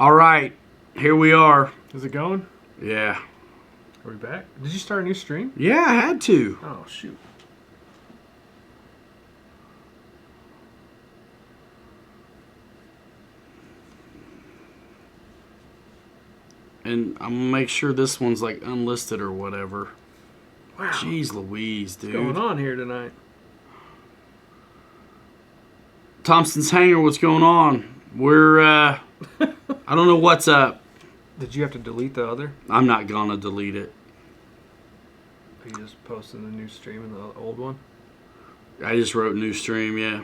All right, here we are. Is it going? Yeah. Are we back? Did you start a new stream? Yeah, I had to. Oh, shoot. And I'm gonna make sure this one's like unlisted or whatever. Wow. Jeez Louise, dude. What's going on here tonight? Thompson's Hangar, what's going on? We're, I don't know what's up. Did you have to delete the other? I'm not gonna delete it. Are you just posting the new stream and the old one? I just wrote new stream, yeah.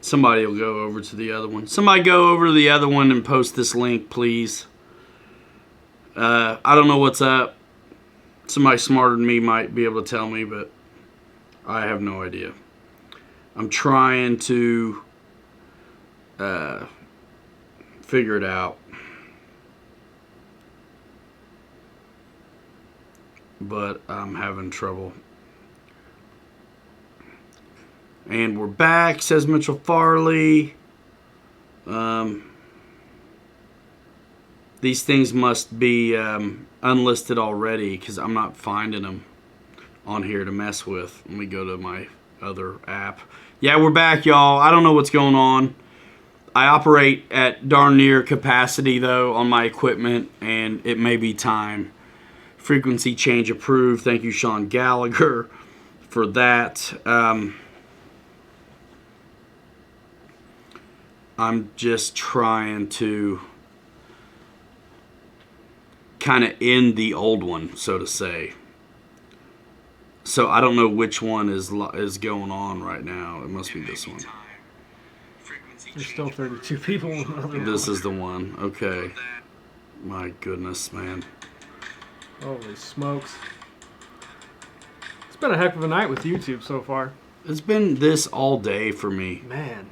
Somebody will go over to the other one. Somebody go over to the other one and post this link, please. I don't know what's up. Somebody smarter than me might be able to tell me, but I have no idea. I'm trying to figure it out. But I'm having trouble. And we're back, says Mitchell Farley. These things must be unlisted already because I'm not finding them on here to mess with. Let me go to my other app. Yeah, we're back, y'all. I don't know what's going on. I operate at darn near capacity, though, on my equipment, and it may be time. Frequency change approved. Thank you, Sean Gallagher, for that. I'm just trying to kind of end the old one, so to say. So I don't know which one is going on right now. It must be this one. There's still 32 people in the other This is the one. Okay. My goodness, man. Holy smokes. It's been a heck of a night with YouTube so far. It's been this all day for me. Man.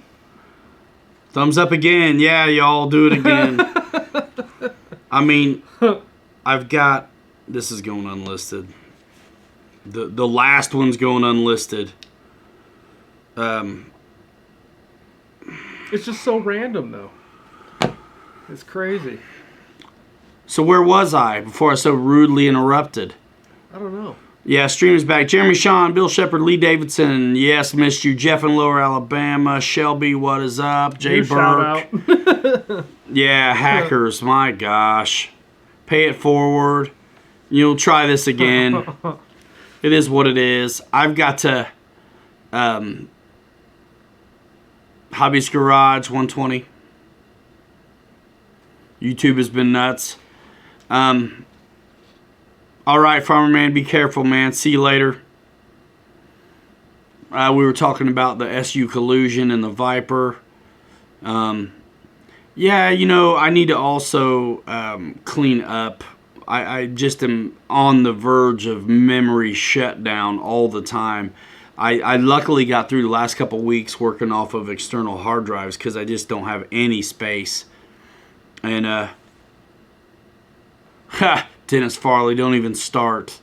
Thumbs up again. Yeah, y'all do it again. I mean, I've got... This is going unlisted. The last one's going unlisted. It's just so random, though. It's crazy. So where was I before I was so rudely interrupted? I don't know. Yeah, stream is back. Jeremy Shawn, Bill Shepard, Lee Davidson. Yes, missed you. Jeff in Lower Alabama. Shelby, what is up? Jay Your Burke. shout out. Yeah, hackers. My gosh. Pay it forward. You'll try this again. It is what it is. I've got to... Hobbyist Garage 120. YouTube has been nuts. All right, Farmer Man, be careful, man. See you later. We were talking about the SU collusion and the Viper. Yeah, you know, I need to also clean up. I just am on the verge of memory shutdown all the time. I luckily got through the last couple weeks working off of external hard drives because I just don't have any space. And, Dennis Farley, don't even start.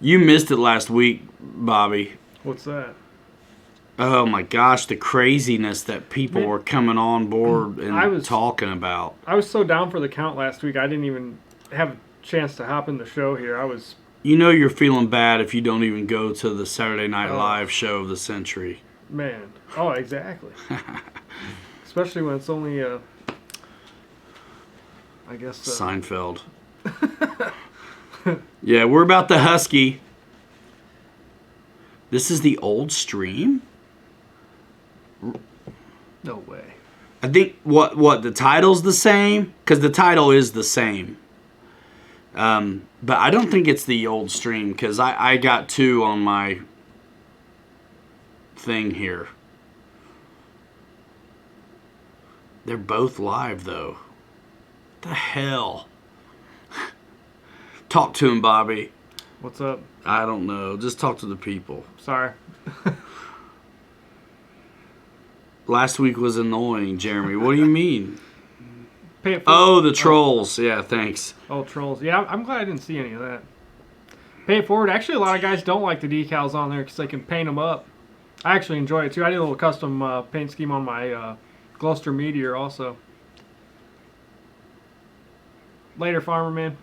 You missed it last week, Bobby. What's that? Oh my gosh, the craziness that people were coming on board and talking about. I was so down for the count last week, I didn't even have a chance to hop in the show here. I was... You know you're feeling bad if you don't even go to the Saturday Night Live show of the century. Man. Oh, exactly. Especially when it's only, I guess... Seinfeld. Yeah, we're about the Husky. This is the old stream? No way. I think, what, the title's the same? Because the title is the same. But I don't think it's the old stream because I got two on my thing here. They're both live, though. What the hell? Talk to him, Bobby. What's up? I don't know. Just talk to the people. Sorry. Last week was annoying, Jeremy. What do you mean? Pay it forward. Oh, the trolls. Yeah, thanks. Oh, trolls. Yeah, I'm glad I didn't see any of that. Pay it forward. Actually, a lot of guys don't like the decals on there because they can paint them up. I actually enjoy it, too. I did a little custom paint scheme on my Gloucester Meteor also. Later, Farmer Man.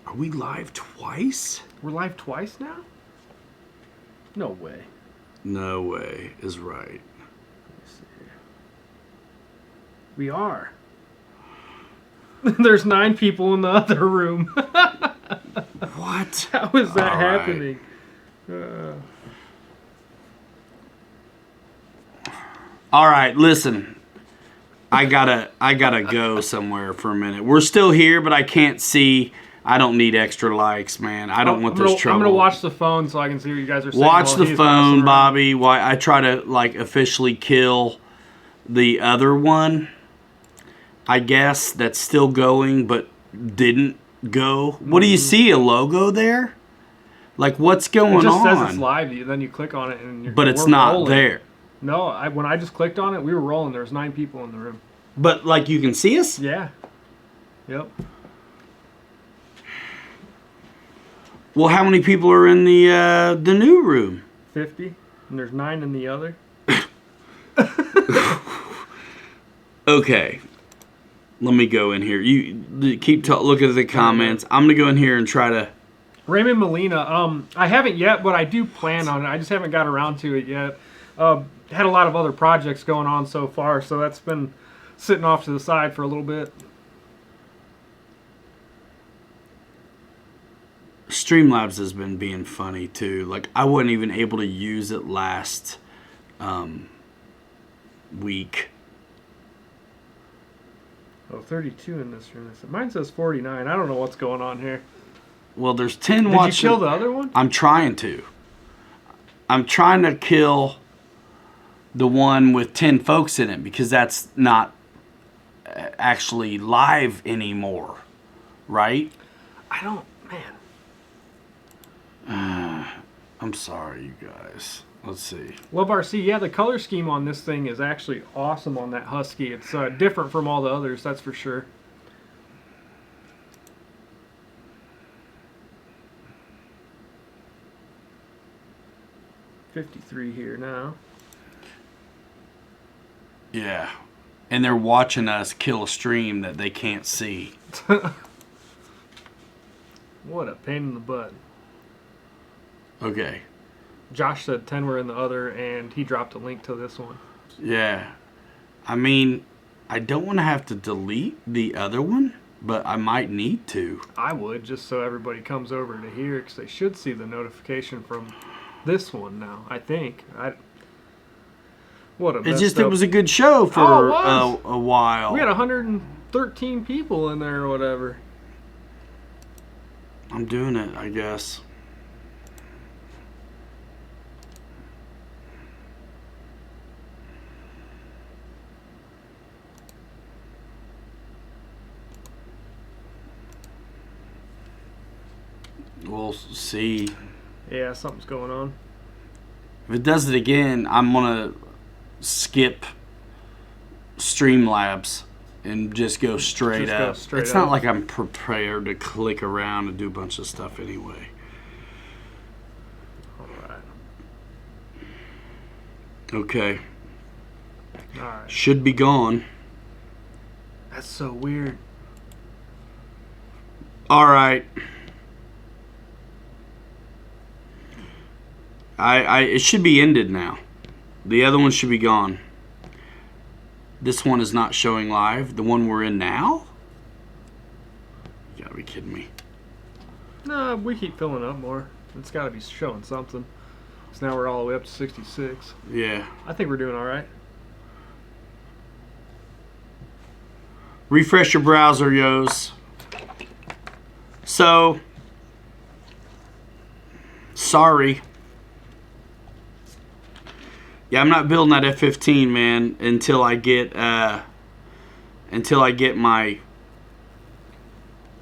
Are we live twice? We're live twice now? No way. No way is right. Let's see here. We are. There's 9 people in the other room. What? How is that All right. happening? All right, listen. I gotta go somewhere for a minute. We're still here, but I can't see. I don't need extra likes, man. I don't want this trouble. I'm gonna watch the phone so I can see what you guys are saying. Watch while the he's phone, messing around. Bobby. Why I try to like officially kill the other one. I guess that's still going, but didn't go. What do you see? A logo there? Like what's going on? It just says it's live. Then you click on it and But it's we're not rolling. there. No, when I just clicked on it, we were rolling. There was 9 people in the room. But like you can see us? Yeah. Yep. Well, how many people are in the new room? 50, and there's 9 in the other. Okay. Let me go in here. You keep looking at the comments. I'm gonna go in here and try to. Raymond Molina. I haven't yet, but I do plan on it. I just haven't got around to it yet. Had a lot of other projects going on so far, so that's been sitting off to the side for a little bit. Streamlabs has been being funny too. Like I wasn't even able to use it last week. Oh, 32 in this room. Mine says 49. I don't know what's going on here. Well, there's 10 Did watching. you kill the other one? I'm trying to. I'm trying to kill the one with 10 folks in it because that's not actually live anymore, right? I don't, man. I'm sorry, you guys. Let's see. Love RC. Yeah, the color scheme on this thing is actually awesome on that Husky. It's different from all the others, that's for sure. $53 here now. Yeah. And they're watching us kill a stream that they can't see. What a pain in the butt. Okay. Josh said 10 were in the other, and he dropped a link to this one. Yeah. I mean, I don't want to have to delete the other one, but I might need to. I would, just so everybody comes over to here, because they should see the notification from this one now, I think. What a It's just, it was a good show for a while. We had 113 people in there or whatever. I'm doing it, I guess. We'll see. Yeah, something's going on. If it does it again, I'm going to skip Streamlabs and just go straight Just go up. straight It's up. not like I'm prepared to click around and do a bunch of stuff anyway. Alright. Okay. Alright. Should be gone. That's so weird. All right. It should be ended now. The other one should be gone. This one is not showing live. The one we're in now? You gotta be kidding me. No, we keep filling up more. It's got to be showing something. So now we're all the way up to 66. Yeah. I think we're doing all right. Refresh your browser, yos. So, sorry. Yeah, I'm not building that F-15, man, until I get my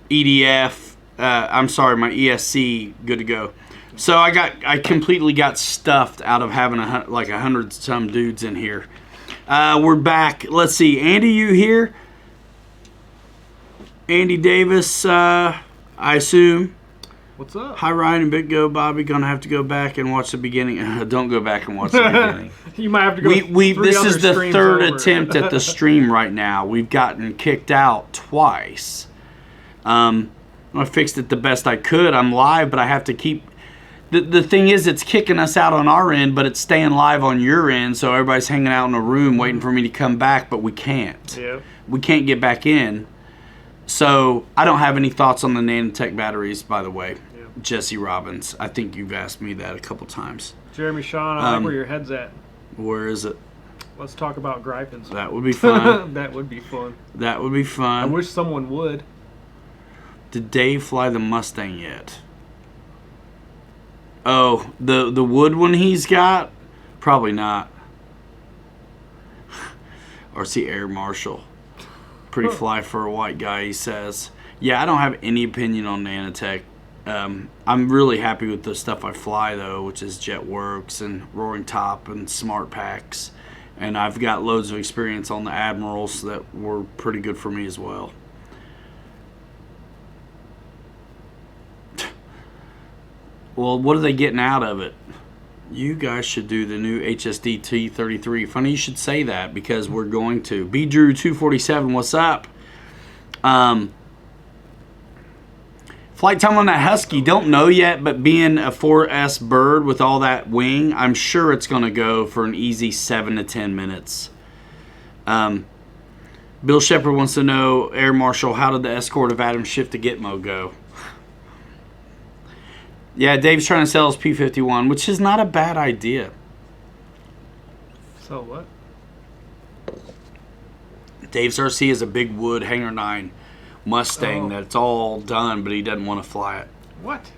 EDF. I'm sorry, my ESC good to go. So I completely got stuffed out of having like 100 some dudes in here. We're back. Let's see, Andy, you here? Andy Davis, I assume. What's up? Hi, Ryan and Big Go Bobby. Gonna have to go back and watch the beginning. Don't go back and watch the beginning. You might have to go. This is the third over. attempt at the stream right now. We've gotten kicked out twice. I fixed it the best I could. I'm live, but I have to keep. The thing is, it's kicking us out on our end, but it's staying live on your end. So everybody's hanging out in a room waiting for me to come back, but we can't. Yeah. We can't get back in. So I don't have any thoughts on the nanotech batteries, by the way. Yeah. Jesse Robbins. I think you've asked me that a couple times. Jeremy Shawn, I like where your head's at. Where is it? Let's talk about gripings. That would be fun. That would be fun. That would be fun. I wish someone would. Did Dave fly the Mustang yet? Oh, the wood one he's got? Probably not. RC Air Marshal. Pretty fly for a white guy, he says. Yeah, I don't have any opinion on nanotech. I'm really happy with the stuff I fly, though, which is JetWorks and Roaring Top and Smart Packs. And I've got loads of experience on the Admirals that were pretty good for me as well. Well, what are they getting out of it? You guys should do the new HSD T33. Funny you should say that because we're going to. B Drew 247, what's up? Flight time on that Husky, don't know yet, but being a 4S bird with all that wing, I'm sure it's going to go for an easy 7 to 10 minutes. Bill Shepard wants to know, Air Marshal, how did the escort of Adam Schiff to Gitmo go? Yeah, Dave's trying to sell his P-51, which is not a bad idea. So what? Dave's RC is a big wood Hangar 9 Mustang that's all done, but he doesn't want to fly it. What?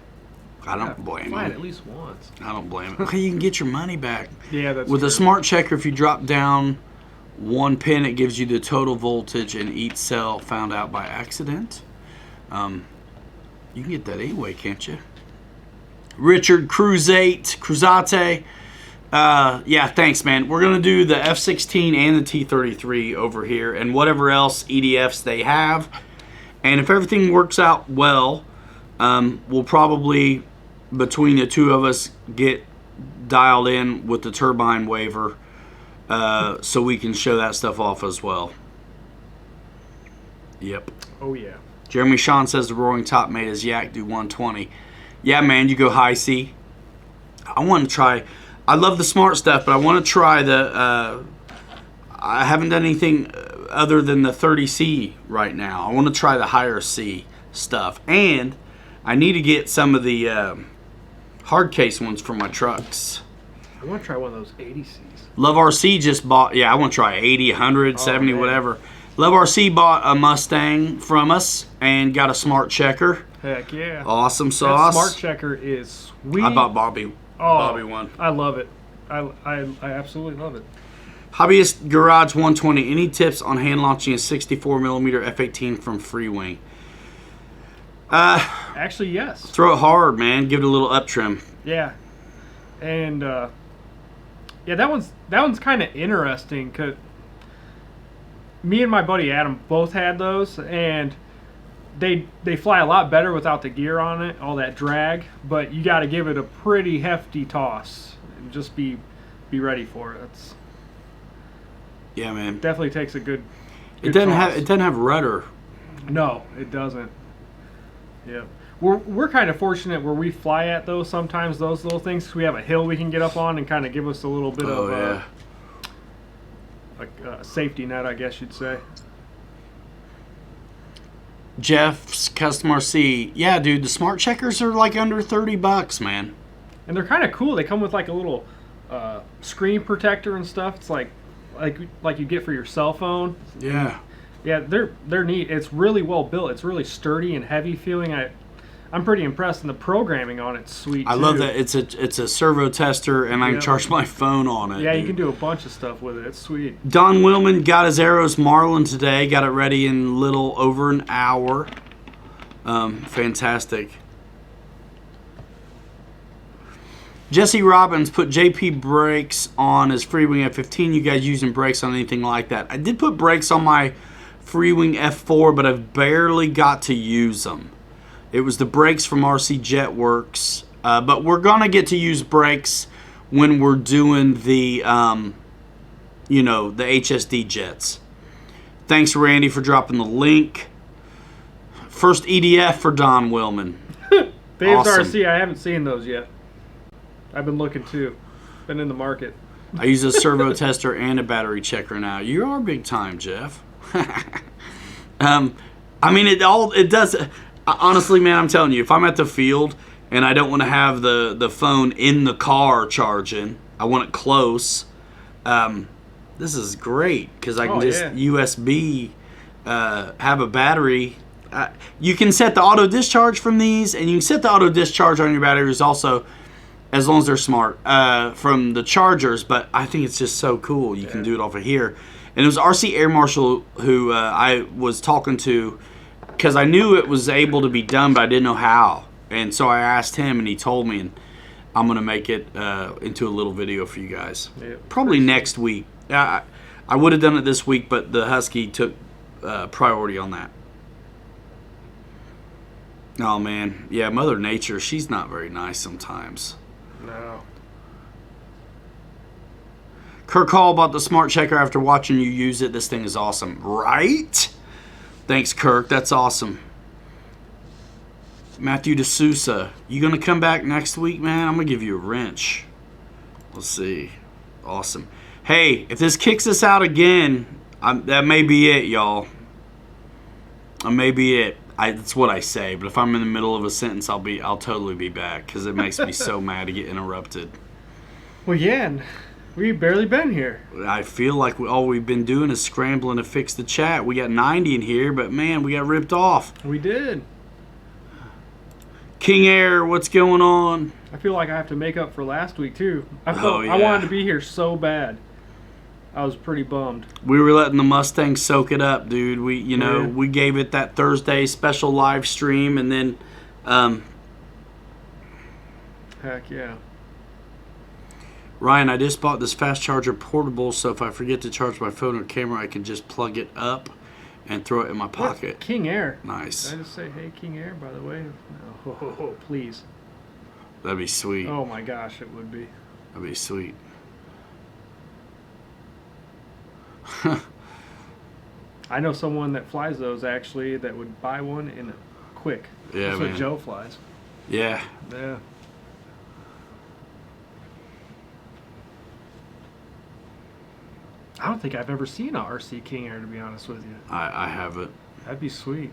I don't blame him. Fly it at least once. I don't blame him. You can get your money back. Yeah, that's With true. a smart checker, if you drop down one pin, it gives you the total voltage in each cell found out by accident. You can get that anyway, can't you? Richard Cruzate. Yeah, thanks, man. We're going to do the F-16 and the T-33 over here and whatever else EDFs they have. And if everything works out well, we'll probably, between the two of us, get dialed in with the turbine waiver so we can show that stuff off as well. Yep. Oh, yeah. Jeremy Shawn says the Roaring Top made his Yak do 120. Yeah, man, you go high C. I want to try. I love the smart stuff, but I want to try the. I haven't done anything other than the 30C right now. I want to try the higher C stuff, and I need to get some of the hard case ones for my trucks. I want to try one of those 80Cs. Love RC just bought. Yeah, I want to try 80, 100, 70, whatever. Love RC bought a Mustang from us and got a smart checker. Heck yeah. Awesome sauce. That smart checker is sweet. I bought Bobby one. I love it. I absolutely love it. Hobbyist Garage 120. Any tips on hand launching a 64mm F-18 from Freewing? Actually, yes. Throw it hard, man. Give it a little up trim. Yeah. And yeah, that one's kind of interesting because me and my buddy Adam both had those, and they fly a lot better without the gear on it, all that drag, but you got to give it a pretty hefty toss and just be ready for it. Yeah, man. Definitely takes a good It doesn't toss. have rudder. No, it doesn't. Yeah. We're kind of fortunate where we fly at those sometimes, those little things, 'cause we have a hill we can get up on and kind of give us a little bit of a safety net, I guess you'd say. Jeff's Custom RC. Yeah, dude, the smart checkers are like under $30, man. And they're kind of cool. They come with like a little screen protector and stuff. It's like you get for your cell phone. Yeah. Yeah, they're neat. It's really well built. It's really sturdy and heavy feeling. I'm pretty impressed, and the programming on it's sweet. I love that it's a servo tester, and I can charge my phone on it. Yeah, dude. you can do a bunch of stuff with it. It's sweet. Don Willman got his Arrows Marlin today. Got it ready in little over an hour. Fantastic. Jesse Robbins put JP brakes on his Freewing F15. You guys using brakes on anything like that? I did put brakes on my Freewing F4, but I've barely got to use them. It was the brakes from RC Jetworks. But we're going to get to use brakes when we're doing the, the HSD jets. Thanks, Randy, for dropping the link. First EDF for Don Willman. Dave's Awesome. RC, I haven't seen those yet. It been looking too. Been in the market. I use a servo tester and a battery checker now. You are big time, Jeff. It does. Honestly, man, I'm telling you, if I'm at the field and I don't want to have the phone in the car charging, I want it close. This is great because I can USB have a battery. You can set the auto discharge from these, and you can set the auto discharge on your batteries also, as long as they're smart, from the chargers. But I think it's just so cool. You can do it off of here. And it was RC Air Marshal who I was talking to, because I knew it was able to be done, but I didn't know how. And so I asked him, and he told me, and I'm going to make it into a little video for you guys. Probably next week. I would have done it this week, but the Husky took priority on that. Oh, man. Yeah, Mother Nature, she's not very nice sometimes. No. Kirk Hall bought the Smart Checker after watching you use it. This thing is awesome. Right? Thanks, Kirk. That's awesome. Matthew D'Souza, you going to come back next week, man? I'm going to give you a wrench. Let's see. Awesome. Hey, if this kicks us out again, that may be it, y'all. That may be it. That's what I say, but if I'm in the middle of a sentence, I'll totally be back because it makes me so mad to get interrupted. Well, yeah, and we've barely been here. I feel like all we've been doing is scrambling to fix the chat. We got 90 in here, but man, we got ripped off. We did. King Air, what's going on? I feel like I have to make up for last week too. I yeah. wanted to be here so bad. I was pretty bummed. We were letting the Mustang soak it up, dude. We gave it that Thursday special live stream, and then, heck yeah. Ryan, I just bought this fast charger portable, so if I forget to charge my phone or camera, I can just plug it up and throw it in my pocket. What? King Air. Nice. Did I just say, hey, King Air, by the way? No, please. That'd be sweet. Oh my gosh, it would be. That'd be sweet. I know someone that flies those actually that would buy one in a quick. Yeah, That's man. what Joe flies. Yeah. Yeah. I don't think I've ever seen an RC King Air, to be honest with you. I haven't. That'd be sweet.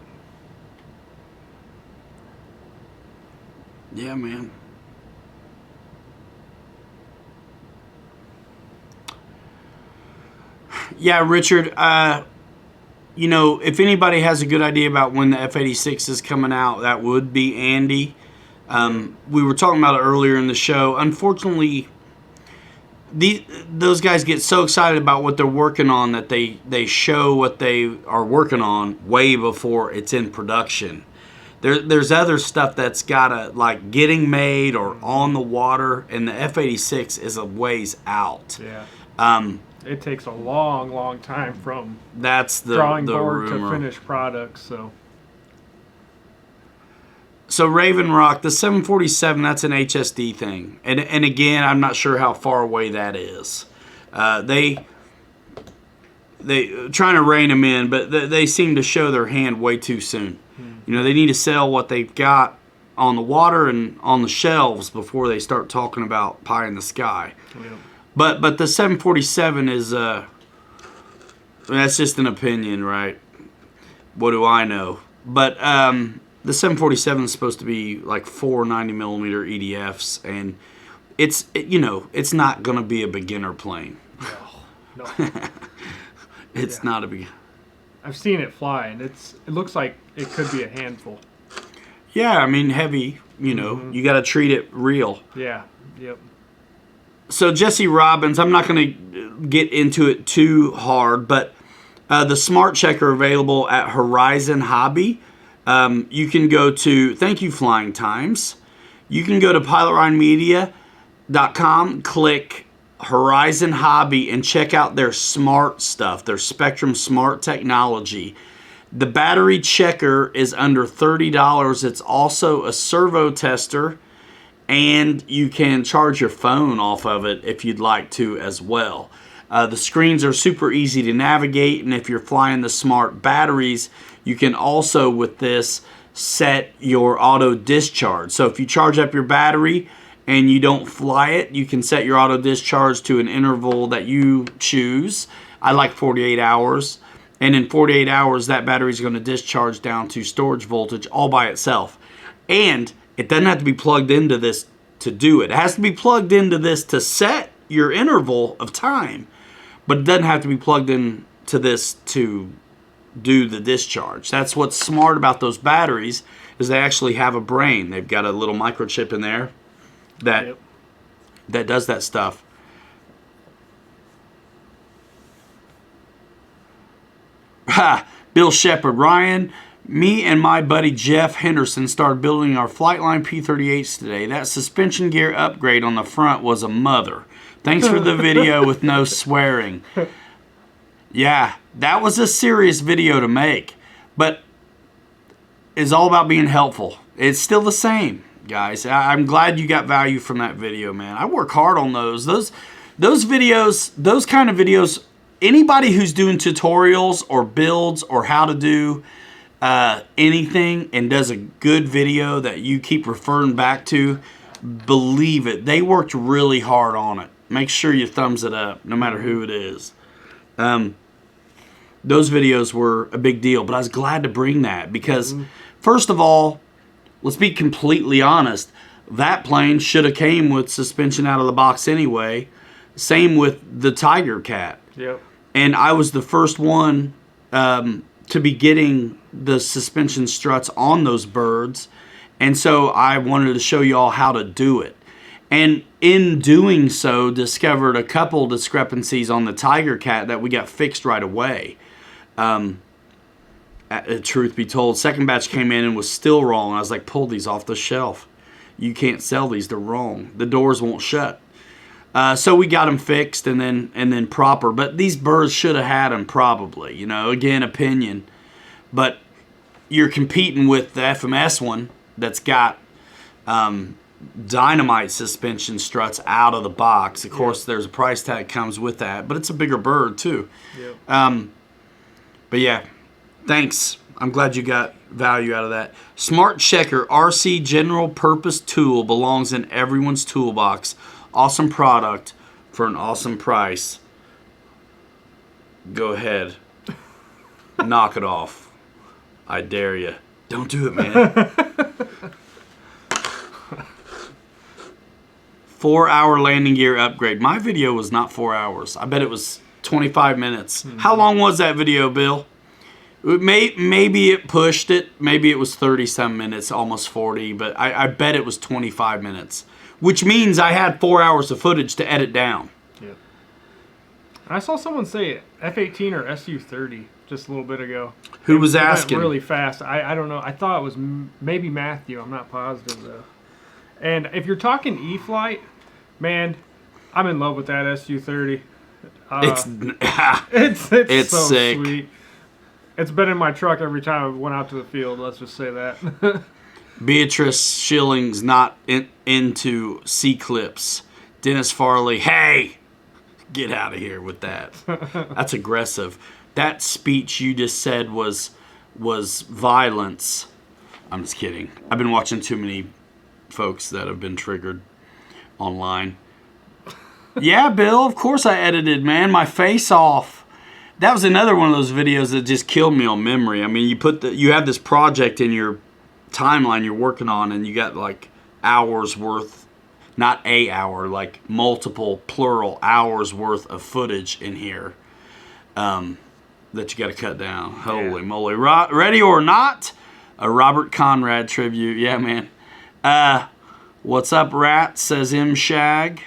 Yeah, man. Yeah, Richard, if anybody has a good idea about when the F-86 is coming out, that would be Andy. We were talking about it earlier in the show. Unfortunately, those guys get so excited about what they're working on that they show what they are working on way before it's in production. There's other stuff that's gotta getting made or on the water, and the F-86 is a ways out. Yeah. It takes a long, long time from that's the drawing the board rumor. to finished product. So Raven Rock, the 747, that's an HSD thing, and again, I'm not sure how far away that is. They trying to rein them in, but they seem to show their hand way too soon. They need to sell what they've got on the water and on the shelves before they start talking about pie in the sky. Yeah. But the 747 is that's just an opinion, right? What do I know? But the 747 is supposed to be like 4 90mm EDFs, and it's not going to be a beginner plane. No. It's not a beginner. I've seen it fly, and it looks like it could be a handful. Yeah, I mean heavy. You got to treat it real. Yeah. Yep. So Jesse Robbins, I'm not going to get into it too hard, but the Smart Checker available at Horizon Hobby. You can go to, thank you Flying Times, you can go to pilotlinemedia.com, click Horizon Hobby, and check out their smart stuff, their Spectrum Smart technology. The battery checker is under $30. It's also a servo tester, and you can charge your phone off of it if you'd like to as well. The screens are super easy to navigate, and if you're flying the smart batteries, you can also, with this, set your auto discharge. So if you charge up your battery and you don't fly it, you can set your auto discharge to an interval that you choose. I like 48 hours. And in 48 hours, that battery is going to discharge down to storage voltage all by itself. And it doesn't have to be plugged into this to do it. It has to be plugged into this to set your interval of time. But it doesn't have to be plugged into this to do the discharge. That's what's smart about those batteries, is they actually have a brain. They've got a little microchip in there that does that stuff. Bill Shepard, Ryan, me and my buddy Jeff Henderson started building our Flightline P-38s today. That suspension gear upgrade on the front was a mother. Thanks for the video with no swearing. Yeah, that was a serious video to make, but it's all about being helpful. It's still the same, guys. I'm glad you got value from that video, man. I work hard on those. Those videos, those kind of videos, anybody who's doing tutorials or builds or how to do anything and does a good video that you keep referring back to, believe it, they worked really hard on it. Make sure you thumbs it up, no matter who it is. Those videos were a big deal, but I was glad to bring that because, first of all, let's be completely honest, that plane should have came with suspension out of the box anyway. Same with the Tiger Cat. Yep. And I was the first one to be getting the suspension struts on those birds. And so I wanted to show you all how to do it. And in doing so, discovered a couple discrepancies on the Tiger Cat that we got fixed right away. Truth be told, second batch came in and was still wrong. I was like, pull these off the shelf. You can't sell these, they're wrong. The doors won't shut. So we got them fixed and then proper. But these birds should have had them probably. You know, again, opinion. But you're competing with the FMS one that's got dynamite suspension struts out of the box. Of course, there's a price tag comes with that, but it's a bigger bird too. Yep. But yeah, thanks. I'm glad you got value out of that. Smart Checker RC general purpose tool belongs in everyone's toolbox. Awesome product for an awesome price. Go ahead. Knock it off. I dare you. Don't do it, man. 4-hour landing gear upgrade. My video was not 4 hours. I bet it was 25 minutes. Mm-hmm. How long was that video, Bill? Maybe it pushed it. Maybe it was 30-some minutes, almost 40. But I bet it was 25 minutes. Which means I had 4 hours of footage to edit down. Yeah. I saw someone say F-18 or Su-30 just a little bit ago. Who was asking? Went really fast. I don't know. I thought it was maybe Matthew. I'm not positive, though. And if you're talking E-Flight, man, I'm in love with that Su-30. It's so sick. Sweet. It's been in my truck every time I went out to the field. Let's just say that. Beatrice Schilling's not into C-clips. Dennis Farley, hey, get out of here with that. That's aggressive. That speech you just said was violence. I'm just kidding. I've been watching too many folks that have been triggered online. Yeah, Bill, of course I edited, man. My face off. That was another one of those videos that just killed me on memory. I mean, you have this project in your timeline you're working on, and you got like hours worth, not a hour, like multiple plural hours worth of footage in here that you got to cut down. Holy moly. Ready or not? A Robert Conrad tribute. Yeah, man. What's up, Rat? Says M Shag.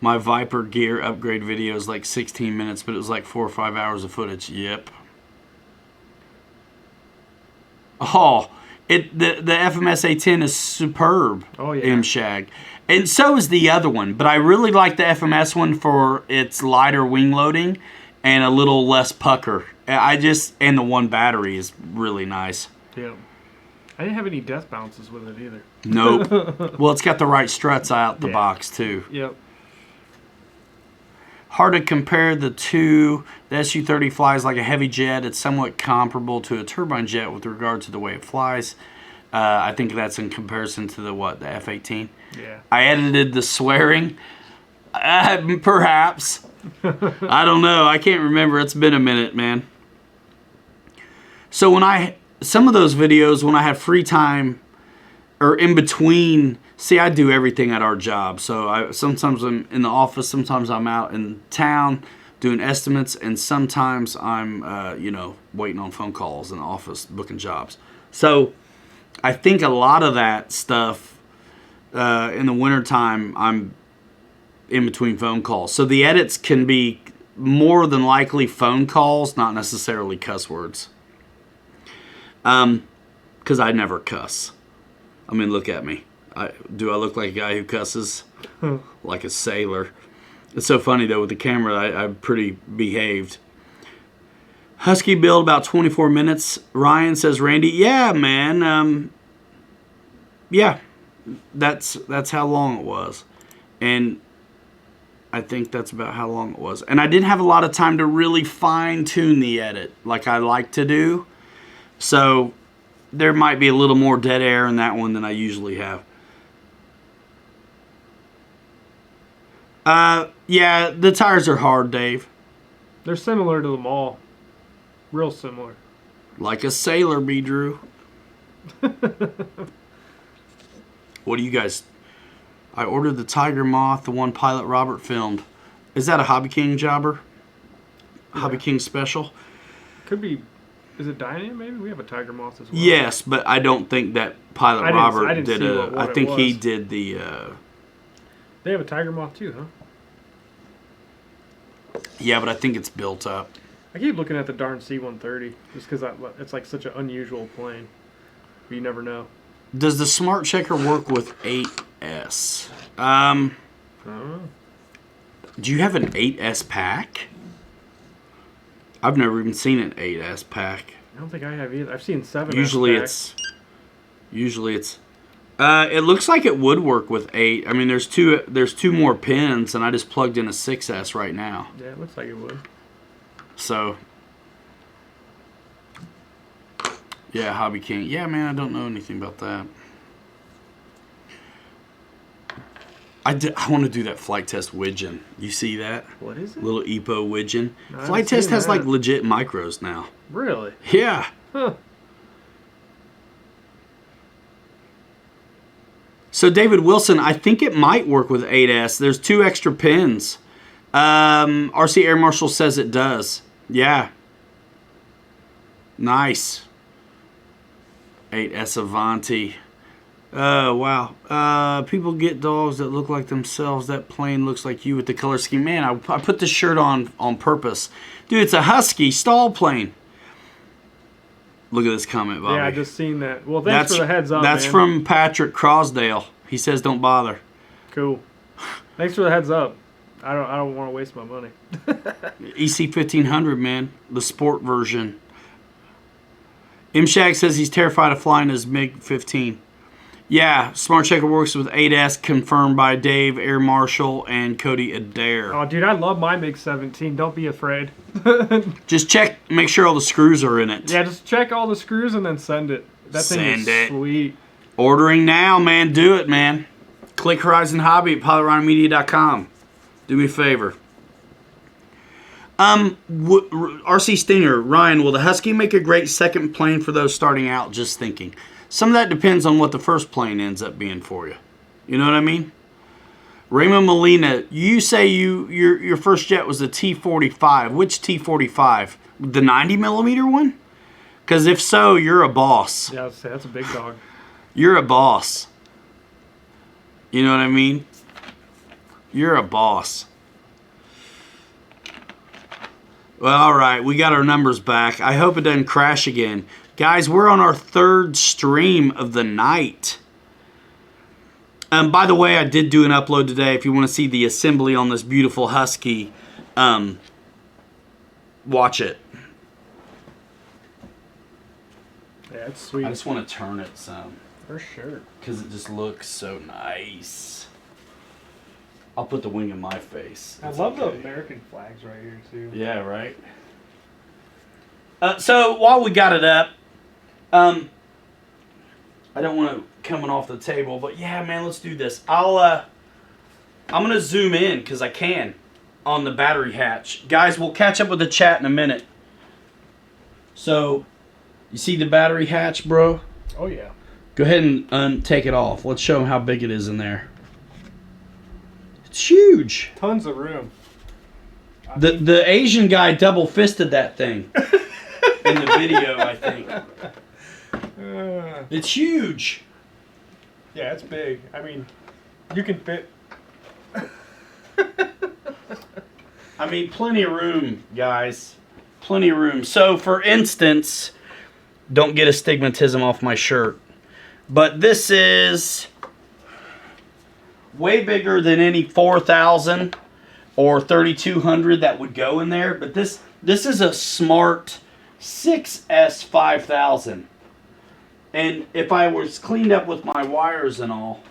My Viper gear upgrade video is like 16 minutes, but it was like 4 or 5 hours of footage. Yep. Oh, the FMS A10 is superb. Oh yeah. M Shag. And so is the other one, but I really like the FMS one for its lighter wing loading and a little less pucker. And the one battery is really nice. Yeah. I didn't have any death bounces with it either. Nope. Well, it's got the right struts out the box too. Yep. Hard to compare the two. The Su-30 flies like a heavy jet. It's somewhat comparable to a turbine jet with regard to the way it flies. I think that's in comparison to the F-18. Yeah. I edited the swearing. Perhaps. I don't know. I can't remember. It's been a minute, man. So some of those videos, when I have free time or in between, see, I do everything at our job. So sometimes I'm in the office, sometimes I'm out in town doing estimates, and sometimes I'm, waiting on phone calls in the office, booking jobs. So I think a lot of that stuff in the wintertime, I'm in between phone calls. So the edits can be more than likely phone calls, not necessarily cuss words. Because I never cuss. I mean, look at me. Do I look like a guy who cusses? Like a sailor. It's so funny, though, with the camera, I'm pretty behaved. Husky build about 24 minutes. Ryan says, Randy, yeah, man. Yeah, that's how long it was. And I think that's about how long it was. And I didn't have a lot of time to really fine-tune the edit like I like to do. So there might be a little more dead air in that one than I usually have. Yeah, the tires are hard, Dave. They're similar to the Mall. Real similar. Like a sailor, B. Drew. What do you guys... I ordered the Tiger Moth, the one Pilot Robert filmed. Is that a Hobby King jobber? Yeah. Hobby King special? Could be... Is it Dynam maybe? We have a Tiger Moth as well. Yes, but I don't think that Pilot Robert did what I think he did the... They have a Tiger Moth too, huh? Yeah, but I think it's built up. I keep looking at the darn C-130 just because it's like such an unusual plane. But you never know. Does the Smart Checker work with 8S? I don't know. Do you have an 8S pack? I've never even seen an 8S pack. I don't think I have either. I've seen 7S Usually packs. it's... it looks like it would work with 8. I mean, there's two more pins, and I just plugged in a 6S right now. Yeah, it looks like it would. So, yeah, Hobby King. Yeah, man, I don't know anything about that. I want to do that flight test widgeon. You see that? What is it? Little EPO widgeon. Flight test has like legit micros now. Really? Yeah. Huh. So David Wilson, I think it might work with 8S. There's 2 extra pins. RC Air Marshal says it does. Yeah. Nice. 8S Avanti. Oh, wow. People get dogs that look like themselves. That plane looks like you with the color scheme. Man, I put this shirt on purpose. Dude, it's a Husky stall plane. Look at this comment, Bobby. Yeah, I just seen that. Well, thanks for the heads up, That's man. from Patrick Crosdale. He says don't bother. Cool. Thanks for the heads up. I don't want to waste my money. EC 1500, man. The sport version. M-Shag says he's terrified of flying his MiG-15. Yeah, Smart Checker works with 8S, confirmed by Dave Air Marshal and Cody Adair. Oh, dude, I love my MiG-17. Don't be afraid. Just check, make sure all the screws are in it. Yeah, just check all the screws and then send it. That thing is sweet. Ordering now, man. Do it, man. Click Horizon Hobby at pilotRyanMedia.com. Do me a favor. RC Stinger, Ryan, will the Husky make a great second plane for those starting out? Just thinking. Some of that depends on what the first plane ends up being for you. You know what I mean? Raymond Molina, you say your first jet was the T-45. Which T-45? The 90mm one? Because if so, you're a boss. Yeah, that's a big dog. You're a boss. You know what I mean? You're a boss. Well, all right. We got our numbers back. I hope it doesn't crash again. Guys, we're on our 3rd stream of the night. By the way, I did do an upload today. If you want to see the assembly on this beautiful Husky, watch it. Yeah, it's sweet. I just want to turn it some. For sure. Because it just looks so nice. I'll put the wing in my face. I love the American flags right here, too. Yeah, right? So, while we got it up, I don't want to coming off the table, but yeah, man, let's do this. I'm going to zoom in, because I can, on the battery hatch. Guys, we'll catch up with the chat in a minute. So, you see the battery hatch, bro? Oh, yeah. Go ahead and take it off. Let's show them how big it is in there. It's huge. Tons of room. The Asian guy double fisted that thing in the video, I think. It's huge. Yeah, it's big. I mean, you can fit. I mean, plenty of room, guys. Plenty of room. So, for instance, don't get astigmatism off my shirt. But this is way bigger than any 4000 or 3200 that would go in there. But this is a smart 6S 5000. And if I was cleaned up with my wires and all,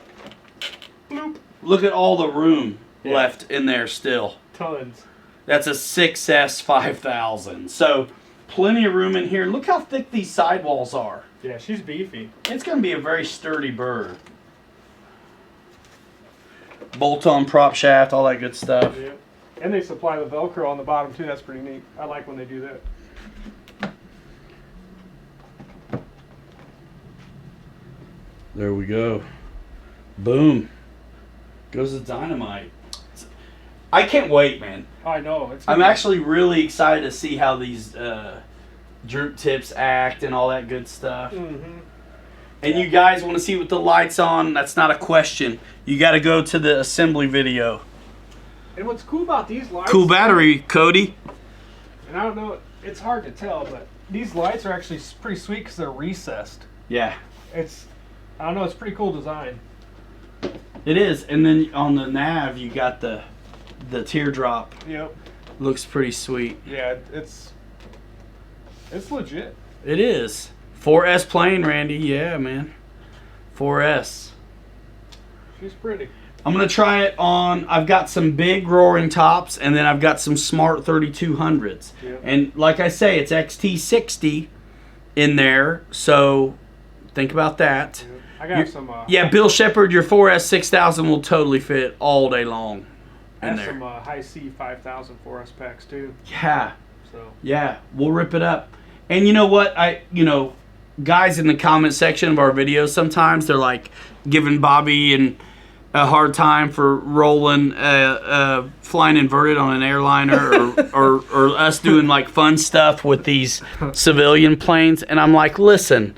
bloop, look at all the room left in there still. Tons. That's a 6S 5000. So, plenty of room in here. Look how thick these sidewalls are. Yeah, she's beefy. It's going to be a very sturdy bird. Bolt-on prop shaft, all that good stuff. Yeah. And they supply the Velcro on the bottom, too. That's pretty neat. I like when they do that. There we go. Boom. Goes the dynamite. I can't wait, man. I know. I'm actually really excited to see how these droop tips act and all that good stuff. Mm-hmm. And you guys want to see with the lights on, that's not a question. You got to go to the assembly video. And what's cool about these lights... Cool battery, Cody. And I don't know, it's hard to tell, but these lights are actually pretty sweet because they're recessed. Yeah. I don't know, it's a pretty cool design. It is. And then on the nav, you got the teardrop. Yep. Looks pretty sweet. Yeah, it's legit. It is. 4S plane, Randy. Yeah, man. 4S. She's pretty. I'm going to try it on, I've got some big roaring tops, and then I've got some smart 3200s. Yep. And like I say, it's XT60 in there, so think about that. Yep. I got some... yeah, Bill Shepard, your 4S 6000 will totally fit all day long in there. I have some high C 5000 4S packs, too. Yeah. So. Yeah, we'll rip it up. And you know what? Guys in the comment section of our videos, sometimes they're like giving Bobby and a hard time for rolling flying inverted on an airliner or us doing like fun stuff with these civilian planes. And I'm like, listen,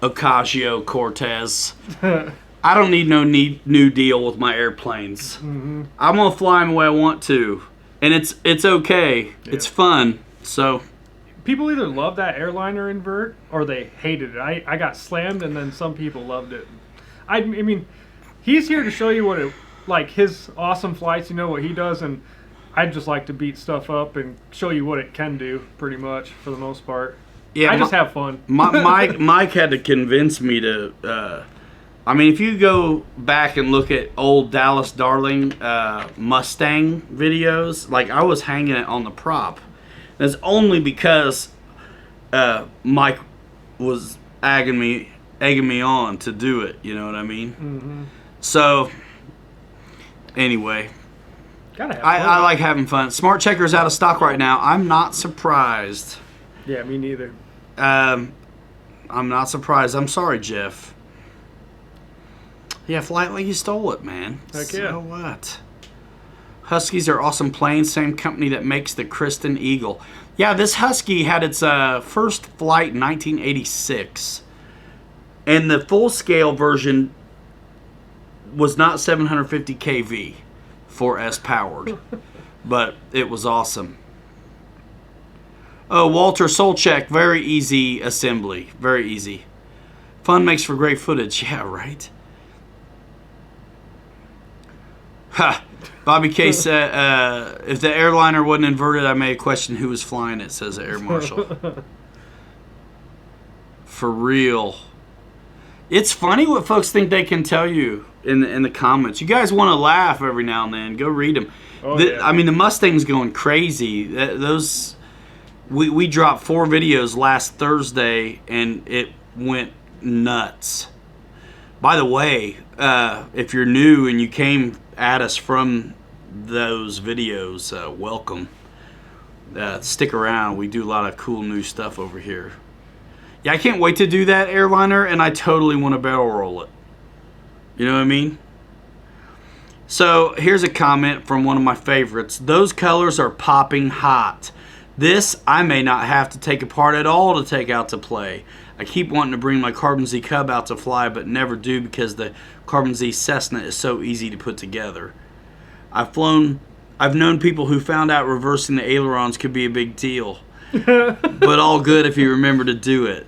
Ocasio-Cortez, I don't need no new deal with my airplanes. Mm-hmm. I'm going to fly them the way I want to. And it's okay. Yeah. It's fun. So... People either love that airliner invert or they hated it. I got slammed, and then some people loved it. I mean, he's here to show you what it, like his awesome flights, what he does, and I'd just like to beat stuff up and show you what it can do, pretty much, for the most part. Yeah, I just have fun. Mike had to convince me to, if you go back and look at old Dallas Darling Mustang videos, like I was hanging it on the prop. That's only because Mike was egging me on to do it. You know what I mean? Mm-hmm. So, anyway, gotta have fun. I like having fun. Smart Checker's out of stock right now. I'm not surprised. Yeah, me neither. I'm not surprised. I'm sorry, Jeff. Yeah, fly it like you stole it, man. Heck yeah. So what? Huskies are awesome planes, same company that makes the Kristen Eagle. Yeah, this Husky had its first flight in 1986. And the full-scale version was not 750 kV, 4S powered. But it was awesome. Oh, Walter Solcheck, very easy assembly. Very easy. Fun makes for great footage. Yeah, right? Ha! Bobby K said, if the airliner wasn't inverted, I may question who was flying it, says the Air Marshal. For real. It's funny what folks think they can tell you in the comments. You guys want to laugh every now and then. Go read them. Yeah. I mean, the Mustang's going crazy. We dropped 4 videos last Thursday, and it went nuts. By the way, if you're new and you came at us from those videos, welcome. Stick around. We do a lot of cool new stuff over here. Yeah, I can't wait to do that airliner, and I totally want to barrel roll it. You know what I mean? So here's a comment from one of my favorites. Those colors are popping hot. This I may not have to take apart at all to take out to play. I keep wanting to bring my Carbon Z Cub out to fly, but never do because the Carbon Z Cessna is so easy to put together. I've known people who found out reversing the ailerons could be a big deal. But all good if you remember to do it.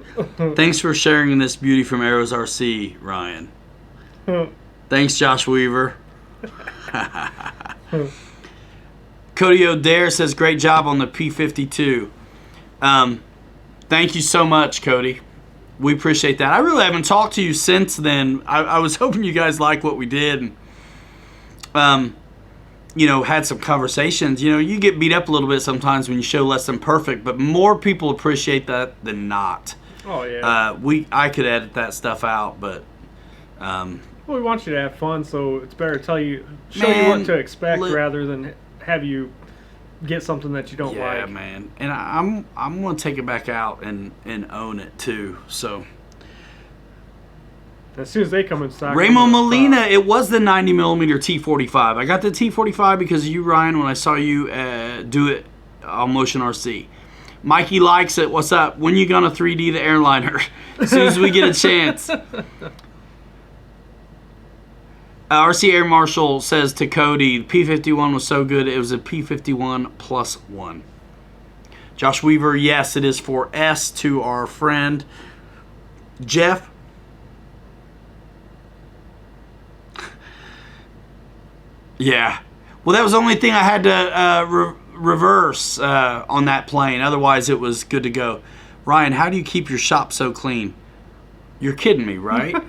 Thanks for sharing this beauty from Arrows RC, Ryan. Thanks, Josh Weaver. Cody O'Dare says, great job on the P52. Thank you so much, Cody. We appreciate that. I really haven't talked to you since then. I was hoping you guys liked what we did. And, had some conversations. You get beat up a little bit sometimes when you show less than perfect, but more people appreciate that than not. Oh, yeah. I could edit that stuff out, but... well, we want you to have fun, so it's better to show you what to expect rather than have you get something that you don't like. Yeah, man. And I'm going to take it back out and own it, too, so... As soon as they come in stock. Raymond Molina, it was the 90mm T45. I got the T45 because of you, Ryan, when I saw you do it on Motion RC. Mikey likes it. What's up? When you gonna 3D the airliner? As soon as we get a chance. RC Air Marshal says to Cody, the P51 was so good, it was a P51 plus 1. Josh Weaver, yes, it is for S to our friend Jeff. Yeah. Well, that was the only thing I had to reverse on that plane. Otherwise, it was good to go. Ryan, how do you keep your shop so clean? You're kidding me, right?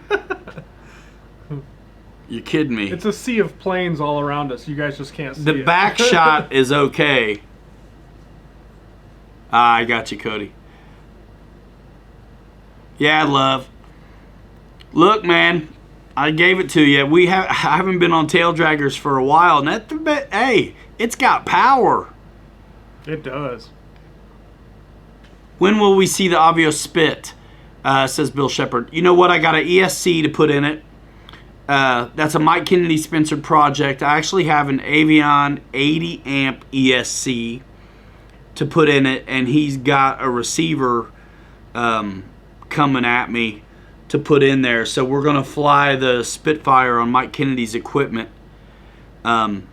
You're kidding me. It's a sea of planes all around us. You guys just can't see the it. back shot is okay. I got you, Cody. Yeah, love. Look, man. I gave it to you. I haven't been on tail draggers for a while, and hey, it's got power. It does. When will we see the Avio Spit? Says Bill Shepard. You know what? I got an ESC to put in it. That's a Mike Kennedy sponsored project. I actually have an Avion 80 amp ESC to put in it, and he's got a receiver coming at me to put in there. So we're going to fly the Spitfire on Mike Kennedy's equipment and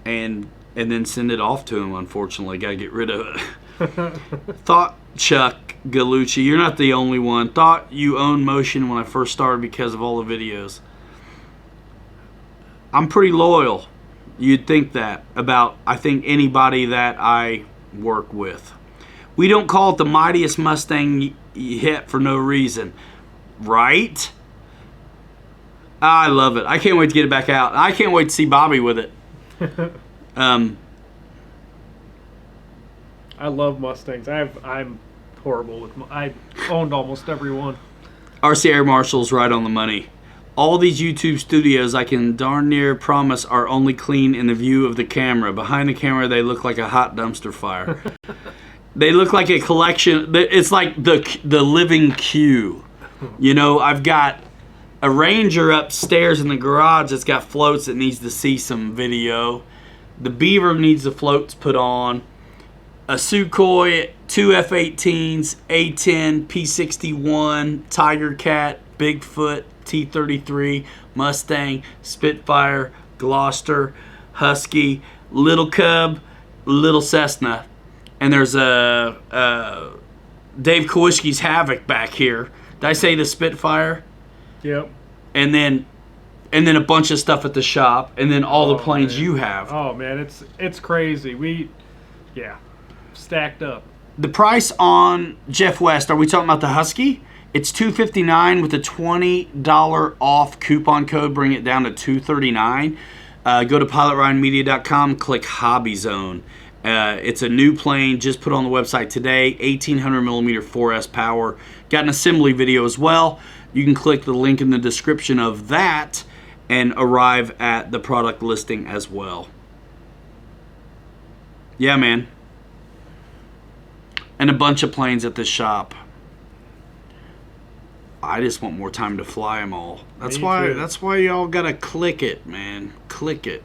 then send it off to him. Unfortunately, got to get rid of it. Thought Chuck Galucci, you're not the only one. Thought you owned Motion when I first started because of all the videos. I'm pretty loyal. You'd think that about, I think, anybody that I work with. We don't call it the mightiest Mustang yet for no reason. Right? I love it. I can't wait to get it back out. I can't wait to see Bobby with it. I love Mustangs. I'm horrible with I owned almost every one. RC Air Marshal's right on the money. All these YouTube studios, I can darn near promise, are only clean in the view of the camera. Behind the camera, they look like a hot dumpster fire. They look like a collection. It's like the living queue. I've got a Ranger upstairs in the garage that's got floats that needs to see some video. The Beaver needs the floats put on. A Sukhoi, 2 F-18s, A-10, P-61, Tiger Cat, Bigfoot, T-33, Mustang, Spitfire, Gloucester, Husky, Little Cub, Little Cessna. And there's a Dave Kowalski's Havoc back here. Did I say the Spitfire? Yep. And then and then a bunch of stuff at the shop, and then all the planes man. you have. Oh man, it's crazy. Stacked up. The price on Jeff West, are we talking about the Husky? It's $259 with a $20 off coupon code, bring it down to $239. Go to pilotryanmedia.com, click Hobby Zone. It's a new plane, just put on the website today, 1800 millimeter 4S power. Got an assembly video as well. You can click the link in the description of that and arrive at the product listing as well. Yeah, man. And a bunch of planes at the shop. I just want more time to fly them all. That's why y'all gotta click it, man. Click it.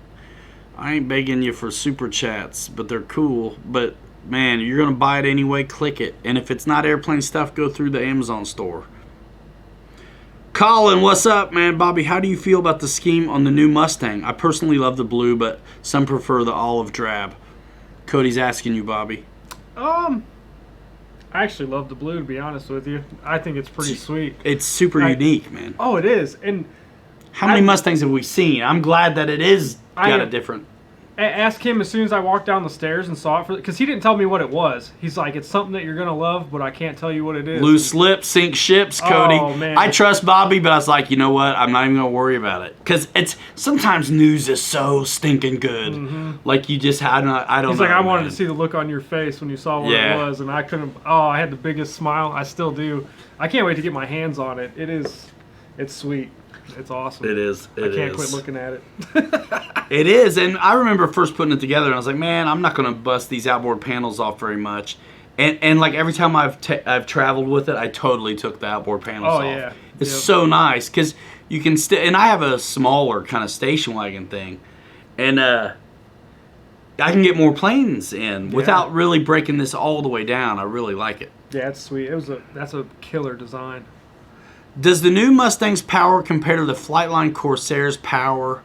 I ain't begging you for super chats, but they're cool. But man, you're gonna buy it anyway. Click it. And if it's not airplane stuff, go through the Amazon store. Colin, what's up, man? Bobby, how do you feel about the scheme on the new Mustang? I personally love the blue, but some prefer the olive drab. Cody's asking you, Bobby. I actually love the blue, to be honest with you. I think it's pretty sweet. It's super unique, man. Oh, it is. And how many Mustangs have we seen? I'm glad that it is got a different. Ask him as soon as I walked down the stairs and saw it, because he didn't tell me what it was. He's like, it's something that you're going to love, but I can't tell you what it is. Loose lips, sink ships, Cody. Oh, man. I trust Bobby, but I was like, you know what? I'm not even going to worry about it. Because sometimes news is so stinking good. Mm-hmm. Like you just had, I don't know. He's like, I wanted to see the look on your face when you saw what it was, and I couldn't, I had the biggest smile. I still do. I can't wait to get my hands on it. It's sweet. It's awesome. It is. I can't quit looking at it. It is, and I remember first putting it together, and I was like, man, I'm not going to bust these outboard panels off very much. And like every time I've traveled with it, I totally took the outboard panels off. Yeah. It's so nice because you can and I have a smaller kind of station wagon thing, and I can get more planes in without really breaking this all the way down. I really like it. Yeah, it's sweet. That's a killer design. Does the new Mustang's power compare to the Flightline Corsair's power?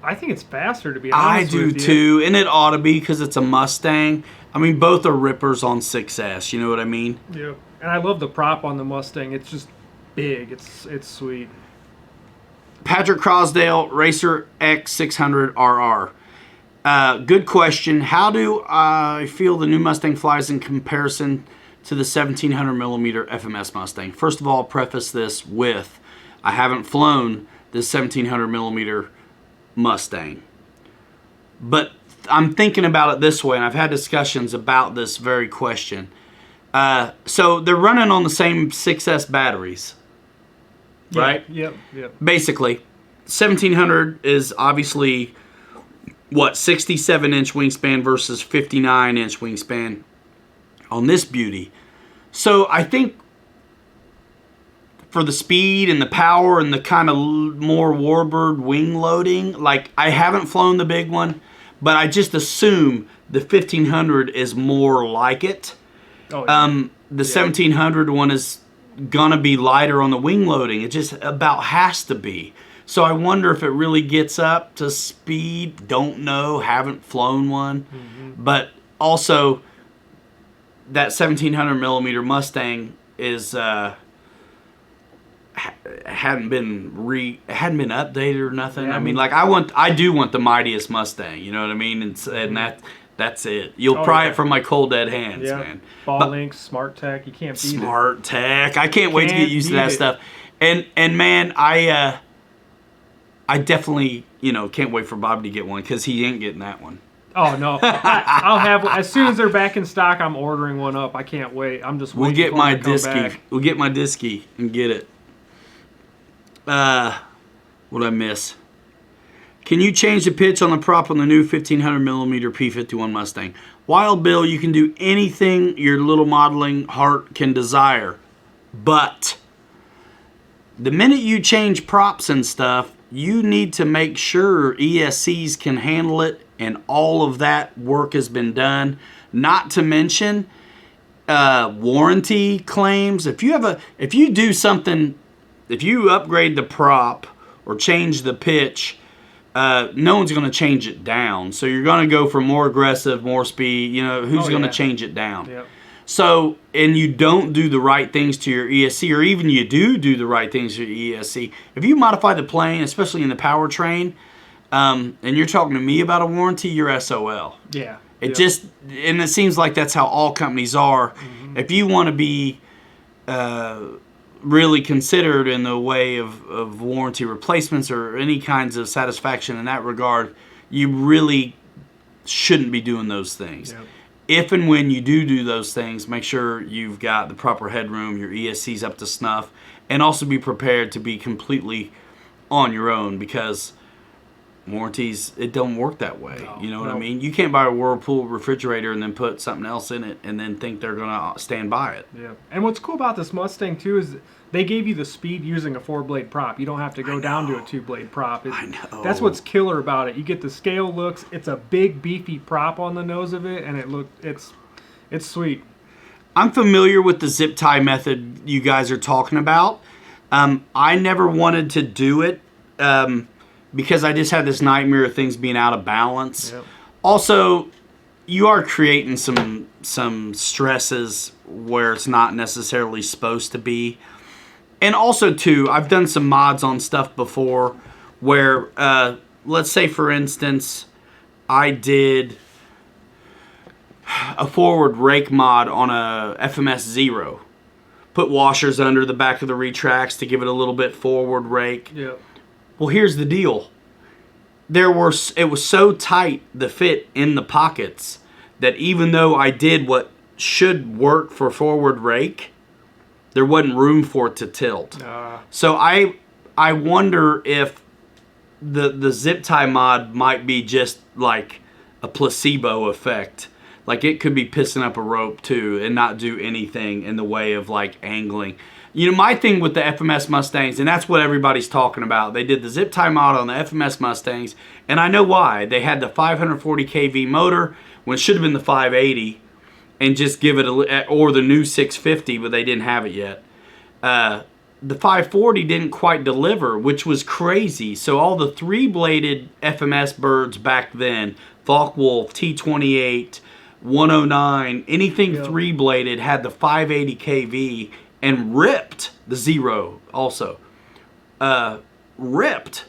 I think it's faster, to be honest with you. I do too, and it ought to be because it's a Mustang. I mean, both are rippers on 6S, you know what I mean? Yeah, and I love the prop on the Mustang. It's just big. It's sweet. Patrick Crosdale, Racer X600 RR. Good question. How do I feel the new Mustang flies in comparison to the 1700 millimeter FMS Mustang? First of all, I'll preface this with I haven't flown the 1700 millimeter Mustang, but I'm thinking about it this way, and I've had discussions about this very question. So they're running on the same 6S batteries, right? Yep. Basically, 1700 is obviously 67-inch wingspan versus 59-inch wingspan on this beauty. So I think for the speed and the power and the kind of more warbird wing loading, like I haven't flown the big one, but I just assume the 1500 is more like it. The 1700 one is gonna be lighter on the wing loading. It just about has to be. So I wonder if it really gets up to speed. Don't know. Haven't flown one, but also that 1700 millimeter Mustang is hadn't been updated or nothing. Yeah, I mean, like I do want the mightiest Mustang. You know what I mean? And that's it. You'll pry it from my cold dead hands, man. Ball links, Smart Tech. You can't beat it. Smart Tech. I can't wait to get used to that stuff. And man, I definitely can't wait for Bobby to get one because he ain't getting that one. Oh no! I'll have as soon as they're back in stock. I'm ordering one up. I can't wait. I'm just waiting. We'll get my Disky and get it. What'd I miss? Can you change the pitch on the prop on the new 1500 millimeter P51 Mustang? Wild Bill, you can do anything your little modeling heart can desire, but the minute you change props and stuff, you need to make sure ESCs can handle it. And all of that work has been done. Not to mention warranty claims. If you do something, if you upgrade the prop or change the pitch, no one's going to change it down. So you're going to go for more aggressive, more speed. Who's going to change it down? Yep. So, and you don't do the right things to your ESC, or even you do the right things to your ESC, if you modify the plane, especially in the powertrain, and you're talking to me about a warranty, you're SOL. Yeah. It just, and it seems like that's how all companies are. Mm-hmm. If you want to be really considered in the way of warranty replacements or any kinds of satisfaction in that regard, you really shouldn't be doing those things. Yep. If and when you do those things, make sure you've got the proper headroom, your ESC's up to snuff, and also be prepared to be completely on your own, because warranties, it don't work that way. No, you know what I mean? You can't buy a Whirlpool refrigerator and then put something else in it and then think they're going to stand by it. Yeah. And what's cool about this Mustang, too, is they gave you the speed using a 4-blade prop. You don't have to go down to a 2-blade prop. I know. That's what's killer about it. You get the scale looks. It's a big, beefy prop on the nose of it, and it's sweet. I'm familiar with the zip tie method you guys are talking about. I never wanted to do it. Because I just had this nightmare of things being out of balance. Yep. Also, you are creating some stresses where it's not necessarily supposed to be. And also, too, I've done some mods on stuff before where, let's say, for instance, I did a forward rake mod on a FMS 0. Put washers under the back of the retracts to give it a little bit forward rake. Yep. Well, here's the deal. It was so tight, the fit in the pockets, that even though I did what should work for forward rake, there wasn't room for it to tilt. So I wonder if the zip tie mod might be just like a placebo effect. Like it could be pissing up a rope too and not do anything in the way of like angling. You know, my thing with the FMS Mustangs, and that's what everybody's talking about, they did the zip tie mod on the FMS Mustangs, and I know why. They had the 540 kV motor when it should have been the 580, and just give it or the new 650, but they didn't have it yet. The 540 didn't quite deliver, which was crazy. So all the 3-bladed FMS birds back then, Focke-Wulf, T28, 109, anything 3-bladed had the 580 kV, and ripped the 0 also. Ripped.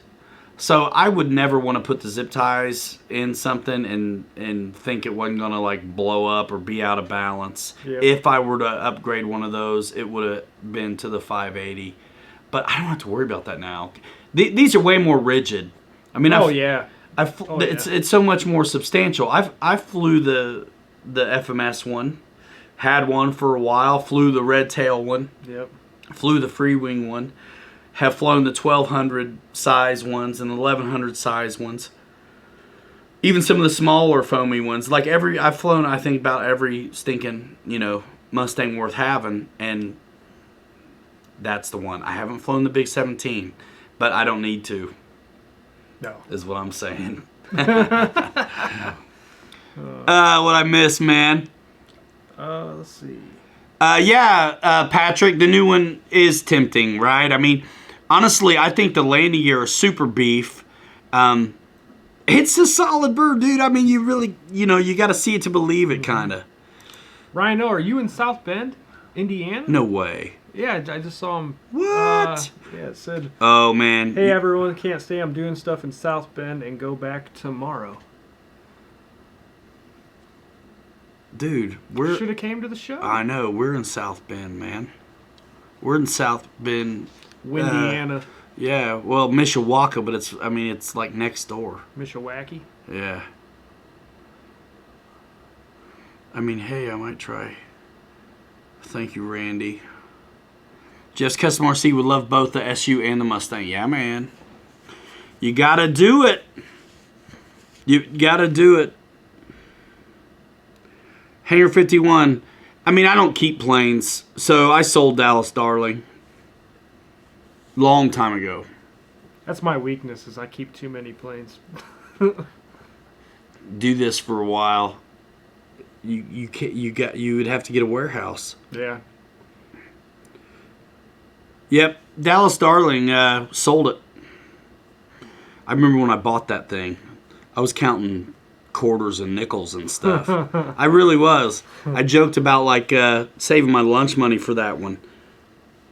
So I would never want to put the zip ties in something and think it wasn't going to like blow up or be out of balance. Yep. If I were to upgrade one of those, it would have been to the 580. But I don't have to worry about that now. These are way more rigid. I mean, it's so much more substantial. I flew the FMS one. Had one for a while, flew the red tail one, flew the free wing one, have flown the 1200 size ones and the 1100 size ones, even some of the smaller foamy ones. Like I've flown, I think, about every stinking, Mustang worth having, and that's the one. I haven't flown the big 17, but I don't need to. No, is what I'm saying. What I miss, man. Let's see. Patrick, the new one is tempting, right? I mean, honestly, I think the landing gear is super beef. It's a solid bird, dude. I mean, you really, you got to see it to believe it, kind of. Rhino, are you in South Bend, Indiana? No way. Yeah, I just saw him. What? It said, oh, man. Hey, everyone, can't stay. I'm doing stuff in South Bend and go back tomorrow. Dude, we're... Should have came to the show. I know. We're in South Bend, man. We're in South Bend. Windiana. Yeah, well, Mishawaka, but it's like next door. Mishawaki? Yeah. I mean, hey, I might try. Thank you, Randy. Jeff's Custom RC would love both the SU and the Mustang. Yeah, man. You gotta do it. You gotta do it. Hangar 51. I mean, I don't keep planes, so I sold Dallas Darling. Long time ago. That's my weakness, is I keep too many planes. Do this for a while. You would have to get a warehouse. Yeah. Yep, Dallas Darling sold it. I remember when I bought that thing. I was counting quarters and nickels and stuff. I really was. I joked about like saving my lunch money for that one.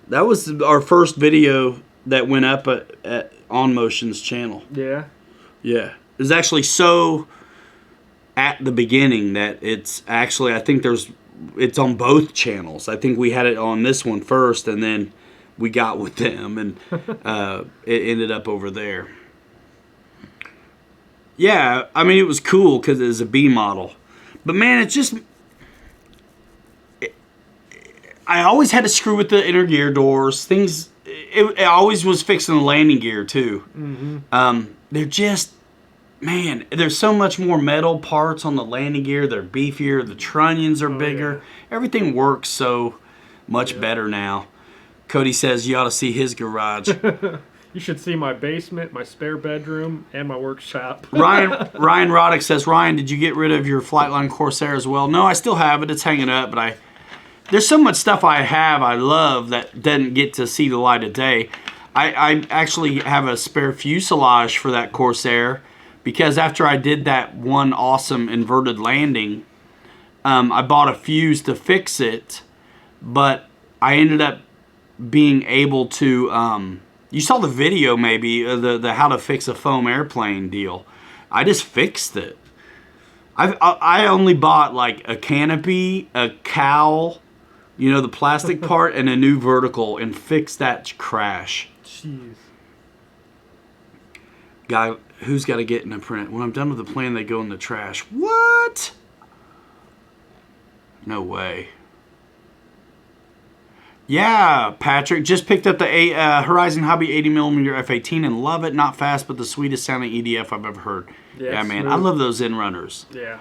That was our first video that went up at On Motion's channel. Yeah. Yeah. It was actually so at the beginning that it's actually, I think it's on both channels. I think we had it on this one first, and then we got with them, and it ended up over there. Yeah, I mean, it was cool because it was a B model. But man, I always had to screw with the inner gear doors. Things, it always was fixing the landing gear too. Mm-hmm. They're just, man, there's so much more metal parts on the landing gear. They're beefier. The trunnions are bigger. Yeah. Everything works so much better now. Cody says you ought to see his garage. You should see my basement, my spare bedroom, and my workshop. Ryan Roddick says, Ryan, did you get rid of your Flightline Corsair as well? No, I still have it. It's hanging up, but there's so much stuff I love that doesn't get to see the light of day. I actually have a spare fuselage for that Corsair because after I did that one awesome inverted landing, I bought a fuse to fix it, but I ended up being able to... you saw the video maybe, the how to fix a foam airplane deal. I just fixed it. I only bought like a canopy, a cowl, the plastic part, and a new vertical, and fixed that crash. Jeez. Guy, who's got to get in a print? When I'm done with the plane, they go in the trash. What? No way. Yeah, Patrick. Just picked up the Horizon Hobby 80mm F-18 and love it. Not fast, but the sweetest sounding EDF I've ever heard. Yeah, man. Smooth. I love those in runners. Yeah.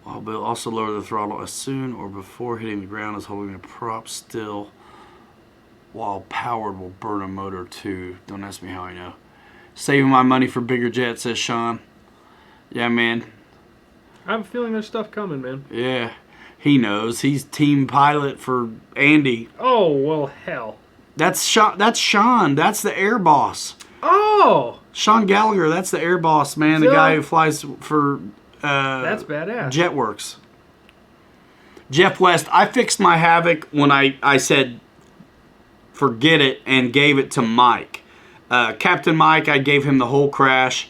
I'll also lower the throttle as soon or before hitting the ground as holding the prop still while powered will burn a motor too. Don't ask me how I know. Saving my money for bigger jets, says Sean. Yeah, man. I have a feeling there's stuff coming, man. Yeah. He knows. He's team pilot for Andy. Oh, well, hell. That's Sean. That's the air boss. Oh! Sean Gallagher, that's the air boss, man. The guy who flies for... that's badass. JetWorks. Jeff West, I fixed my Havoc when I said forget it and gave it to Mike. Captain Mike, I gave him the whole crash,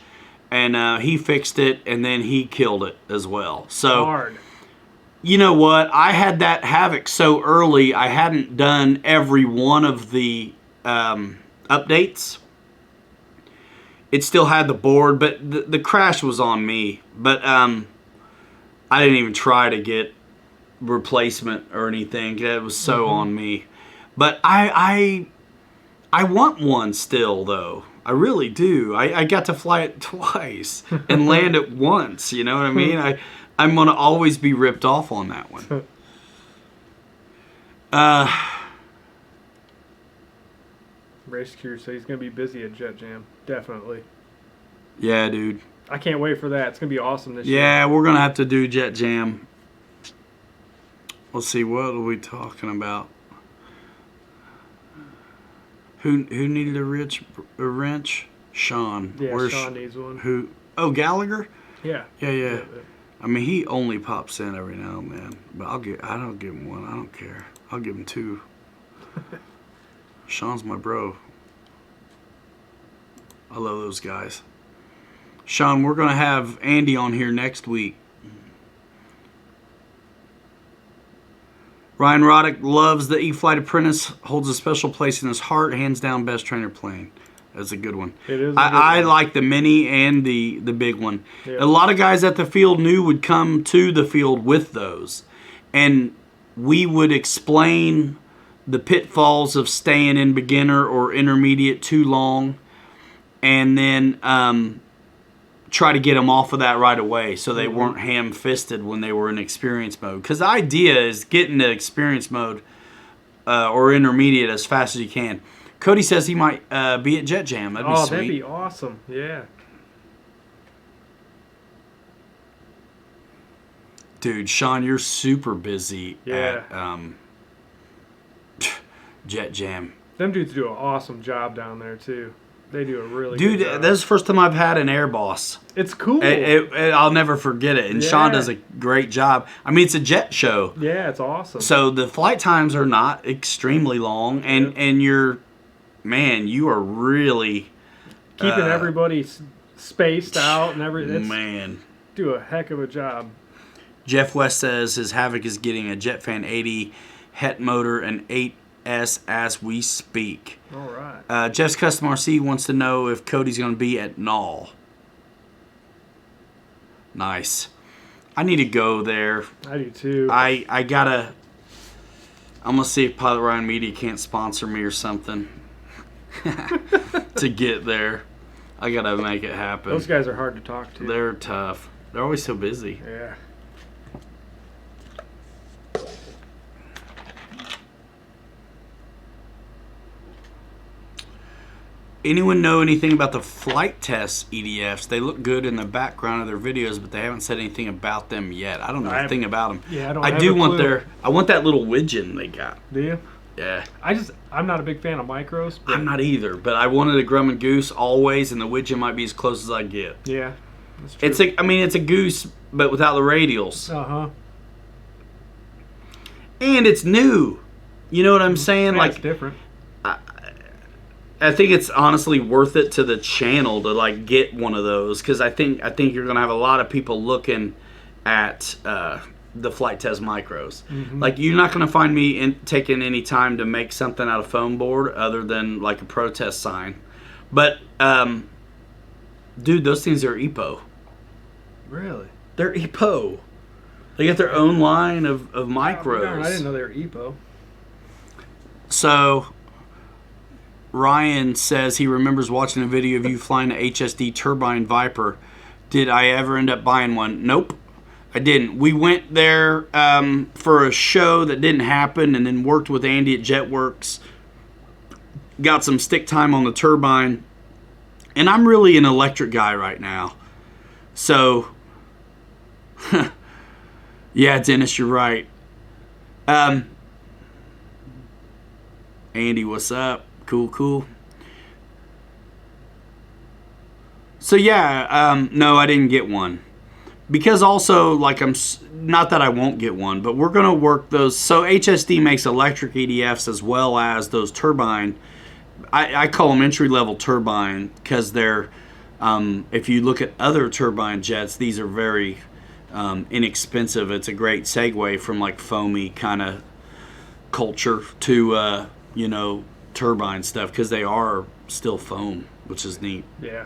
and he fixed it, and then he killed it as well. So... Hard. You know what? I had that Havoc so early, I hadn't done every one of the updates. It still had the board, but the crash was on me. But I didn't even try to get replacement or anything. It was so on me. But I want one still, though. I really do. I got to fly it twice and land it once. You know what I mean? I'm going to always be ripped off on that one. Race Cure, so he's going to be busy at Jet Jam. Definitely. Yeah, dude. I can't wait for that. It's going to be awesome this year. Yeah, we're going to have to do Jet Jam. Let's see, what are we talking about? Who needed a wrench? Sean. Yeah, Sean needs one. Who? Oh, Gallagher? Yeah. Yeah. I mean, he only pops in every now and then, but I don't give him one. I don't care. I'll give him two. Sean's my bro. I love those guys. Sean, we're going to have Andy on here next week. Ryan Roddick loves the E-Flight Apprentice, holds a special place in his heart, hands down best trainer plane. That's a good one. It is. I like the mini and the big one. Yeah. A lot of guys at the field would come to the field with those, and we would explain the pitfalls of staying in beginner or intermediate too long, and then try to get them off of that right away so they weren't ham-fisted when they were in experience mode. Because the idea is getting to experience mode or intermediate as fast as you can. Cody says he might be at Jet Jam. That'd be sweet. That'd be awesome. Yeah. Dude, Sean, you're super busy at Jet Jam. Them dudes do an awesome job down there, too. They do a really Dude, good job. that's the first time I've had an Air Boss. It's cool. I'll never forget it. And Sean Yeah. does a great job. I mean, it's a jet show. Yeah, it's awesome. So the flight times are not extremely long. And you are really... Keeping everybody spaced out and everything. Man. Do a heck of a job. Jeff West says his Havoc is getting a Jetfan 80 Het motor and 8S as we speak. All right. Jeff's Custom RC wants to know if Cody's going to be at Knoll. Nice. I need to go there. I do too. I gotta... I'm going to see if Pilot Ryan Media can't sponsor me or something to get there. I got to make it happen. Those guys are hard to talk to. They're tough. They're always so busy. Yeah. Anyone know anything about the flight test EDFs? They look good in the background of their videos, but they haven't said anything about them yet. I don't know a thing about them. Yeah, I don't I have do a want clue. I want that little widgeon they got. Do you? Yeah. I'm not a big fan of micros. But I'm not either, but I wanted a Grumman Goose always, and the widgeon might be as close as I get. Yeah. That's true. It's a goose, but without the radials. Uh-huh. And it's new. You know what I'm saying? Yeah, like, it's different. I think it's honestly worth it to the channel to like get one of those, because I think you're gonna have a lot of people looking at the flight test micros. Mm-hmm. Like, you're not gonna find me taking any time to make something out of foam board other than like a protest sign. But dude, those things are EPO. Really? They're EPO. They got their own line of micros. Darn, I didn't know they were EPO. So Ryan says he remembers watching a video of you flying an HSD turbine Viper. Did I ever end up buying one? Nope, I didn't. We went there for a show that didn't happen, and then worked with Andy at JetWorks. Got some stick time on the turbine. And I'm really an electric guy right now. So, yeah, Dennis, you're right. Andy, what's up? Cool. So yeah, no, I didn't get one. Because also, like, not that I won't get one, but we're going to work those. So HSD makes electric EDFs as well as those turbine. I call them entry-level turbine because they're, if you look at other turbine jets, these are very inexpensive. It's a great segue from like foamy kind of culture to, turbine stuff, because they are still foam, which is neat. Yeah.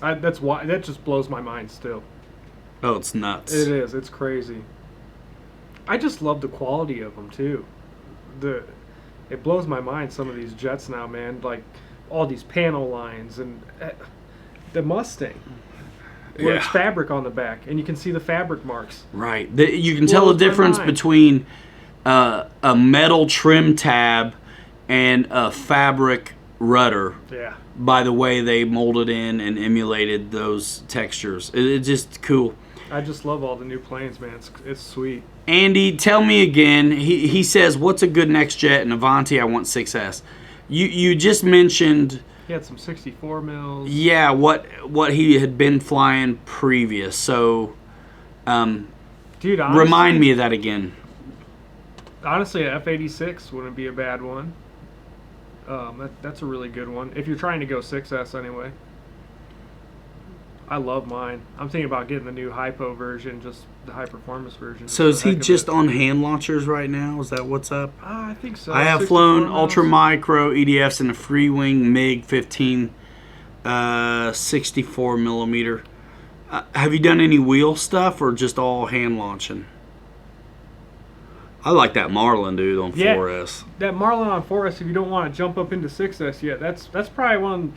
That's why that just blows my mind still. Oh, it's nuts. It is. It's crazy. I just love the quality of them too. It blows my mind, some of these jets now, man. Like all these panel lines and the Mustang. Where it's fabric on the back, and you can see the fabric marks. Right. You can tell the difference between a metal trim tab and a fabric rudder. Yeah. By the way they molded in and emulated those textures. It's just cool. I just love all the new planes, man. It's sweet. Andy, tell me again. He says, what's a good next jet? And Avanti, I want 6S. You just mentioned... He had some 64 mils. Yeah, what he had been flying previous. So, dude, honestly, remind me of that again. Honestly, an F-86 wouldn't be a bad one. That's a really good one. If you're trying to go 6S anyway. I love mine. I'm thinking about getting the new Hypo version, just the high performance version. So is he just on hand launchers right now? Is that what's up? I think so. I have flown ultra micro EDFs in a free wing MiG 15 64 millimeter. Have you done any wheel stuff or just all hand launching? I like that Marlin, dude, on 4S. That Marlin on 4S, if you don't want to jump up into 6S yet, that's probably one.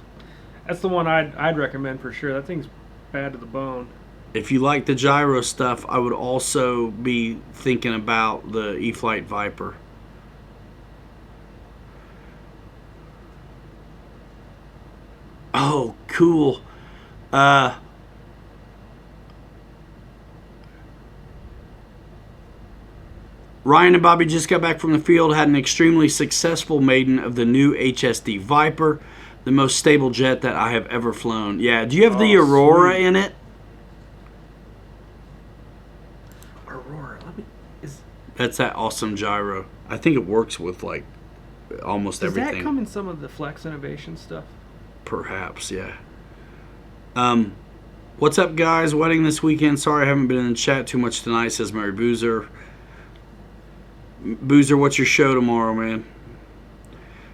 That's the one I'd recommend for sure. That thing's bad to the bone. If you like the gyro stuff, I would also be thinking about the E-Flight Viper. Oh, cool. Ryan and Bobby just got back from the field, had an extremely successful maiden of the new HSD Viper. The most stable jet that I have ever flown. Yeah. Do you have the Oh, Aurora sweet. in it? Aurora. That's that awesome gyro. I think it works with like almost Does everything. that come in some of the Flex Innovation stuff? Perhaps, yeah. What's up, guys? Wedding this weekend. Sorry I haven't been in the chat too much tonight, says Mary Boozer. Boozer, what's your show tomorrow, man?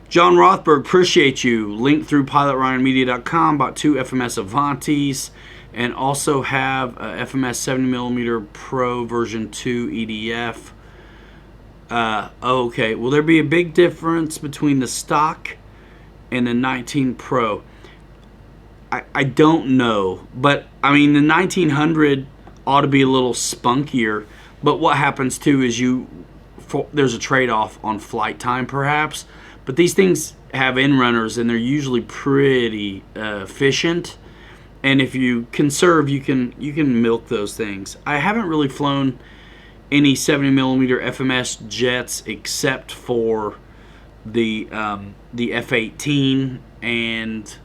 John Rothberg, appreciate you. Link through pilotryanmedia.com. Bought 2 FMS Avantis and also have a FMS 70mm Pro version 2 EDF. Okay. Will there be a big difference between the stock and the 19 Pro? I don't know. But, I mean, the 1900 ought to be a little spunkier. But what happens, too, is there's a trade-off on flight time, perhaps. But these things have in-runners, and they're usually pretty efficient. And if you conserve, you can milk those things. I haven't really flown any 70mm FMS jets except for the F-18 and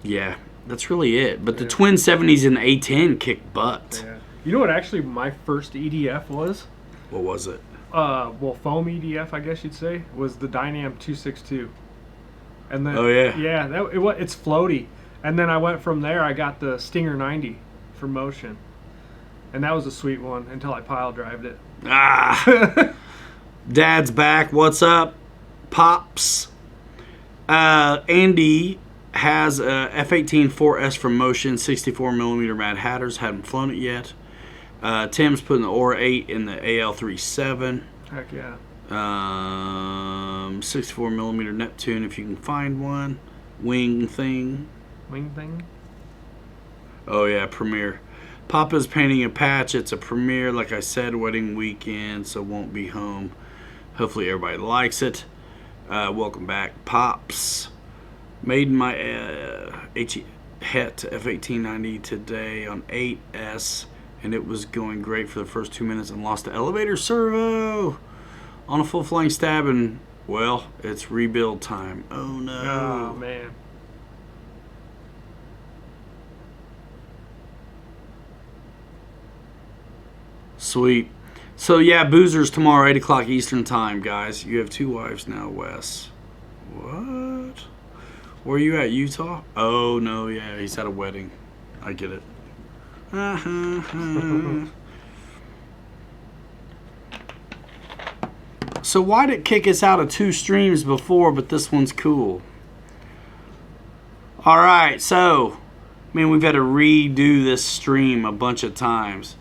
yeah, that's really it. But the twin 70s and the A-10 kick butt. Yeah. You know what actually my first EDF was? What was it? Well, foam EDF, I guess you'd say, was the Dynam 262. And then, oh yeah, yeah, it's floaty. And then I went from there. I got the Stinger 90 for motion, and that was a sweet one until I pile drived it. Ah, Dad's back. What's up, pops? Andy has a F-18 4S from Motion, 64mm Mad Hatters. Haven't flown it yet. Tim's putting the Aura 8 in the AL-37. Heck yeah. 64mm Neptune if you can find one. Wing thing. Wing thing? Oh yeah, Premiere. Papa's painting a patch. It's a Premiere, like I said, wedding weekend, so won't be home. Hopefully everybody likes it. Welcome back, Pops. Made my Het F-1890 today on 8S, and it was going great for the first 2 minutes and lost the elevator servo on a full flying stab, and well, it's rebuild time. Oh no. Oh man. Sweet. So yeah, Boozers tomorrow, 8 o'clock Eastern time, guys. You have 2 wives now, Wes. What? Where are you at, Utah? Oh no, yeah, he's at a wedding. I get it. So why did it kick us out of 2 streams before, but this one's cool? Alright, so, man, we've had to redo this stream a bunch of times.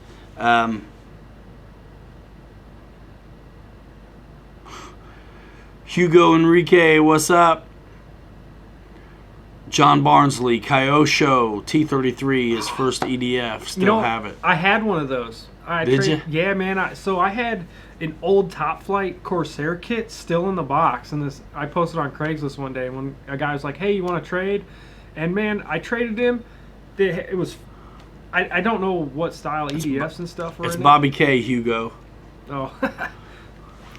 Hugo Enrique, what's up? John Barnsley, Kyosho, T-33, his first EDF. Still have it. I had one of those. Did you? Yeah, man. So I had an old Top Flight Corsair kit still in the box, and I posted on Craigslist one day when a guy was like, "Hey, you want to trade?" And man, I traded him. It was, I don't know what style EDFs and stuff were in it. It's Bobby K, Hugo. Oh,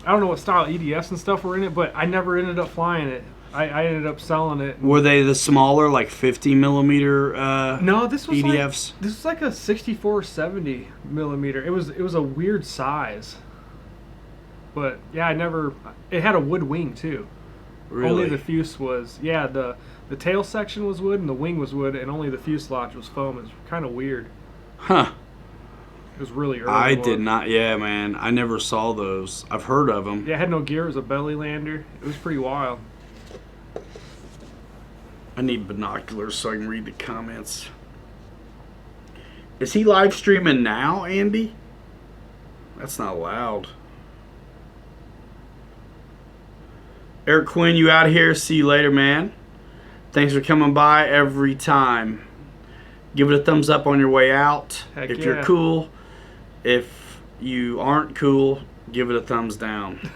I don't know what style EDFs and stuff were in it, but I never ended up flying it. I ended up selling it. Were they the smaller, like 50mm No, this was EDFs? This was like a 64-70 millimeter. It was a weird size. But yeah, it had a wood wing too. Really? Only the fuse was, yeah, the tail section was wood and the wing was wood, and only the fuselage was foam. It was kind of weird. Huh. It was really early. I did not, yeah, man. I never saw those. I've heard of them. Yeah, it had no gear. It was a belly lander. It was pretty wild. I need binoculars so I can read the comments. Is he live streaming now, Andy? That's not loud. Eric Quinn, you out of here? See you later, man. Thanks for coming by every time. Give it a thumbs up on your way out. Heck if yeah. you're cool. If you aren't cool, give it a thumbs down.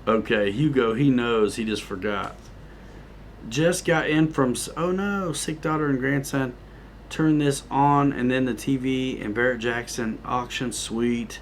Okay, Hugo, he knows. He just forgot. Just got in from... Oh, no. Sick daughter and grandson. turn this on, and then the TV and Barrett Jackson auction suite.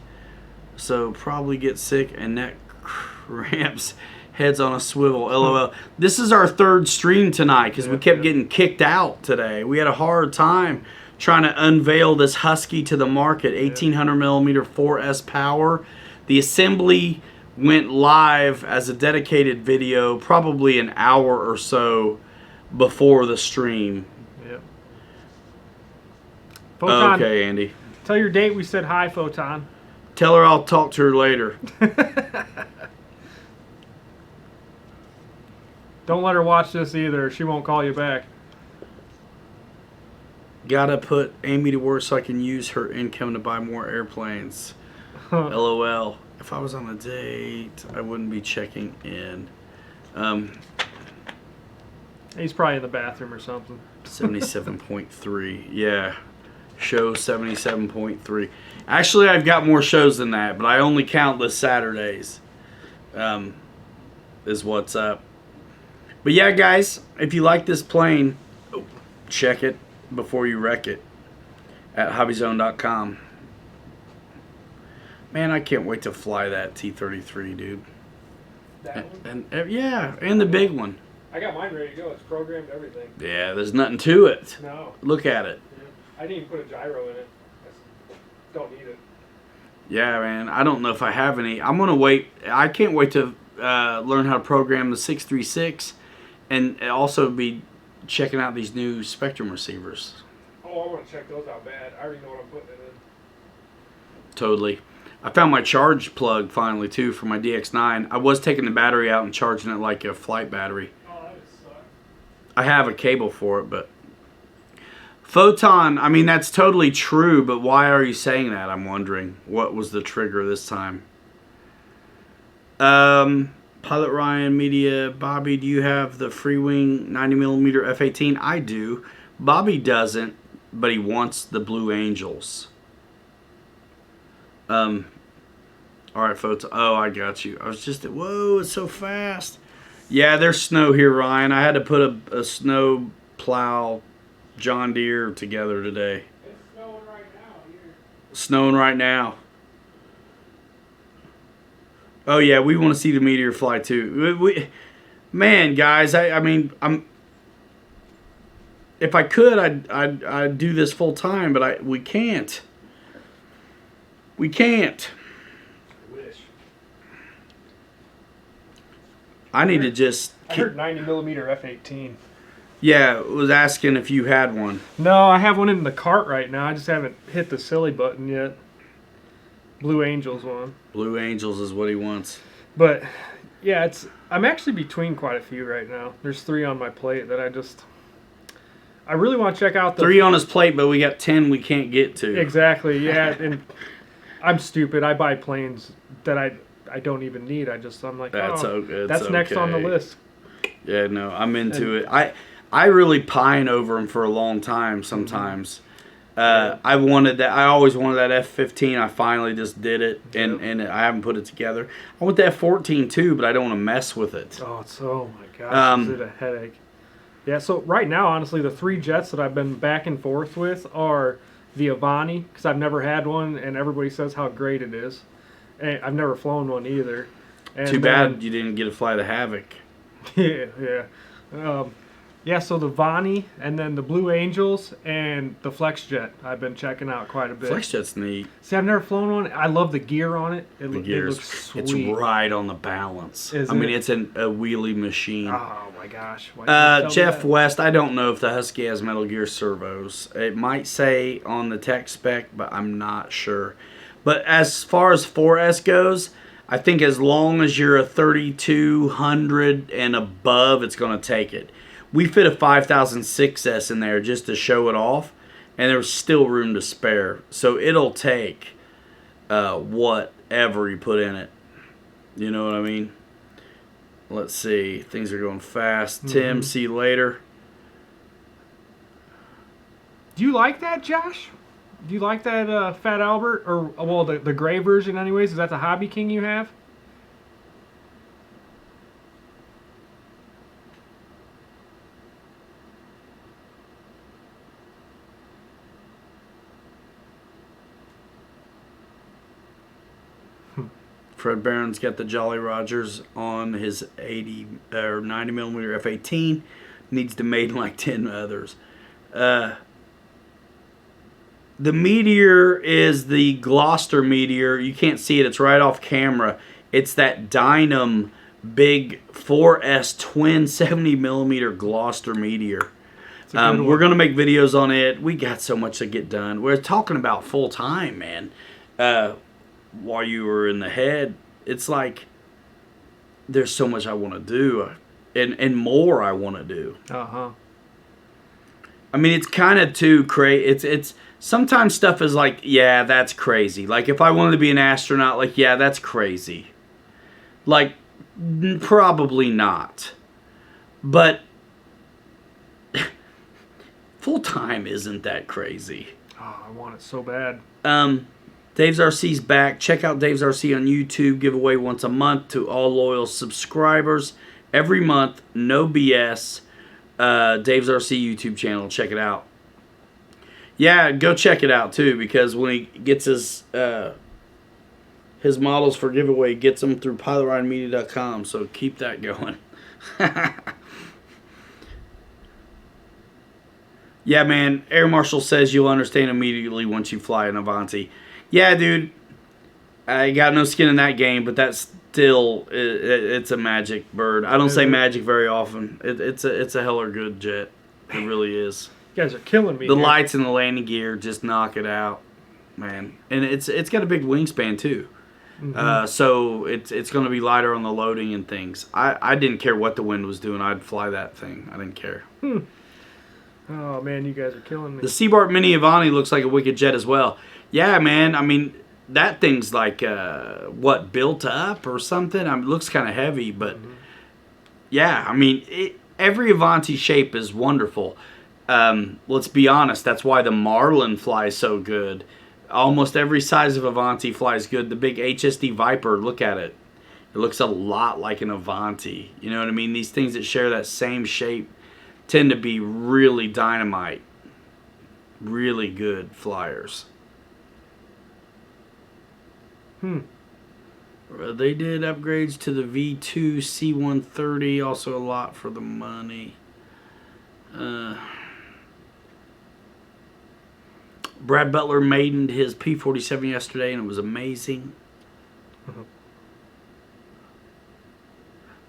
So probably get sick and neck cramps, heads on a swivel. LOL. This is our third stream tonight because we kept getting kicked out today. We had a hard time trying to unveil this Husky to the market. 1800 millimeter 4S power. The assembly went live as a dedicated video probably an hour or so before the stream. Yep. Photon, okay, Andy. Tell your date we said hi, Photon. Tell her I'll talk to her later. Don't let her watch this either. She won't call you back. Gotta put Amy to work so I can use her income to buy more airplanes. LOL. If I was on a date, I wouldn't be checking in. He's probably in the bathroom or something. 77.3. Yeah. Show 77.3. Actually, I've got more shows than that, but I only count the Saturdays. Is what's up. But yeah, guys, if you like this plane, check it before you wreck it at hobbyzone.com. Man, I can't wait to fly that T-33, dude. That one? And yeah, and the big one. I got mine ready to go. It's programmed everything. Yeah, there's nothing to it. No. Look at it. Yeah. I didn't even put a gyro in it. I don't need it. Yeah, man. I don't know if I have any. I'm going to wait. I can't wait to learn how to program the 636 and also be checking out these new Spectrum receivers. Oh, I want to check those out bad. I already know what I'm putting it in. Totally. I found my charge plug finally, too, for my DX9. I was taking the battery out and charging it like a flight battery. Oh, that would suck. I have a cable for it, but... Photon, I mean, that's totally true, but why are you saying that? I'm wondering. What was the trigger this time? Pilot Ryan Media, Bobby, do you have the Freewing 90mm F-18? I do. Bobby doesn't, but he wants the Blue Angels. All right, Photon. Oh, I got you. I was just... Whoa, it's so fast. Yeah, there's snow here, Ryan. I had to put a snow plow John Deere together today. It's snowing right now here. Snowing right now. Oh yeah, we want to see the meteor fly too. Man, guys, I mean, if I could, I'd do this full time, but we can't. We can't. I wish. I need to just. I heard 90mm F-18. Yeah, was asking if you had one. No, I have one in the cart right now. I just haven't hit the silly button yet. Blue Angels one. Blue Angels is what he wants. But yeah, I'm actually between quite a few right now. There's 3 on my plate that I really want to check out. 3 on his plate, but we got 10 we can't get to. Exactly. Yeah, and I'm stupid. I buy planes that I don't even need. I'm like, that's next on the list. Yeah, no, I'm into it. I really pine over them for a long time sometimes. I wanted that. I always wanted that F-15. I finally just did it, and I haven't put it together. I want the F-14 too, but I don't want to mess with it. Oh my gosh, is it a headache? Yeah, so right now, honestly, the 3 jets that I've been back and forth with are the Avani, because I've never had one, and everybody says how great it is. And I've never flown one either. And Too bad you didn't get to fly the Havoc. Yeah. Yeah, so the Vani, and then the Blue Angels, and the FlexJet I've been checking out quite a bit. FlexJet's neat. See, I've never flown one. I love the gear on it. It looks sweet. It's right on the balance. It's a wheelie machine. Oh my gosh. Jeff West, I don't know if the Husky has Metal Gear servos. It might say on the tech spec, but I'm not sure. But as far as 4S goes, I think as long as you're a 3200 and above, it's going to take it. We fit a 5006S in there just to show it off, and there's still room to spare. So it'll take whatever you put in it. You know what I mean? Let's see. Things are going fast. Mm-hmm. Tim, see you later. Do you like that, Josh? Do you like that Fat Albert? Or, well, the gray version anyways? Is that the Hobby King you have? Fred Barron's got the Jolly Rogers on his 80 or 90 millimeter F-18. Needs to maiden like 10 others. The Meteor is the Gloucester Meteor. You can't see it. It's right off camera. It's that Dynam big 4S twin 70 millimeter Gloucester Meteor. We're going to make videos on it. We got so much to get done. We're talking about full time, man. While you were in the head, it's like there's so much I want to do and more I want to do. Uh-huh. I mean, it's kind of too crazy. It's sometimes stuff is like, yeah, that's crazy. Like if I wanted to be an astronaut, like, yeah, that's crazy. Like, probably not. But full time isn't that crazy. Oh, I want it so bad. Dave's RC's back. Check out Dave's RC on YouTube. Give away once a month to all loyal subscribers. Every month, no BS. Dave's RC YouTube channel. Check it out. Yeah, go check it out too, because when he gets his models for giveaway, he gets them through pilotRideMedia.com. So keep that going. Yeah, man. Air Marshal says you'll understand immediately once you fly an Avanti. Yeah, dude. I got no skin in that game, but that's still it's a magic bird. I don't say magic very often. It's a heller good jet. It really is. You guys are killing me. The lights and the landing gear just knock it out, man. And it's got a big wingspan too. Mm-hmm. So it's going to be lighter on the loading and things. I didn't care what the wind was doing. I'd fly that thing. I didn't care. Oh man, you guys are killing me. The Seabart Mini Avanti looks like a wicked jet as well. Yeah, man. I mean, that thing's like built up or something. I mean, it looks kind of heavy, but yeah. I mean, every Avanti shape is wonderful. Let's be honest. That's why the Marlin flies so good. Almost every size of Avanti flies good. The big HSD Viper, look at it. It looks a lot like an Avanti. You know what I mean? These things that share that same shape tend to be really dynamite. Really good flyers. They did upgrades to the V2 C130. Also a lot for the money. Brad Butler maidened his P-47 yesterday, and it was amazing.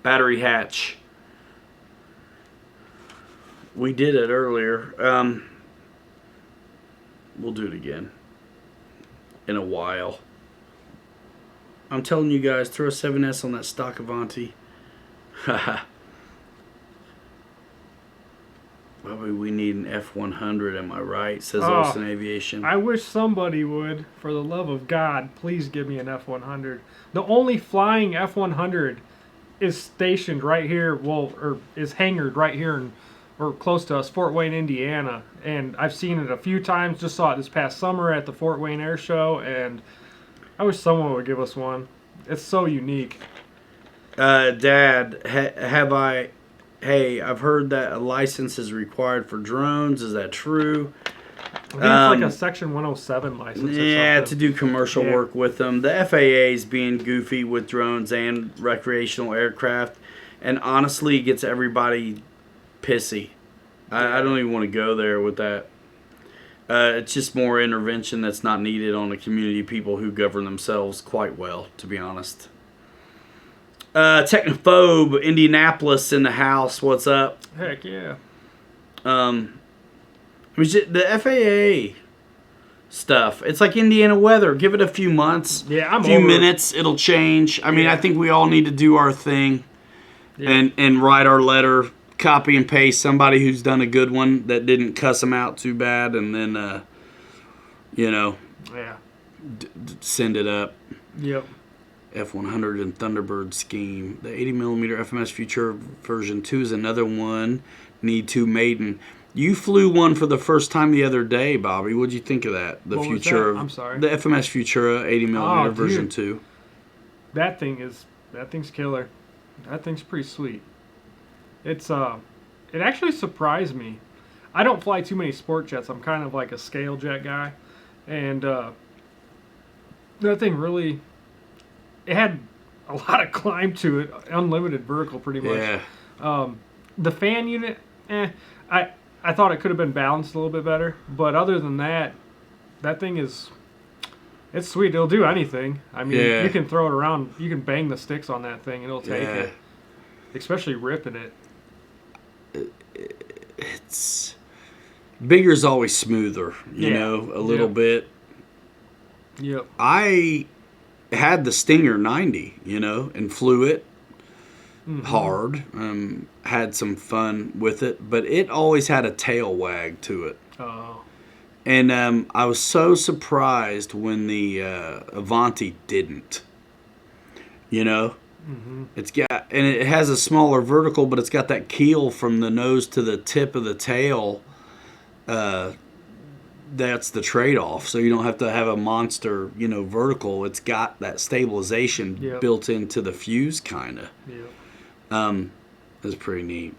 Battery hatch. We did it earlier. We'll do it again in a while. I'm telling you guys, throw a 7S on that stock Avanti. Haha. Bobby, we need an F-100, am I right? Says Olsen Aviation. I wish somebody would. For the love of God, please give me an F-100. The only flying F-100 is stationed right here, or is hangared right here or close to us, Fort Wayne, Indiana. And I've seen it a few times. Just saw it this past summer at the Fort Wayne Air Show, and I wish someone would give us one. It's so unique. Dad, I've heard that a license is required for drones. Is that true? I think it's like a Section 107 license. Yeah, to do commercial work with them. The FAA is being goofy with drones and recreational aircraft, and honestly, gets everybody pissy. I don't even want to go there with that. It's just more intervention that's not needed on a community of people who govern themselves quite well, to be honest. Technophobe, Indianapolis in the house. What's up? Heck yeah. The FAA stuff. It's like Indiana weather. Give it a few months. Yeah, a few minutes. It'll change. I mean, I think we all need to do our thing and write our letter. Copy and paste somebody who's done a good one that didn't cuss them out too bad, and then, send it up. Yep. F-100 and Thunderbird scheme. The 80mm FMS Futura version 2 is another one. Need to maiden. You flew one for the first time the other day, Bobby. What'd you think of that? The what Futura. Was that? I'm sorry. The FMS Futura 80mm version 2. That thing's killer. That thing's pretty sweet. It actually surprised me. I don't fly too many sport jets. I'm kind of like a scale jet guy, and that thing really, it had a lot of climb to it, unlimited vertical pretty much. Yeah. The fan unit, I thought it could have been balanced a little bit better, but other than that, that thing it's sweet. It'll do anything. I mean, Yeah. you can throw it around, you can bang the sticks on that thing, and it'll take Yeah. it. Especially ripping it. It's bigger's always smoother, you Yeah. know, a little Yep. bit. Yep. I had the Stinger 90, you know, and flew it Mhm. hard. Had some fun with it, but it always had a tail wag to it. Oh. And I was so surprised when the Avanti didn't. You know? Mm-hmm. And it has a smaller vertical, but it's got that keel from the nose to the tip of the tail. That's the trade-off. So you don't have to have a monster, you know, vertical. It's got that stabilization Yep. built into the fuse, kind of. Yep. It's pretty neat.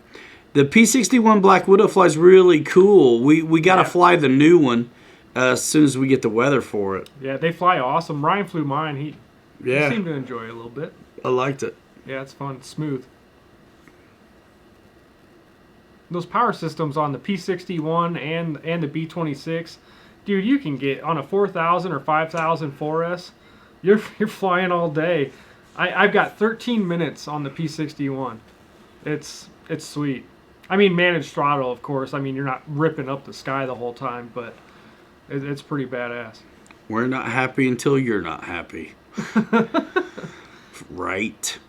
The P61 Black Widow fly's really cool. We got to fly the new one as soon as we get the weather for it. Yeah, they fly awesome. Ryan flew mine. He Yeah, seemed to enjoy it a little bit. I liked it. Yeah, it's fun. It's smooth. Those power systems on the P61 and the B26, dude, you can get on a 4000 or 5000 4S. You're flying all day. I've got 13 minutes on the P61. It's sweet. I mean, managed throttle, of course. I mean, you're not ripping up the sky the whole time, but it's pretty badass. We're not happy until you're not happy. Right.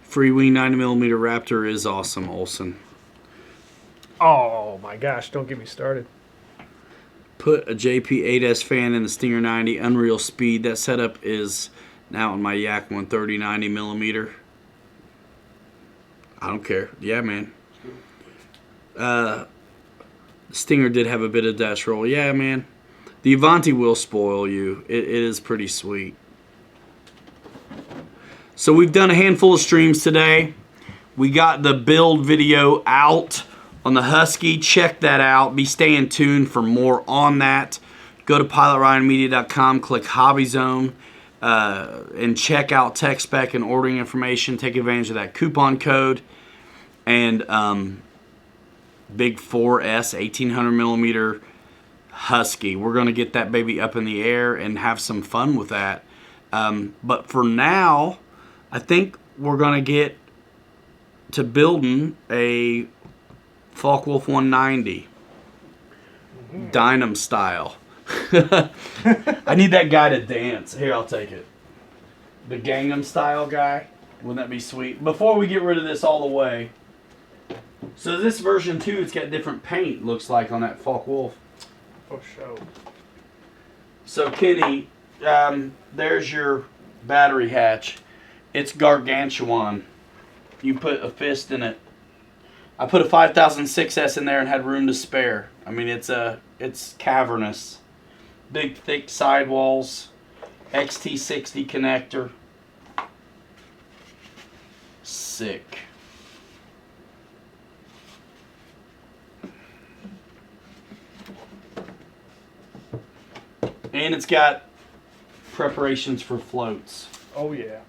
Free wing 90mm Raptor is awesome, Olson. Oh my gosh! Don't get me started. Put a JP8S fan in the Stinger 90, Unreal Speed. That setup is now on my Yak 130 90mm. I don't care. Yeah, man. Stinger did have a bit of dash roll. Yeah, man. The Avanti will spoil you. It is pretty sweet. So we've done a handful of streams today. We got the build video out on the Husky. Check that out. Be staying tuned for more on that. Go to pilotryanmedia.com, click Hobby Zone, and check out tech spec and ordering information. Take advantage of that coupon code. And Big 4S 1800mm Husky. We're going to get that baby up in the air and have some fun with that. But for now, I think we're going to get to building a Focke-Wulf 190. Dynam style. I need that guy to dance. Here, I'll take it. The Gangnam style guy. Wouldn't that be sweet? Before we get rid of this all the way. So this version 2, it's got different paint, looks like, on that Focke-Wulf. For sure. So Kenny, there's your battery hatch. It's gargantuan. You put a fist in it. I put a 5006S in there and had room to spare. I mean, it's cavernous. Big, thick sidewalls. XT60 connector. Sick. And it's got preparations for floats. Oh yeah.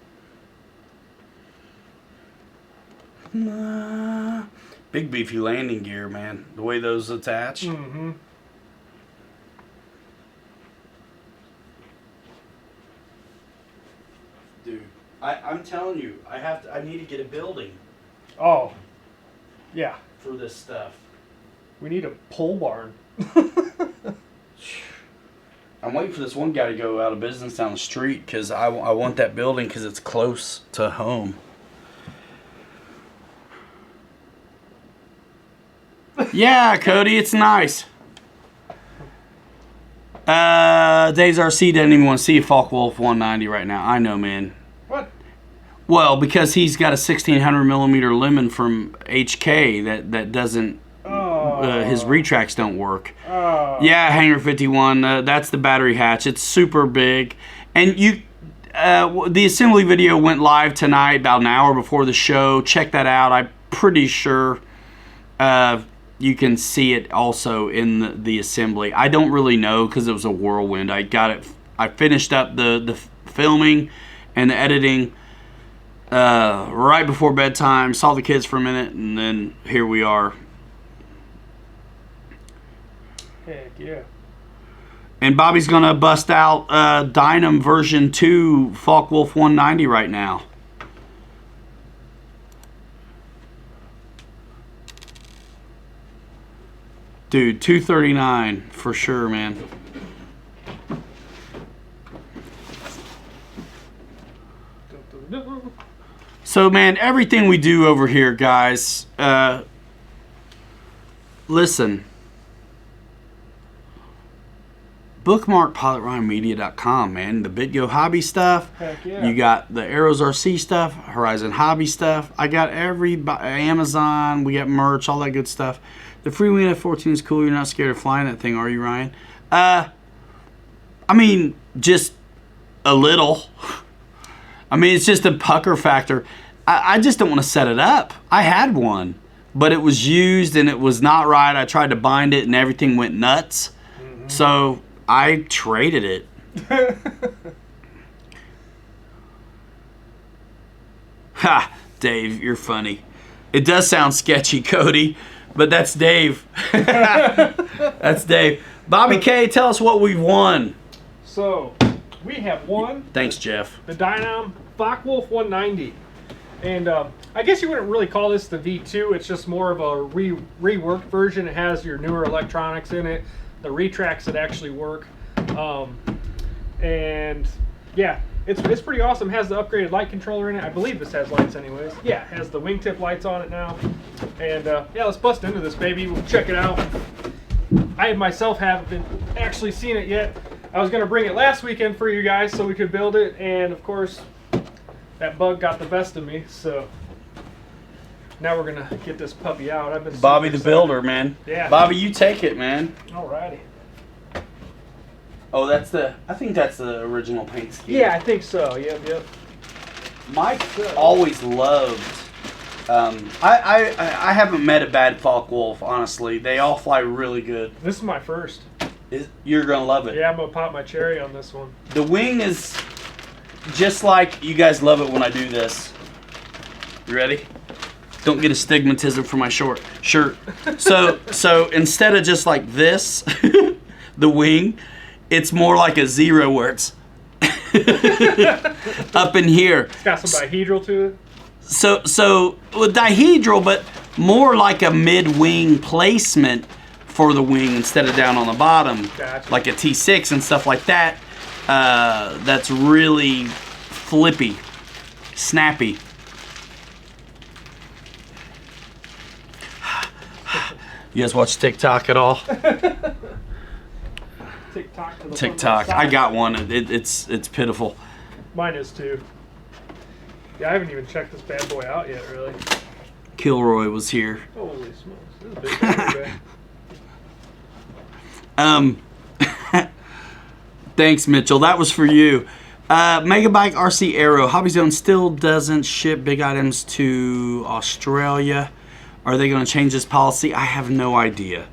Big beefy landing gear, man. The way those attach. Mm-hmm. Dude, I'm telling you, I need to get a building Oh. Yeah. for this stuff. We need a pole barn. I'm waiting for this one guy to go out of business down the street because I want that building because it's close to home. Yeah, Cody, it's nice. Dave's RC doesn't even want to see a Focke-Wulf 190 right now. I know, man. What? Well, because he's got a 1600mm Lemon from HK that doesn't. His retracts don't work. Oh. Yeah, Hangar 51. That's the battery hatch. It's super big, and the assembly video went live tonight about an hour before the show. Check that out. I'm pretty sure you can see it also in the assembly. I don't really know because it was a whirlwind. I finished up the filming and the editing right before bedtime. Saw the kids for a minute, and then here we are. Heck yeah. And Bobby's going to bust out Dynam version 2 Focke-Wulf 190 right now. Dude, 239 for sure, man. So, man, everything we do over here, guys, listen. Bookmark PilotRyanMedia.com, man. The BitGo hobby stuff. Heck yeah. You got the Arrows RC stuff, Horizon hobby stuff. I got Amazon. We got merch, all that good stuff. The Freewing F14 is cool. You're not scared of flying that thing, are you, Ryan? I mean, just a little. I mean, it's just a pucker factor. I just don't want to set it up. I had one, but it was used and it was not right. I tried to bind it and everything went nuts. Mm-hmm. So I traded it. Ha, Dave, you're funny. It does sound sketchy, Cody, but that's Dave. That's Dave. Bobby K, tell us what we've won. So, we have won. Thanks, Jeff. The Dynam Focke-Wulf 190. And I guess you wouldn't really call this the V2. It's just more of a reworked version. It has your newer electronics in it, the retracts that actually work. And yeah, it's pretty awesome. It has the upgraded light controller in it. I believe this has lights anyways. Yeah, it has the wingtip lights on it now. And yeah, let's bust into this baby. We'll check it out. I myself haven't actually seen it yet. I was going to bring it last weekend for you guys so we could build it. And of course, that bug got the best of me. So now we're going to get this puppy out. I've been Bobby the builder, man. Yeah. Bobby, you take it, man. Alrighty. Oh, I think that's the original paint scheme. Yeah, I think so. Yep. Mike always loved. I haven't met a bad Focke-Wulf, honestly. They all fly really good. This is my first. You're gonna love it. Yeah, I'm gonna pop my cherry on this one. The wing is just like you guys love it when I do this. You ready? Don't get astigmatism for my shirt. So instead of just like this, the wing, it's more like a zero where it's up in here. It's got some dihedral to it. So with dihedral, but more like a mid-wing placement for the wing instead of down on the bottom. Gotcha. Like a T6 and stuff like that. That's really flippy, snappy. You guys watch TikTok at all? TikTok. I got one. It's pitiful. Mine is too. Yeah, I haven't even checked this bad boy out yet, really. Kilroy was here. Holy smokes. This is a big battery bag. Thanks, Mitchell. That was for you. Megabike RC Aero. Hobby Zone still doesn't ship big items to Australia. Are they going to change this policy? I have no idea.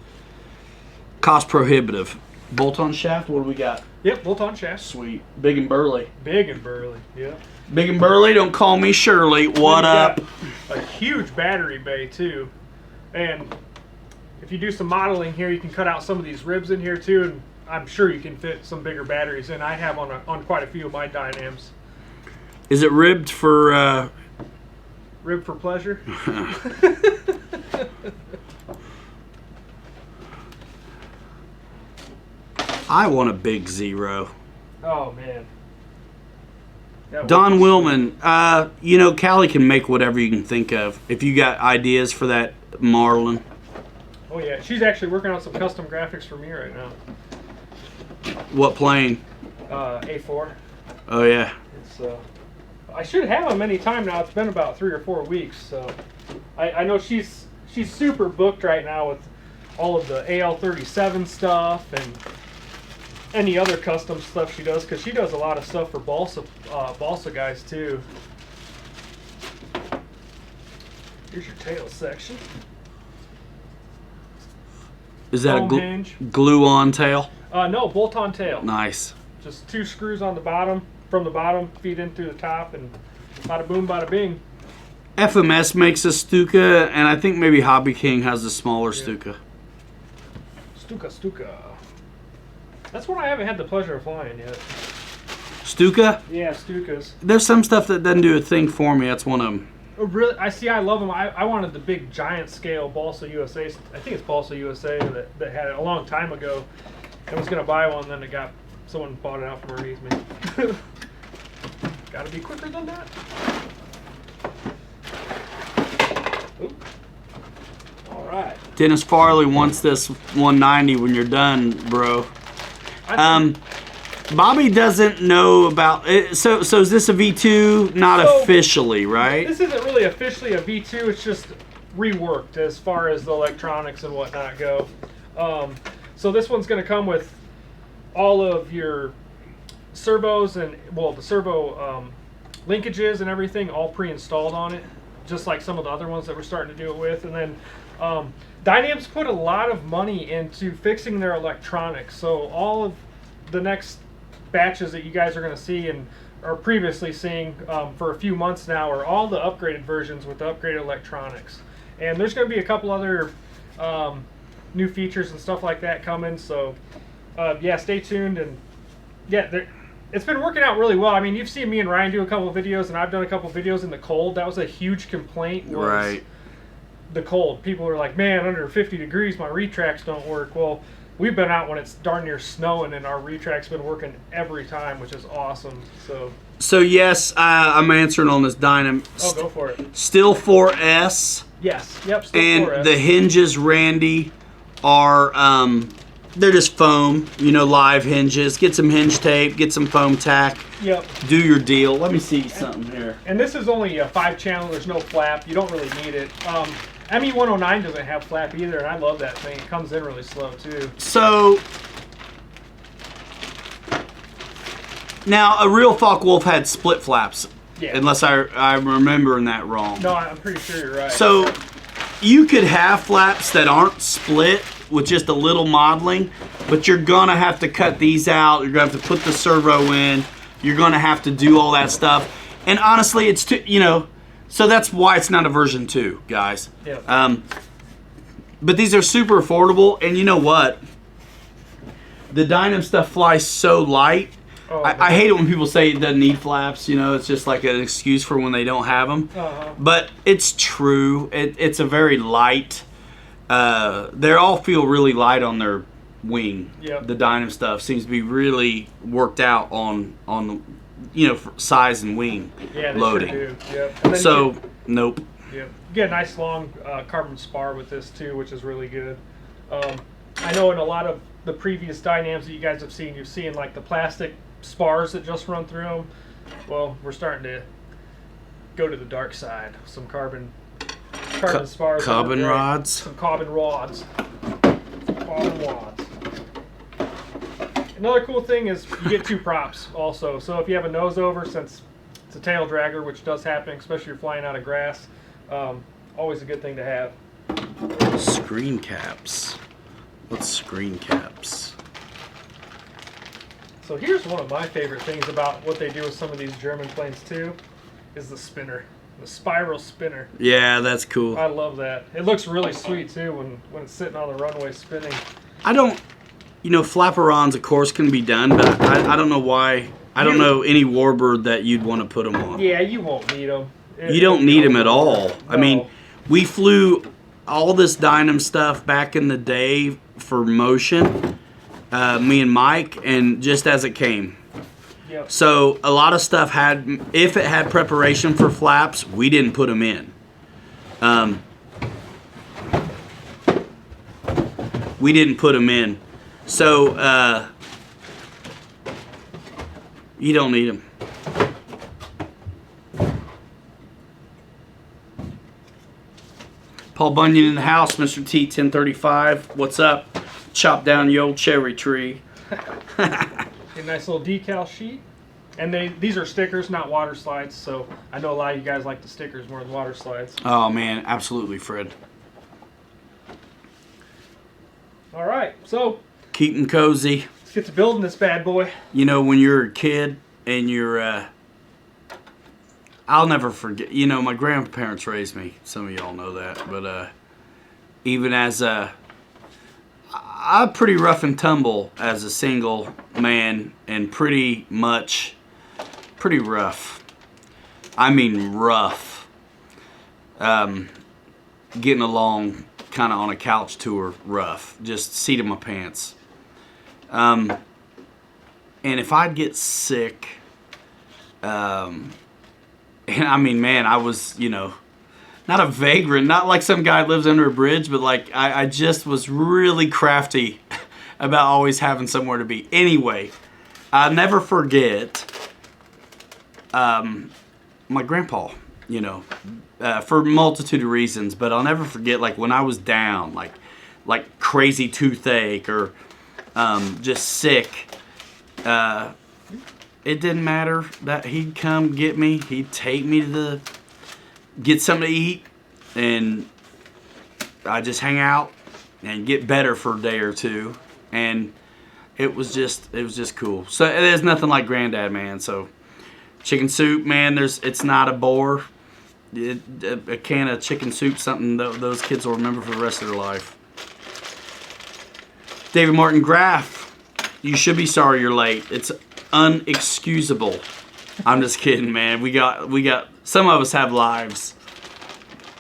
Cost prohibitive. Bolt-on shaft, what do we got? Yep, bolt-on shaft. Sweet. Big and burly. Big and burly, yeah. Big and burly, don't call me Shirley. What up? A huge battery bay, too. And if you do some modeling here, you can cut out some of these ribs in here, too, and I'm sure you can fit some bigger batteries in. I have on quite a few of my Dynams. Is it ribbed for... Rib for pleasure? I want a big zero. Oh, man. Don Willman, you know, Callie can make whatever you can think of. If you got ideas for that Marlin. Oh, yeah. She's actually working on some custom graphics for me right now. What plane? A4. Oh, yeah. It's, I should have them any time now. It's been about 3 or 4 weeks, so I know she's super booked right now with all of the AL37 stuff and any other custom stuff she does, because she does a lot of stuff for balsa guys too. Here's your tail section. Is that Foam a hinge. glue-on tail? No, bolt-on tail. Nice. Just 2 screws on the bottom, from the bottom, feed in through the top, and bada boom, bada bing. FMS makes a Stuka, and I think maybe Hobby King has a smaller Stuka. Stuka. That's one I haven't had the pleasure of flying yet. Stuka? Yeah, Stukas. There's some stuff that doesn't do a thing for me. That's one of them. Oh, really? I love them. I wanted the big giant scale Balsa USA. I think it's Balsa USA that had it a long time ago. I was going to buy one, then someone bought it out from underneath me. Got to be quicker than that. Oop. All right. Dennis Farley wants this 190 when you're done, bro. Bobby doesn't know about it. So is this a V2? Not officially, right? This isn't really officially a V2. It's just reworked as far as the electronics and whatnot go. So this one's going to come with all of your servos and, well, the servo linkages and everything all pre-installed on it, just like some of the other ones that we're starting to do it with. And then Dynam's put a lot of money into fixing their electronics. So all of the next batches that you guys are going to see and are previously seeing for a few months now are all the upgraded versions with the upgraded electronics. And there's going to be a couple other new features and stuff like that coming. So yeah, stay tuned. And yeah, it's been working out really well. I mean, you've seen me and Ryan do a couple of videos, and I've done a couple of videos in the cold. That was a huge complaint. Right. The cold. People are like, man, under 50 degrees, my retracts don't work. Well, we've been out when it's darn near snowing, and our retract's been working every time, which is awesome. So yes, I'm answering on this Dynam. Oh, go for it. Still 4S. Yes. Yep. Still and 4S. The hinges, Randy, are they're just foam. You know, live hinges. Get some hinge tape. Get some foam tack. Yep. Do your deal. Let me see something here. And this is only a 5-channel. There's no flap. You don't really need it. ME109 doesn't have flap either, and I love that thing. It comes in really slow too. So now a real Focke-Wulf had split flaps. Yeah. Unless I'm remembering that wrong. No, I'm pretty sure you're right. So you could have flaps that aren't split with just a little modeling, but you're gonna have to cut these out. You're gonna have to put the servo in. You're gonna have to do all that stuff. And honestly, it's so that's why it's not a version 2, guys. Yeah. But these are super affordable, and you know what? The Dynam stuff flies so light. Oh, I hate it when people say it doesn't need flaps. You know, it's just like an excuse for when they don't have them. But it's true. It's a very light. They all feel really light on their wing. Yep. The Dynam stuff seems to be really worked out on for size and wing loading. Sure do. Yep. And then So nope. Yeah, you get a nice long carbon spar with this too, which is really good. I know in a lot of the previous Dynams that you guys have seen, you've seen like the plastic spars that just run through them. Well, we're starting to go to the dark side. Some carbon spars. Carbon rods. Some carbon rods. Carbon rods. Another cool thing is you get 2 props also. So if you have a nose over, since it's a tail dragger, which does happen, especially if you're flying out of grass, always a good thing to have. Screen caps. What's screen caps? So here's one of my favorite things about what they do with some of these German planes too, is the spinner. The spiral spinner. Yeah, that's cool. I love that. It looks really sweet too when it's sitting on the runway spinning. I don't, flaperons of course can be done, but I don't know why. I don't know any warbird that you'd want to put them on. Yeah, you won't need them. You don't need them at all. No. I mean, we flew all this Dynam stuff back in the day for motion, me and Mike, and just as it came. Yep. So a lot of stuff if it had preparation for flaps, we didn't put them in. We didn't put them in. So you don't need them. Paul Bunyan in the house, Mr. T 1035. What's up? Chop down your old cherry tree. A nice little decal sheet. And these are stickers, not water slides, so I know a lot of you guys like the stickers more than water slides. Oh man, absolutely, Fred. Alright, so keep them cozy. Let's get to building this bad boy. You know, when you're a kid and you're, I'll never forget. You know, my grandparents raised me. Some of y'all know that, but even as I'm pretty rough and tumble as a single man, and pretty rough. I mean rough. Getting along kind of on a couch tour, rough. Just seat of my pants. And if I'd get sick, and I mean, man, I was, you know, not a vagrant, not like some guy lives under a bridge, but like I just was really crafty about always having somewhere to be. Anyway, I'll never forget my grandpa, you know, for a multitude of reasons, but I'll never forget, like, when I was down, like crazy toothache or just sick, it didn't matter that he'd come get me. He'd take me to get something to eat, and I just hang out and get better for a day or two, and it was just cool. So there's nothing like Granddad, man. So chicken soup, man, it's not a bore. A can of chicken soup, something those kids will remember for the rest of their life. David Martin Graff, you should be sorry you're late. It's unexcusable. I'm just kidding, man. We got some of us have lives.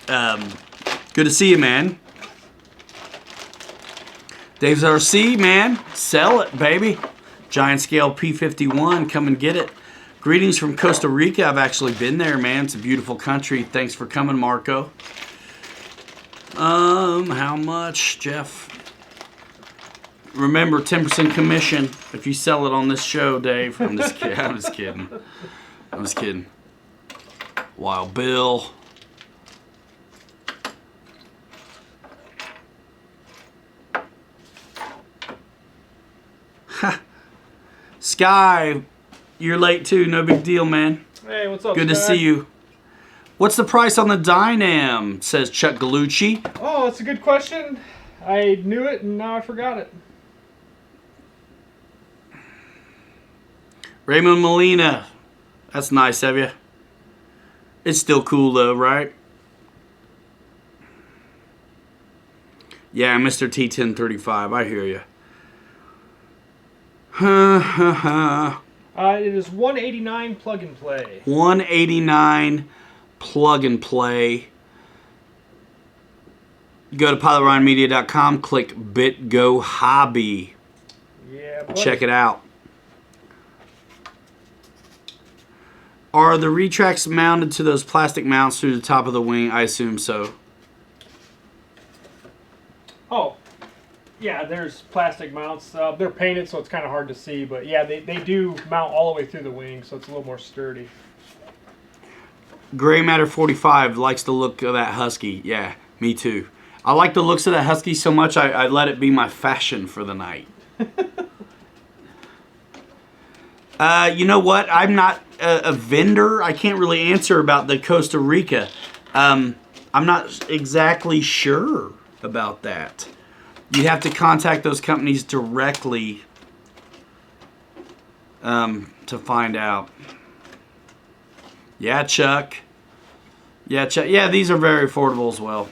Good to see you, man. Dave's RC, man. Sell it, baby. Giant Scale P51. Come and get it. Greetings from Costa Rica. I've actually been there, man. It's a beautiful country. Thanks for coming, Marco. How much, Jeff? Remember, 10% commission if you sell it on this show, Dave. I'm just kidding. I'm just kidding. Wild Bill. Ha. Sky, you're late too. No big deal, man. Hey, what's up, Good to Sky? see you. What's the price on the Dynam? Says Chuck Galucci. Oh, that's a good question. I knew it and now I forgot it. Raymond Molina. That's nice of you. It's still cool though, right? Yeah, Mr. T1035. I hear you. It is $189 plug and play. $189 plug and play. Go to pilotryanmedia.com, click BitGo Hobby. Yeah, buddy. Check it out. Are the retracts mounted to those plastic mounts through the top of the wing? I assume so. Oh, yeah, there's plastic mounts. They're painted, so it's kind of hard to see, but yeah, they do mount all the way through the wing, so it's a little more sturdy. Gray Matter 45 likes the look of that Husky. Yeah, me too. I like the looks of that Husky so much I let it be my fashion for the night. You know what? I'm not a vendor. I can't really answer about the Costa Rica. I'm not exactly sure about that. You have to contact those companies directly to find out. Yeah, Chuck. Yeah, Chuck. Yeah, these are very affordable as well.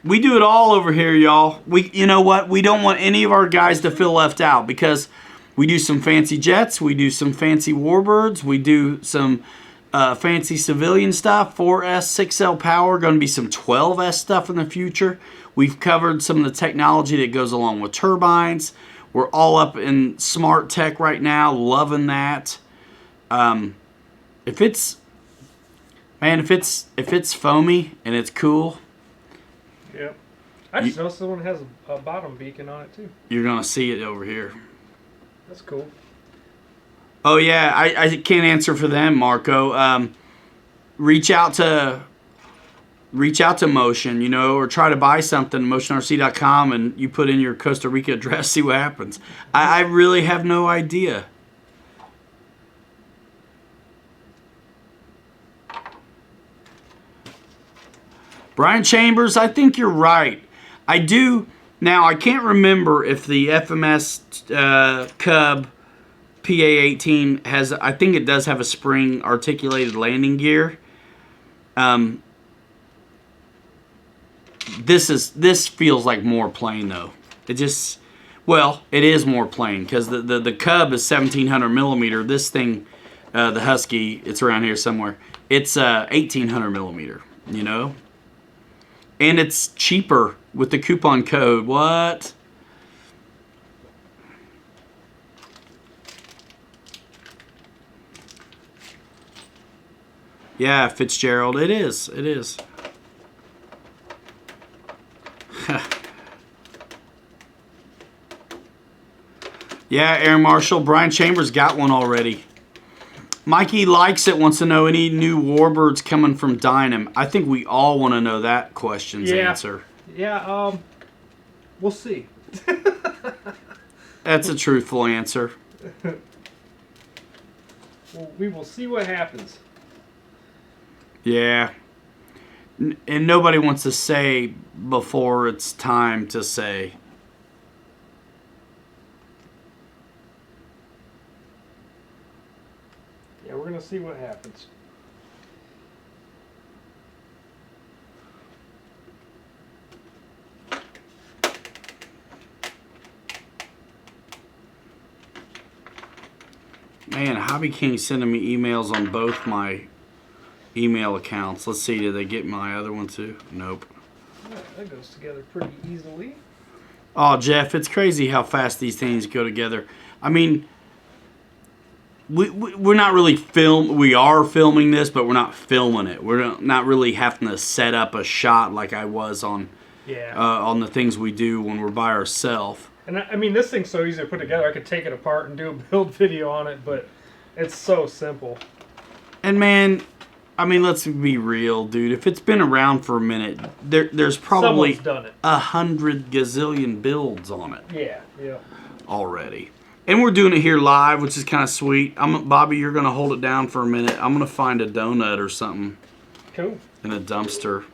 We do it all over here, y'all. You know what? We don't want any of our guys to feel left out because we do some fancy jets. We do some fancy warbirds. We do some fancy civilian stuff. 4S, 6L power. Going to be some 12S stuff in the future. We've covered some of the technology that goes along with turbines. We're all up in smart tech right now. Loving that. If it's foamy and it's cool. Yep. I just noticed this one has a bottom beacon on it too. You're gonna see it over here. That's cool. Oh yeah, I can't answer for them, Marco. Reach out to Motion, you know, or try to buy something, motionrc.com, and you put in your Costa Rica address, see what happens. I really have no idea. Brian Chambers, I think you're right. I do. Now, I can't remember if the FMS Cub PA-18 has, I think it does have a spring articulated landing gear. This feels like more plain though. It just, well, it is more plain because the Cub is 1700 millimeter. This thing, the Husky, it's around here somewhere. It's 1800 millimeter. You know, and it's cheaper with the coupon code. What? Yeah, Fitzgerald. It is. It is. Yeah, Air Marshal. Brian Chambers got one already. Mikey likes it, wants to know any new warbirds coming from Dynam. I think we all want to know that question's answer. Yeah, we'll see. That's a truthful answer. Well, we will see what happens. Yeah. And nobody wants to say before it's time to say. Yeah, we're going to see what happens. Man, Hobby King's sending me emails on both my email accounts. Let's see, did they get my other one too? Nope. That goes together pretty easily. Oh, Jeff, it's crazy how fast these things go together. I mean, we're not really we are filming this, but we're not filming it. We're not really having to set up a shot like I was on on the things we do when we're by ourselves. And I mean, this thing's so easy to put together. I could take it apart and do a build video on it, but it's so simple. And man, I mean, let's be real, dude. If it's been around for a minute, there's probably Someone's done it. 100 gazillion builds on it. Yeah. Already. And we're doing it here live, which is kind of sweet. Bobby, you're going to hold it down for a minute. I'm going to find a donut or something. Cool. In a dumpster.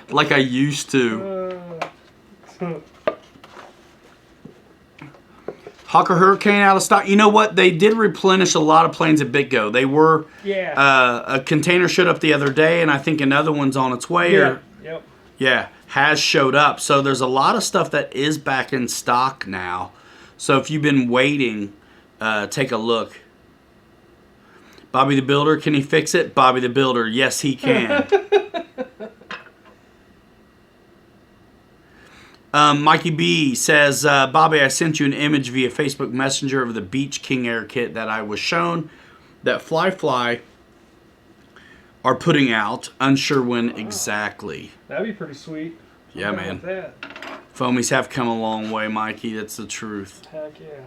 like I used to. Hawker Hurricane out of stock. You know what? They did replenish a lot of planes at BitGo. They were. Yeah. A container showed up the other day, and I think another one's on its way. Yep. Yeah, has showed up. So there's a lot of stuff that is back in stock now. So if you've been waiting, take a look. Bobby the Builder, can he fix it? Bobby the Builder, yes he can. Mikey B says, Bobby, I sent you an image via Facebook Messenger of the Beach King Air kit that I was shown that Fly are putting out. Unsure when exactly. That'd be pretty sweet. Yeah, man. That. Foamies have come a long way, Mikey. That's the truth. Heck yeah.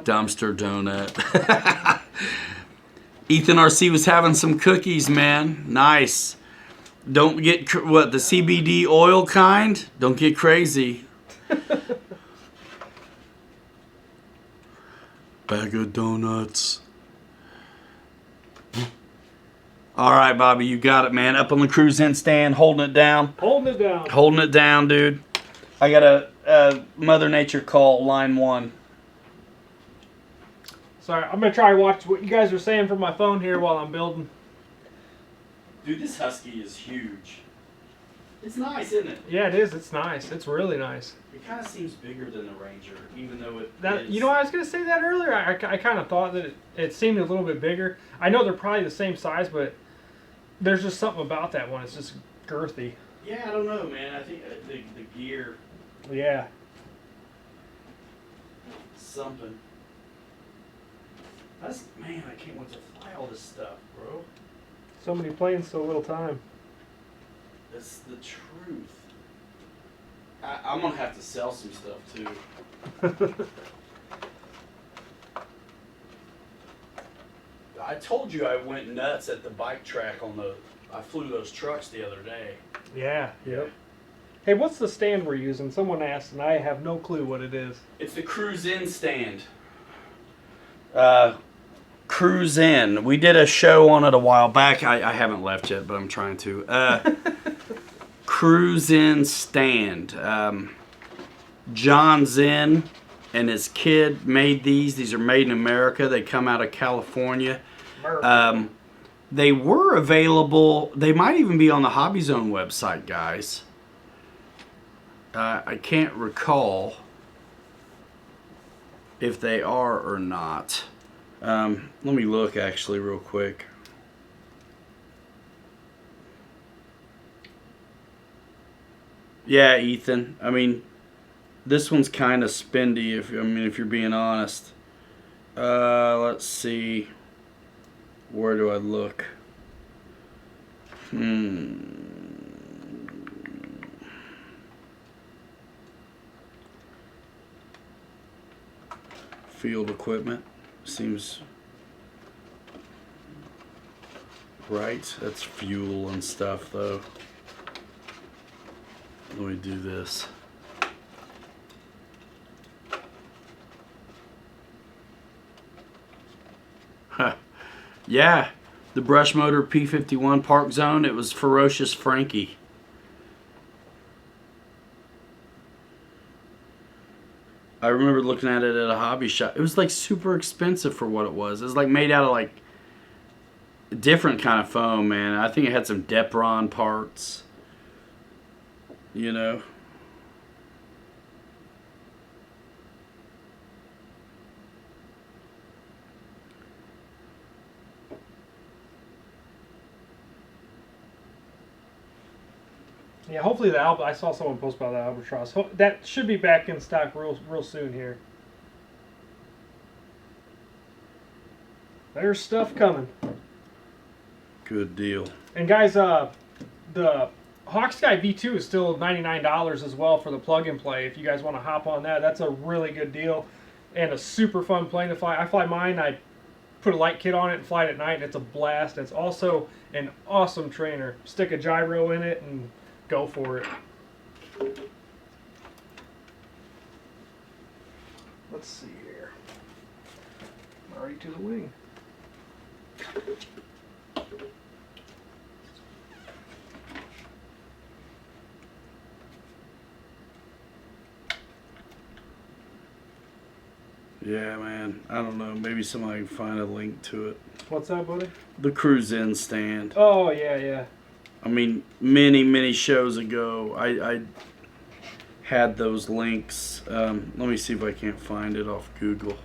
Dumpster donut. Ethan RC was having some cookies, man. Nice. Don't get, the CBD oil kind? Don't get crazy. Bag of donuts. All right, Bobby, you got it, man. Up on the cruise in stand, holding it down. Holding it down. Holding it down, dude. I got a Mother Nature call, line 1. Sorry, I'm going to try to watch what you guys are saying from my phone here while I'm building. Dude, this Husky is huge. It's nice, isn't it? Yeah, it is. It's nice. It's really nice. It kind of seems bigger than the Ranger, even though it is. You know, I was going to say that earlier. I kind of thought that it seemed a little bit bigger. I know they're probably the same size, but there's just something about that one. It's just girthy. Yeah, I don't know, man. I think the gear... Yeah. Something. Man, I can't wait to fly all this stuff, bro. So many planes, so little time. That's the truth. I'm going to have to sell some stuff, too. I told you I went nuts at the bike track I flew those trucks the other day. Yeah, yep. Hey, what's the stand we're using? Someone asked, and I have no clue what it is. It's the Cruise In stand. Cruise In. We did a show on it a while back. I haven't left yet, but I'm trying to. Cruise-In stand. John Zen and his kid made these. These are made in America. They come out of California. They were available. They might even be on the Hobby Zone website, guys. I can't recall if they are or not. Let me look actually real quick. Yeah, Ethan. I mean, this one's kind of spendy. If you're being honest. Let's see. Where do I look? Field equipment seems right. That's fuel and stuff, though. Let me do this. Yeah, the brush motor P51 Park Zone. It was Ferocious Frankie. I remember looking at it at a hobby shop. It was like super expensive for what it was. It was like made out of like different kind of foam, man. I think it had some Depron parts. You know. Yeah, hopefully the I saw someone post about the Albatross. That should be back in stock real soon here. There's stuff coming. Good deal. And guys, the HUSKY V2 is still $99 as well for the plug and play. If you guys want to hop on that, that's a really good deal and a super fun plane to fly. I fly mine. I put a light kit on it and fly it at night, and it's a blast. It's also an awesome trainer. Stick a gyro in it and go for it. Let's see here. Already to the wing. Yeah, man. I don't know. Maybe somebody can find a link to it. What's that, buddy? The Cruise-In stand. Oh, yeah, yeah. I mean, many shows ago, I had those links. Let me see if I can't find it off Google.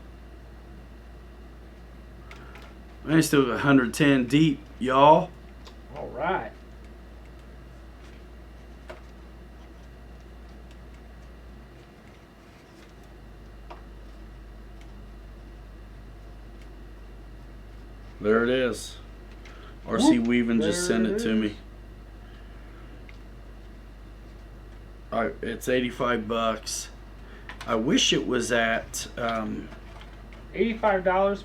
I still 110 deep, y'all. All right. There it is. RC Weaving just sent it to me. Alright, it's $85. I wish it was at $85,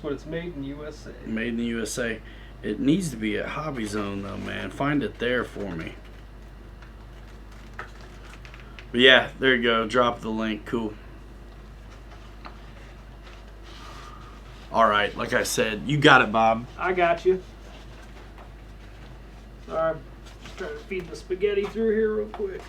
but it's made in USA. Made in the USA. It needs to be at Hobby Zone though, man. Find it there for me. But yeah, there you go. Drop the link. Cool. Alright, like I said, you got it, Bob. I got you. Sorry, just trying to feed the spaghetti through here real quick.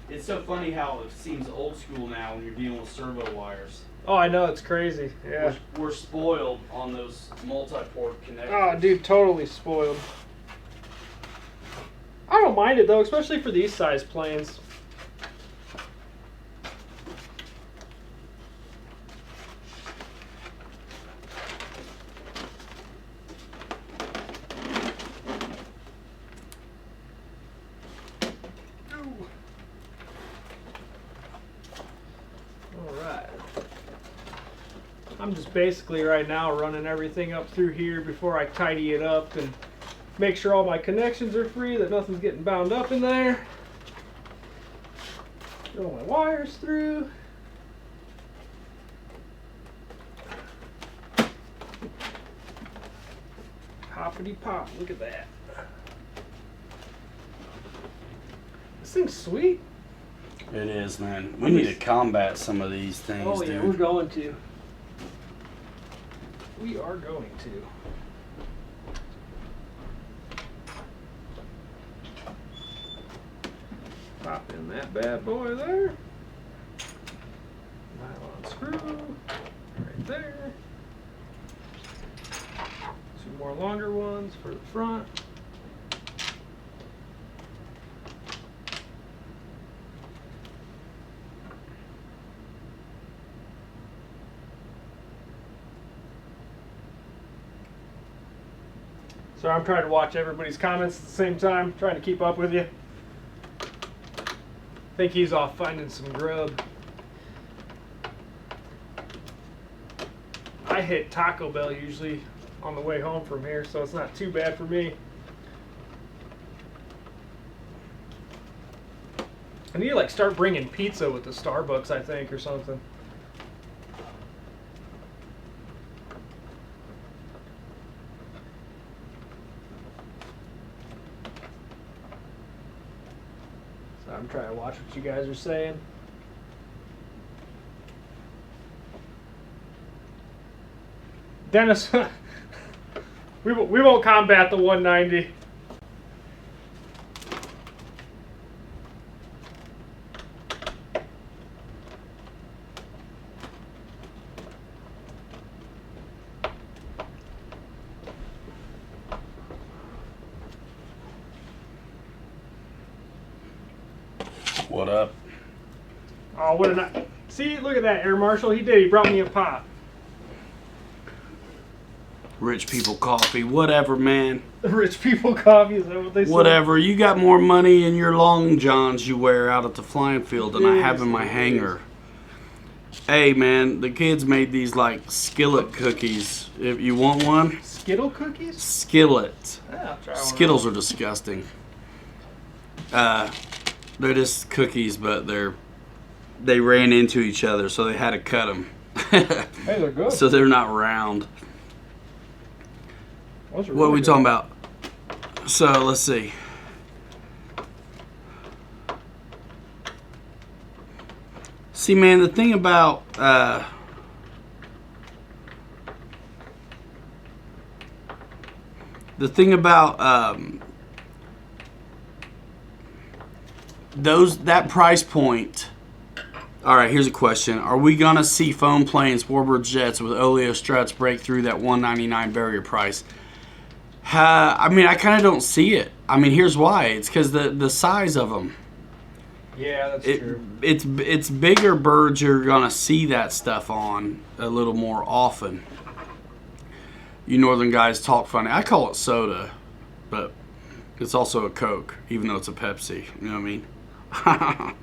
It's so funny how it seems old school now when you're dealing with servo wires. Oh, I know, it's crazy. Yeah. We're spoiled on those multi-port connectors. Oh, dude, totally spoiled. I don't mind it, though, especially for these size planes. I'm just basically right now running everything up through here before I tidy it up and make sure all my connections are free, that nothing's getting bound up in there. Get all my wires through. Hoppity pop, look at that. This thing's sweet. It is, man. We need to combat some of these things, oh, yeah, dude. we're going to. We are going to. Pop in that bad boy there. Nylon screw right there. Two more longer ones for the front. So I'm trying to watch everybody's comments at the same time, trying to keep up with you. I think he's off finding some grub. I hit Taco Bell usually on the way home from here, so it's not too bad for me. I need to like start bringing pizza with the Starbucks, I think, or something. So I'm trying to watch what you guys are saying. Dennis, we won't combat the 190. What up? Oh, what a night. See, look at that, Air Marshal. He did. He brought me a pop. Rich people coffee, whatever, man. Rich people coffee, is that what they say? Whatever. You got more money in your long johns you wear out at the flying field than I have in my hangar. Hey, man, the kids made these like skillet cookies. If you want one, Skittle cookies? skillet. Yeah, I'll try one. Skittles are disgusting. They're just cookies, but they ran into each other, so they had to cut them. Hey, they're good. So they're not round. Those are What are really we good. talking about? So let's see. See, man, the thing about that price point. All right, here's a question: are we gonna see foam planes, warbird jets with oleo struts break through that $199 barrier price? I mean, I kind of don't see it. I mean, here's why: it's because the size of them. Yeah, that's true. It's bigger birds you're gonna see that stuff on a little more often. You northern guys talk funny. I call it soda, but it's also a Coke, even though it's a Pepsi. You know what I mean?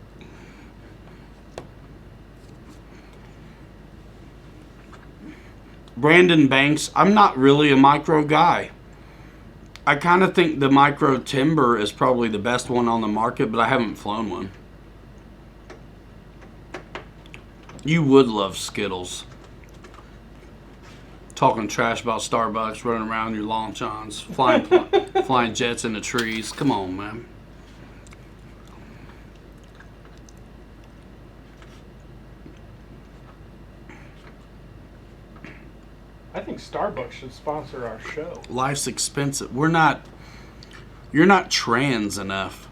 Brandon Banks, I'm not really a micro guy. I kind of think the micro timber is probably the best one on the market, but I haven't flown one. You would love Skittles. Talking trash about Starbucks, running around your long johns, flying jets in the trees. Come on, man. I think Starbucks should sponsor our show. Life's expensive. You're not trans enough.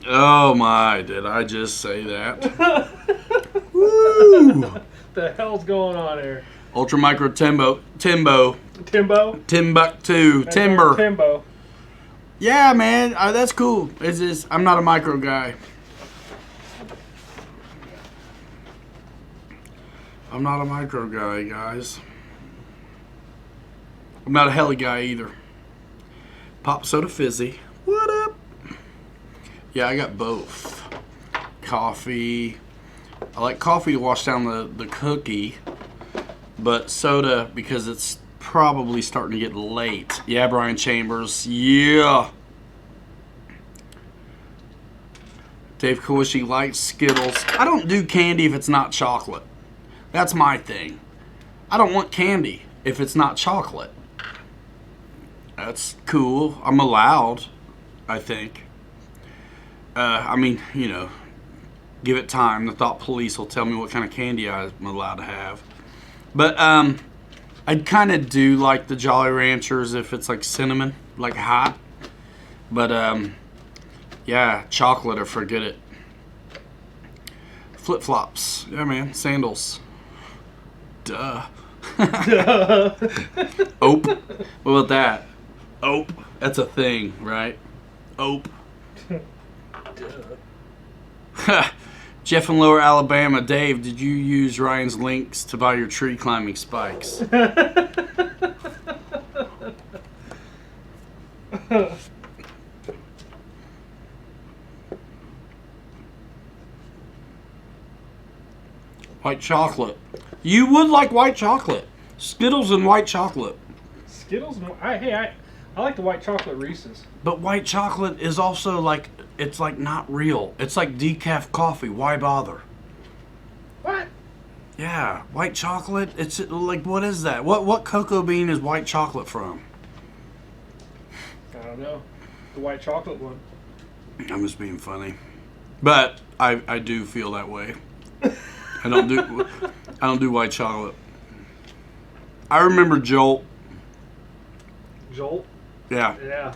Oh my, did I just say that? Woo! What the hell's going on here? Ultra micro Timbo. Timbo? Timbuktu. Timber. Timbo. Yeah, man, that's cool. It's just, I'm not a micro guy. I'm not a micro guy, guys. I'm not a heli guy either. Pop soda fizzy. What up? Yeah, I got both. Coffee. I like coffee to wash down the cookie. But soda, because it's probably starting to get late. Yeah, Brian Chambers. Yeah. Dave Kawishi likes Skittles. I don't do candy if it's not chocolate. That's my thing. I don't want candy if it's not chocolate. That's cool. I'm allowed, I think. I mean, you know, Give it time. The thought police will tell me what kind of candy I'm allowed to have. But I'd kind of do like the Jolly Ranchers if it's like cinnamon, like hot. But yeah, chocolate or forget it. Flip flops, yeah, man. Sandals, duh. Ope. What about that? Ope. That's a thing, right? Ope. Jeff in Lower Alabama. Dave, did you use Ryan's links to buy your tree climbing spikes? White chocolate. You would like white chocolate. Skittles and white chocolate. Skittles? I like the white chocolate Reese's. But white chocolate is also like, it's like not real. It's like decaf coffee. Why bother? What? Yeah, white chocolate. It's like, what is that? What cocoa bean is white chocolate from? I don't know. The white chocolate one. I'm just being funny. But I do feel that way. I don't do white chocolate. I remember Jolt. Jolt? Yeah.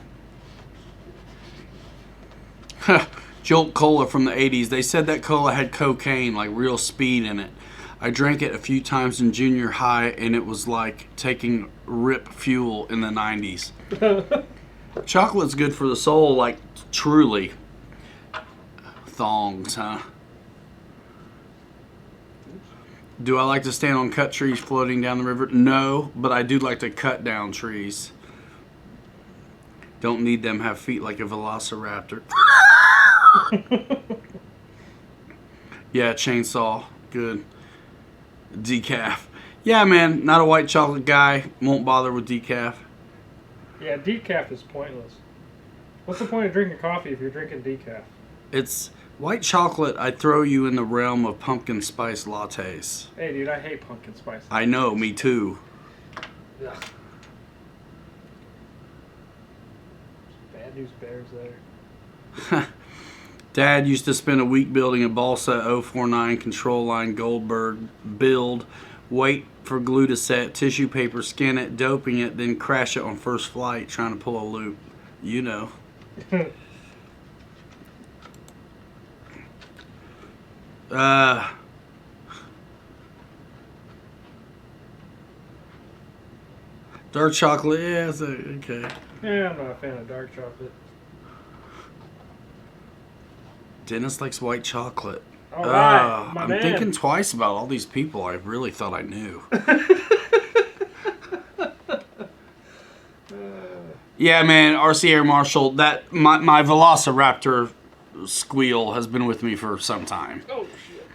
Yeah. Jolt Cola from the 80s. They said that cola had cocaine, like real speed in it. I drank it a few times in junior high, and it was like taking Rip Fuel in the 90s. Chocolate's good for the soul, like truly. Thongs, huh? Do I like to stand on cut trees floating down the river? No, but I do like to cut down trees. Don't need them have feet like a velociraptor. Yeah, chainsaw. Good. Decaf. Yeah, man, not a white chocolate guy. Won't bother with decaf. Yeah, decaf is pointless. What's the point of drinking coffee if you're drinking decaf? It's white chocolate. I throw you in the realm of pumpkin spice lattes. Hey, dude, I hate pumpkin spice. I know, me too. Ugh. Bad news bears there. Dad used to spend a week building a Balsa 049 control line Goldberg build, wait for glue to set, tissue paper, skin it, doping it, then crash it on first flight trying to pull a loop. You know. Dark chocolate, yeah, it's okay. Yeah, I'm not a fan of dark chocolate. Dennis likes white chocolate. All right, my I'm man. thinking twice about all these people I really thought I knew. Yeah, man, RC Air Marshal, that my Velociraptor squeal has been with me for some time. Oh, shit.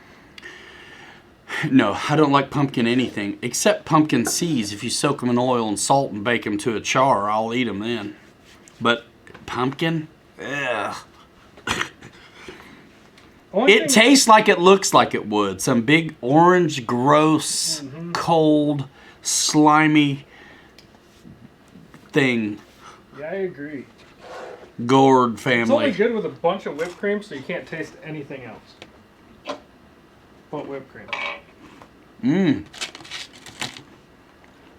No, I don't like pumpkin anything, except pumpkin seeds. If you soak them in oil and salt and bake them to a char, I'll eat them then. But pumpkin? Ugh. It tastes like it looks like it would. Some big orange, gross, cold, slimy thing. Yeah, I agree. Gourd It's only family. good with a bunch of whipped cream, so you can't taste anything else but whipped cream.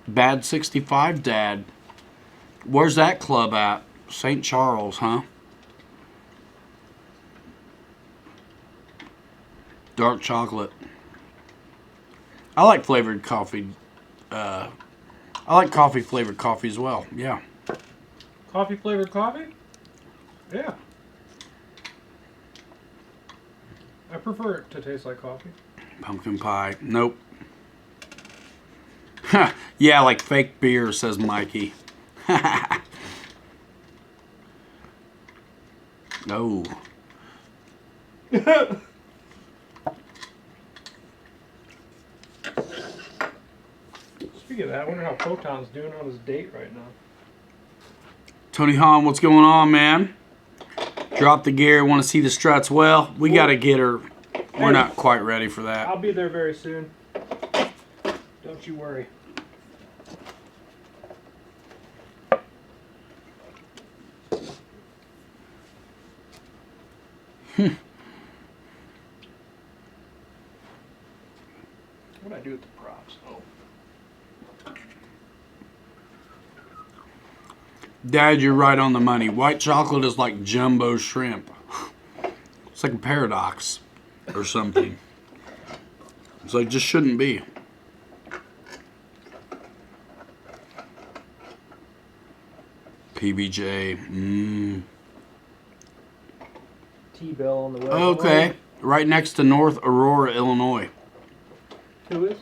Bad 65 Dad. Where's that club at? St. Charles, huh? Dark chocolate. I like flavored coffee. I like coffee flavored coffee as well. Yeah. Coffee flavored coffee? Yeah. I prefer it to taste like coffee. Pumpkin pie. Nope. Yeah, like fake beer, says Mikey. No. Speaking of that, I wonder how Photon's doing on his date right now. Tony Hahn, what's going on, man? Drop the gear. Want to see the struts? Well, we got to get her. We're not quite ready for that. I'll be there very soon. Don't you worry. do with the props. Oh. Dad, you're right on the money. White chocolate is like jumbo shrimp. It's like a paradox or something. It's like, just shouldn't be. PBJ. T-Bell on the way. Okay. Right next to North Aurora, Illinois. Who is?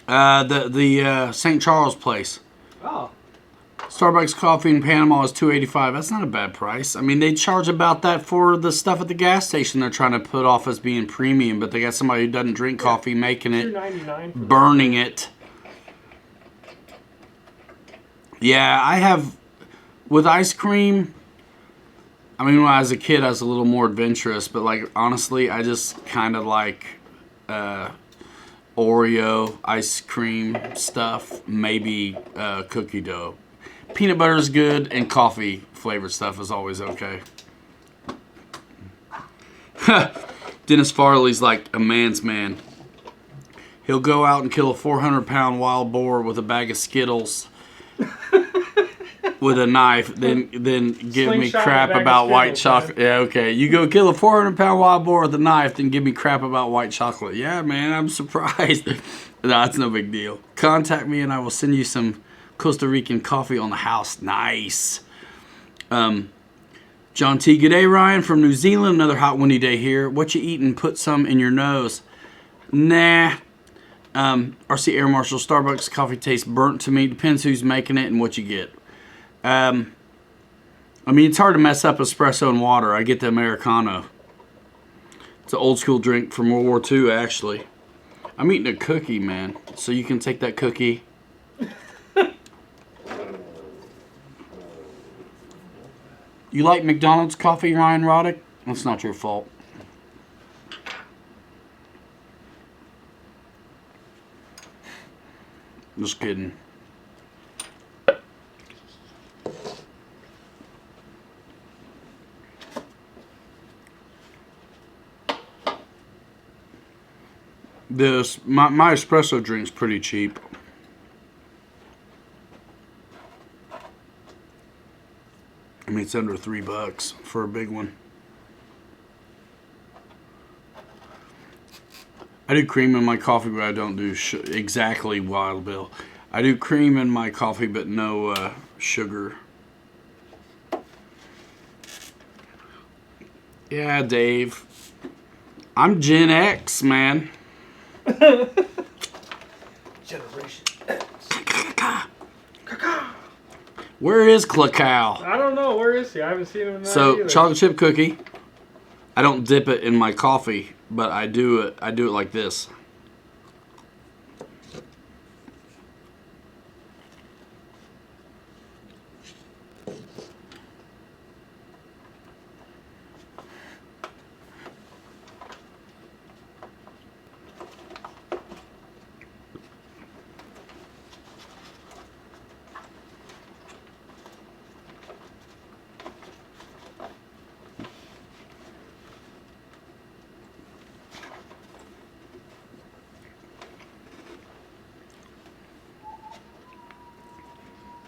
The St. Charles place. Oh. Starbucks coffee in Panama is $2.85. That's not a bad price. I mean, they charge about that for the stuff at the gas station they're trying to put off as being premium, but they got somebody who doesn't drink coffee making it, $2.99 burning it. Yeah, I have, with ice cream, I mean, when I was a kid, I was a little more adventurous, but like, honestly, I just kind of like Oreo ice cream stuff, maybe cookie dough. Peanut butter is good, and coffee flavored stuff is always okay. Dennis Farley's like a man's man. He'll go out and kill a 400-pound wild boar with a bag of Skittles with a knife, then give me Slingshot crap a bag of about white Skittles, chocolate. Yeah, okay. You go kill a 400-pound wild boar with a knife, then give me crap about white chocolate. Yeah, man, I'm surprised. No, that's no big deal. Contact me and I will send you some Costa Rican coffee on the house. Nice. John T. Good day, Ryan from New Zealand. Another hot, windy day here. What you eating? Put some in your nose. Nah. RC Air Marshal Starbucks coffee tastes burnt to me. Depends who's making it and what you get. I mean, it's hard to mess up espresso and water. I get the Americano. It's an old school drink from World War II, actually. I'm eating a cookie, man. So you can take that cookie. You like McDonald's coffee, Ryan Roddick? That's not your fault. Just kidding. My espresso drink's pretty cheap. I mean, it's under $3 for a big one. I do cream in my coffee, but I don't do exactly Wild Bill. I do cream in my coffee, but no sugar. Yeah, Dave. I'm Gen X, man. Generation. Where is Klakow? I don't know. Where is he? I haven't seen him in that So, either. chocolate chip cookie. I don't dip it in my coffee, but I do it like this.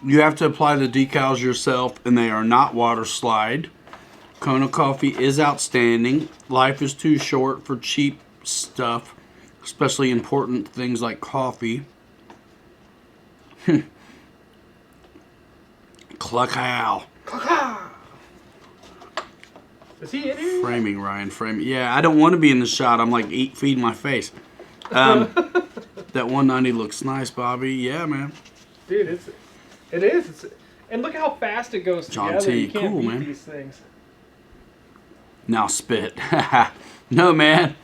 You have to apply the decals yourself, and they are not water slide. Kona coffee is outstanding. Life is too short for cheap stuff, especially important things like coffee. Klakow. Is he in here? Framing, Ryan. Framing. Yeah, I don't want to be in the shot. I'm like, feed my face. That 190 looks nice, Bobby. Yeah, man. Dude, it is. And look how fast it goes John together. T, You can't cool, beat man. these things. Now spit. No, man.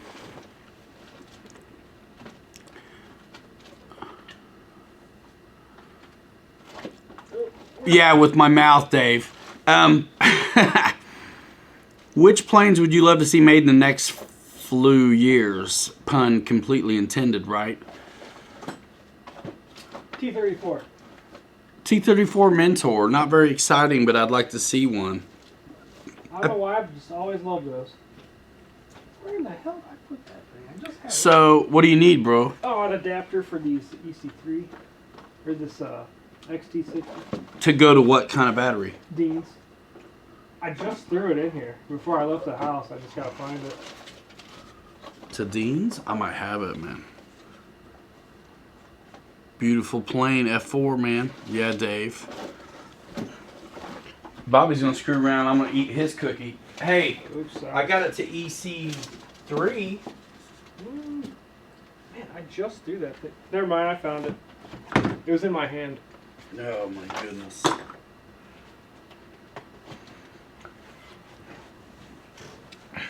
Yeah, with my mouth, Dave. Which planes would you love to see made in the next few years? Pun completely intended, right? T-34. T-34 Mentor. Not very exciting, but I'd like to see one. I don't know why. I've just always loved those. Where in the hell did I put that thing? I just had it. So, what do you need, bro? Oh, an adapter for these EC3 or this XT60 To go to what kind of battery? Deans. I just threw it in here before I left the house. I just gotta find it. To Dean's? I might have it, man. Beautiful plane, F4, man. Yeah, Dave. Bobby's gonna screw around. I'm gonna eat his cookie. Hey, Oops, sorry. I got it to EC3. Man, I just threw that thing. Never mind, I found it. It was in my hand. Oh my goodness.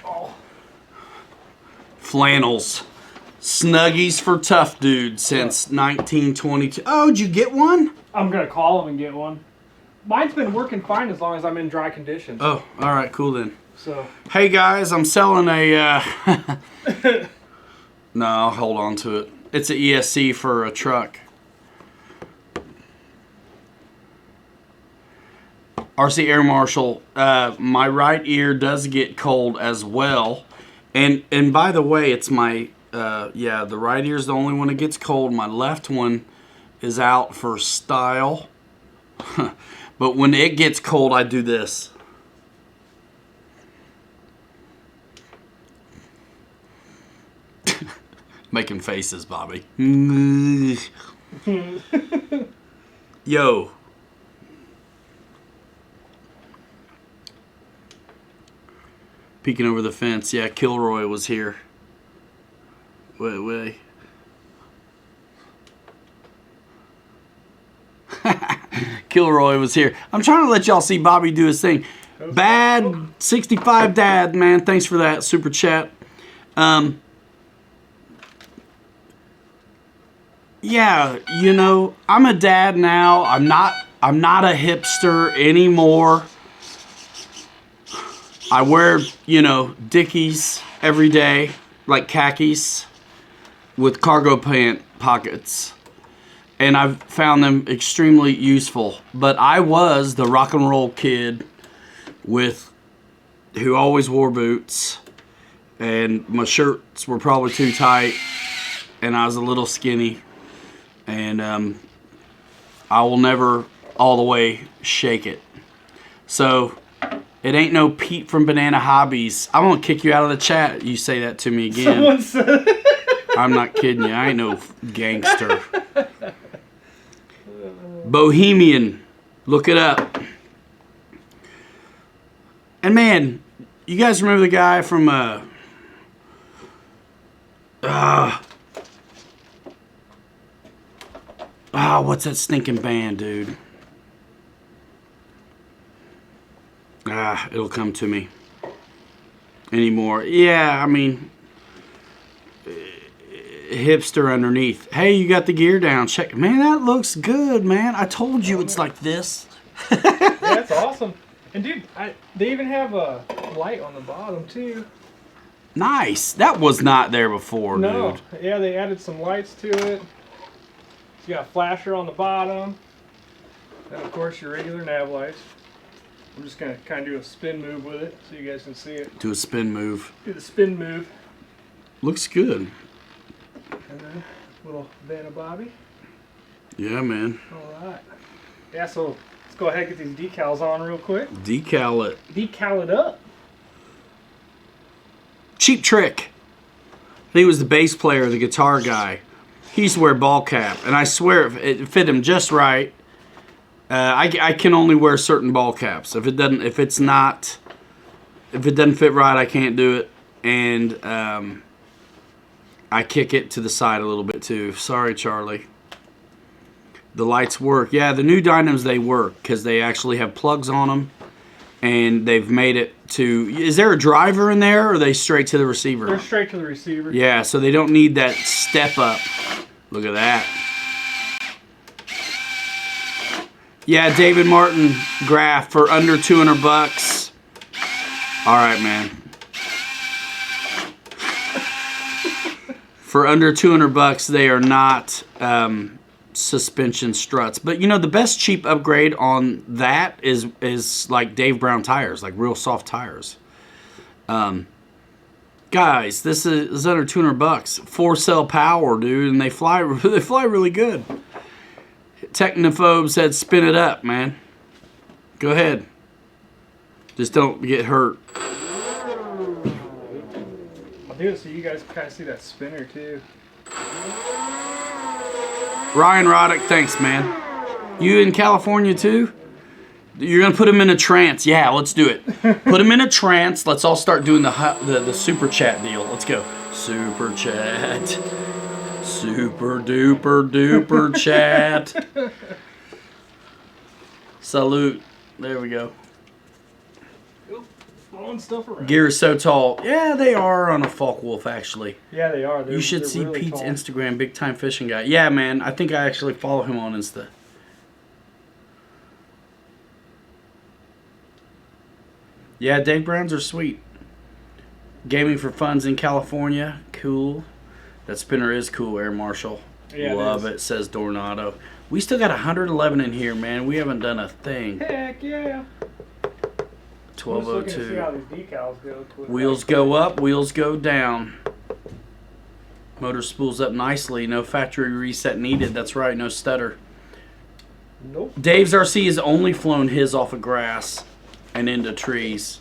Oh. Flannels. Snuggies for tough dudes since 1922. Oh, did you get one? I'm gonna call them and get one. Mine's been working fine as long as I'm in dry conditions. Oh, all right, cool then. So. Hey guys, I'm selling a. No, I'll hold on to it. It's an ESC for a truck. RC Air Marshal. My right ear does get cold as well, and by the way, it's my yeah, the right ear is the only one that gets cold. My left one is out for style. But when it gets cold, I do this. Making faces, Bobby. Yo. Peeking over the fence. Yeah, Kilroy was here. Wait. Kilroy was here. I'm trying to let y'all see Bobby do his thing. Bad 65 Dad, man. Thanks for that super chat. Yeah, you know, I'm a dad now. I'm not a hipster anymore. I wear, you know, Dickies every day, like khakis with cargo pant pockets. And I've found them extremely useful. But I was the rock and roll kid who always wore boots. And my shirts were probably too tight. And I was a little skinny. And I will never all the way shake it. So it ain't no Pete from Banana Hobbies. I'm going to kick you out of the chat. You say that to me again. Someone said I'm not kidding you. I ain't no gangster. Bohemian. Look it up. And man, you guys remember the guy from what's that stinking band, dude? It'll come to me. Anymore. Yeah, I mean, hipster underneath. Hey, you got the gear down. Check. Man, that looks good, man. I told you it's like this. Yeah, that's awesome. And dude, they even have a light on the bottom too. Nice. That was not there before, No. dude. Yeah, they added some lights to it. You got a flasher on the bottom. And of course your regular nav lights. I'm just gonna kind of do a spin move with it so you guys can see it. Do a spin move. Do the spin move. Looks good. And then little Vanna Bobby. Yeah, man. Alright. Yeah, so let's go ahead and get these decals on real quick. Decal it. Decal it up. Cheap Trick. He was the bass player, the guitar guy. He used to wear a ball cap, and I swear it fit him just right. I can only wear certain ball caps. If it doesn't fit right, I can't do it. And I kick it to the side a little bit too. Sorry, Charlie. The lights work. Yeah, the new Dynamis, they work because they actually have plugs on them, and they've made it to. Is there a driver in there, or are they straight to the receiver? They're straight to the receiver. Yeah, so they don't need that step up. Look at that. Yeah, David Martin graph for under $200. All right, man. For under $200, they are not suspension struts. But you know, the best cheap upgrade on that is like Dave Brown tires, like real soft tires. Guys, this is under 200 bucks. 4-cell power, dude, and they fly really good. Technophobe said spin it up, man. Go ahead. Just don't get hurt. I'll do it so you guys kind of see that spinner too. Ryan Roddick, thanks, man. You in California too? You're gonna put him in a trance. Yeah, let's do it. Put him in a trance. Let's all start doing the super chat deal. Let's go. Super chat. Super duper duper chat. Salute. There we go. Blowing stuff around. Gear is so tall. Yeah, they are on a Falk Wolf, actually. Yeah, they are. You should see really Pete's tall. Instagram, Big Time Fishing Guy. Yeah, man. I think I actually follow him on Insta. Yeah, Dave Browns are sweet. Gaming for funds in California. Cool. That spinner is cool, Air Marshal. Yeah, love it, says Dornado. We still got 111 in here, man. We haven't done a thing. Heck yeah. 1202. See how these decals go. Wheels go up, wheels go down. Motor spools up nicely. No factory reset needed. That's right, no stutter. Nope. Dave's RC has only flown his off of grass and into trees.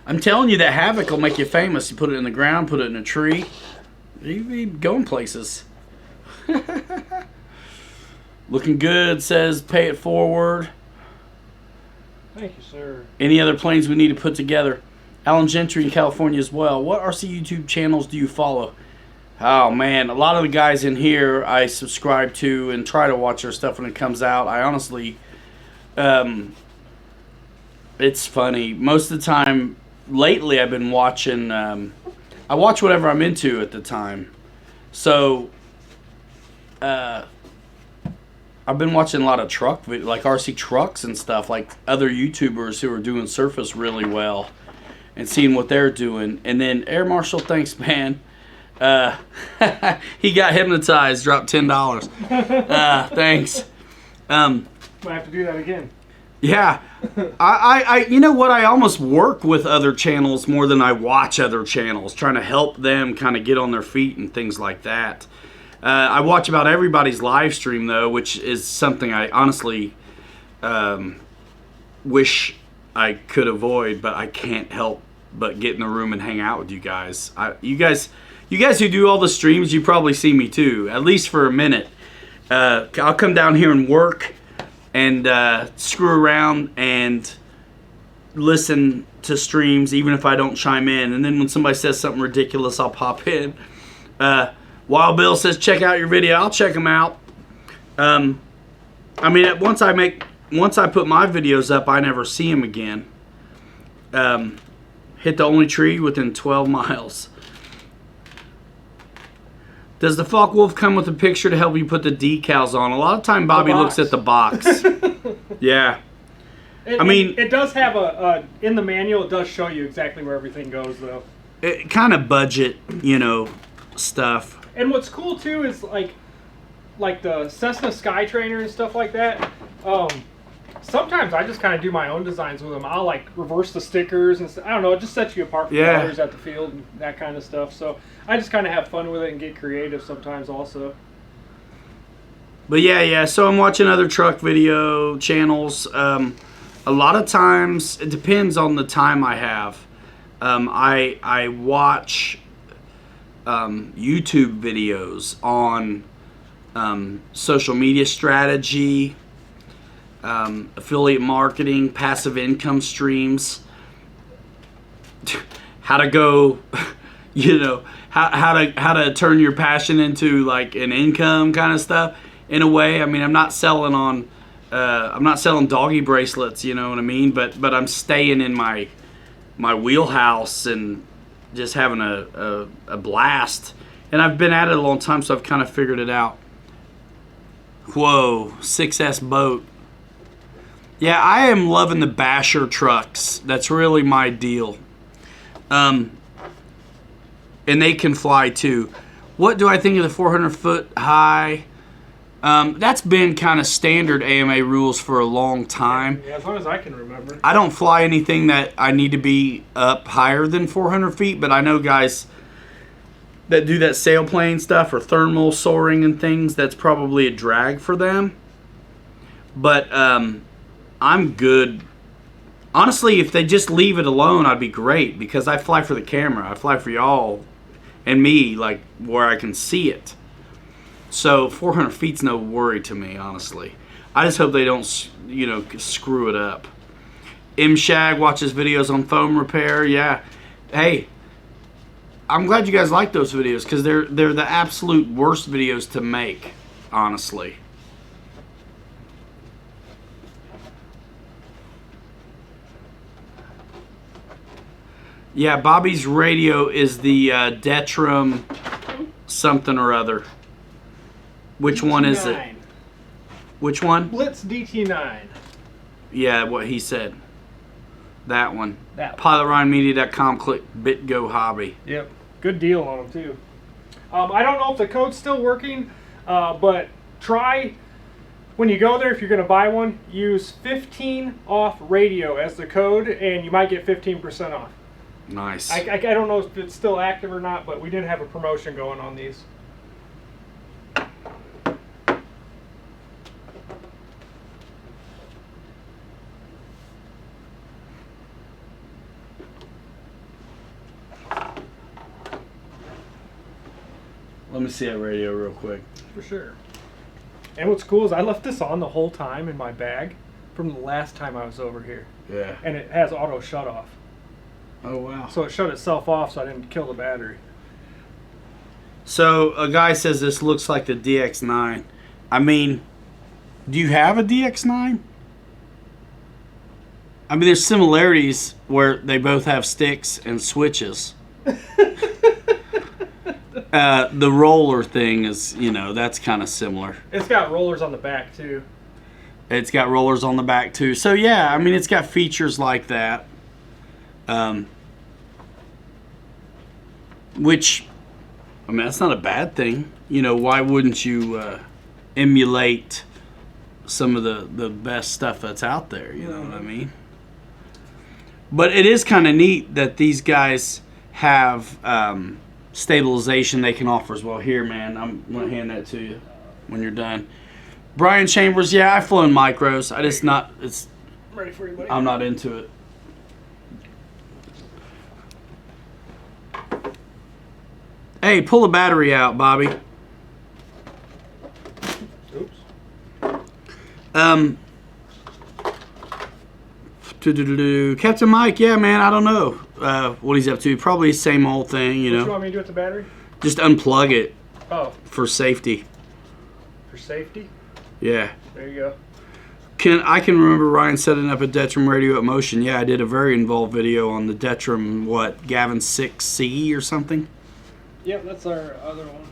I'm telling you that Havoc will make you famous. You put it in the ground, put it in a tree. You be going places. Looking good, says pay it forward. Thank you, sir. Any other planes we need to put together? Alan Gentry in California as well. What RC YouTube channels do you follow? Oh, man. A lot of the guys in here I subscribe to and try to watch their stuff when it comes out. I honestly, it's funny. Most of the time, lately I've been watching, I watch whatever I'm into at the time. So, I've been watching a lot of truck, like RC trucks and stuff, like other YouTubers who are doing surface really well and seeing what they're doing. And then Air Marshal, thanks, man. He got hypnotized, dropped $10. Thanks. Might have to do that again. Yeah. I you know what? I almost work with other channels more than I watch other channels, trying to help them kind of get on their feet and things like that. I watch about everybody's live stream, though, which is something I honestly wish I could avoid, but I can't help but get in the room and hang out with you guys. You guys who do all the streams, you probably see me too, at least for a minute. I'll come down here and work and screw around and listen to streams, even if I don't chime in. And then when somebody says something ridiculous, I'll pop in. Wild Bill says, check out your video. I'll check them out. I mean, once I put my videos up, I never see them again. Hit the only tree within 12 miles. Does the Falk Wolf come with a picture to help you put the decals on? A lot of time Bobby looks at the box. Yeah. I mean, it does have in the manual, it does show you exactly where everything goes, though. It kind of budget, stuff. And what's cool too is like the Cessna Skytrainer and stuff like that. Sometimes I just kind of do my own designs with them. I'll like reverse the stickers and I don't know. It just sets you apart from others at the field and that kind of stuff. So I just kind of have fun with it and get creative sometimes also. But yeah. So I'm watching other truck video channels. A lot of times it depends on the time I have. I watch YouTube videos on social media strategy, affiliate marketing, passive income streams, how to go, how to turn your passion into like an income kind of stuff. In a way, I mean, I'm not selling doggy bracelets, you know what I mean? But I'm staying in my wheelhouse and just having a blast. And I've been at it a long time, so I've kind of figured it out. Whoa, 6S boat. Yeah, I am loving the Basher trucks. That's really my deal. And they can fly too. What do I think of the 400-foot high That's been kind of standard AMA rules for a long time. Yeah, as long as I can remember. I don't fly anything that I need to be up higher than 400 feet, but I know guys that do that sailplane stuff or thermal soaring and things, that's probably a drag for them. But I'm good. Honestly, if they just leave it alone, I'd be great because I fly for the camera. I fly for y'all and me, like where I can see it. So 400 feet's no worry to me, honestly. I just hope they don't, screw it up. M Shag watches videos on foam repair. Yeah, hey, I'm glad you guys like those videos because they're the absolute worst videos to make, honestly. Yeah, Bobby's radio is the Detram something or other. Which one is it? Which one? Blitz DT9. Yeah, what he said. That one. That one. PilotRyanMedia.com, click BitGo Hobby. Yep. Good deal on them, too. I don't know if the code's still working, but try, when you go there, if you're going to buy one, use 15 off radio as the code, and you might get 15% off. Nice. I don't know if it's still active or not, but we did have a promotion going on these. Let me see that radio real quick. For sure. And what's cool is I left this on the whole time in my bag from the last time I was over here. Yeah. And it has auto shut off. Oh, wow. So it shut itself off so I didn't kill the battery. So a guy says this looks like the DX9. I mean, do you have a DX9? I mean, there's similarities where they both have sticks and switches. The roller thing is, that's kind of similar. It's got rollers on the back, too. It's got rollers on the back, too. So, yeah, I mean, it's got features like that. Which, I mean, that's not a bad thing. Why wouldn't you emulate some of the best stuff that's out there? You know what I mean? But it is kind of neat that these guys have stabilization they can offer as well. Here, man, I'm going to hand that to you when you're done. Brian Chambers, yeah, I've flown micros. I'm ready for you, buddy. I'm not into it. Hey, pull the battery out, Bobby. Oops. Captain Mike, yeah, man, I don't know what he's up to. Probably same old thing, What you want me to do with the battery? Just unplug it. Oh. For safety. For safety? Yeah. There you go. I can remember Ryan setting up a Detram radio at Motion. Yeah, I did a very involved video on the Detram, Gavin 6C or something? Yep, that's our other one.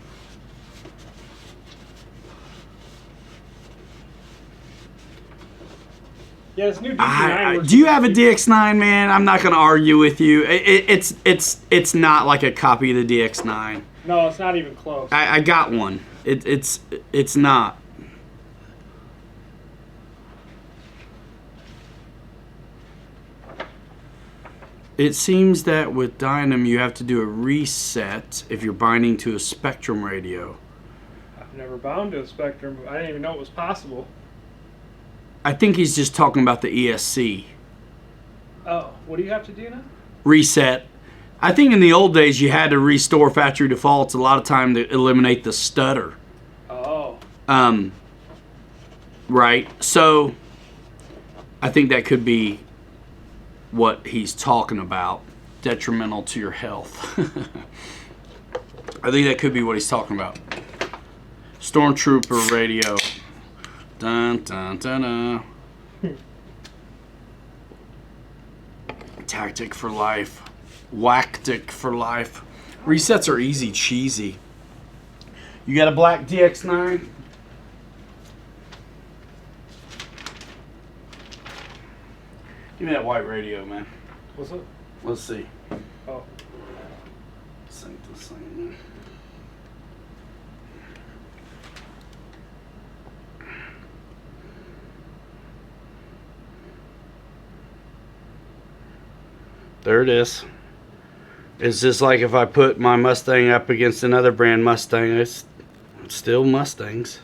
Yeah, this new DX9. Do you have a DX9, man? I'm not going to argue with you. It's not like a copy of the DX9. No, it's not even close. I got one. It's not. It seems that with Dynam you have to do a reset if you're binding to a Spectrum radio. I've never bound to a Spectrum. I didn't even know it was possible. I think he's just talking about the ESC. Oh, what do you have to do now? Reset. I think in the old days you had to restore factory defaults a lot of time to eliminate the stutter. Oh. Right. So I think that could be what he's talking about, detrimental to your health. I think that could be what he's talking about. Stormtrooper radio. Dun, dun, dun, dun. Tactic for life. Whacktic for life. Resets are easy cheesy. You got a black DX9? Give me that white radio, man. What's it? Let's see. Oh. Sync this thing, man. There it is. It's just like if I put my Mustang up against another brand Mustang, it's still Mustangs.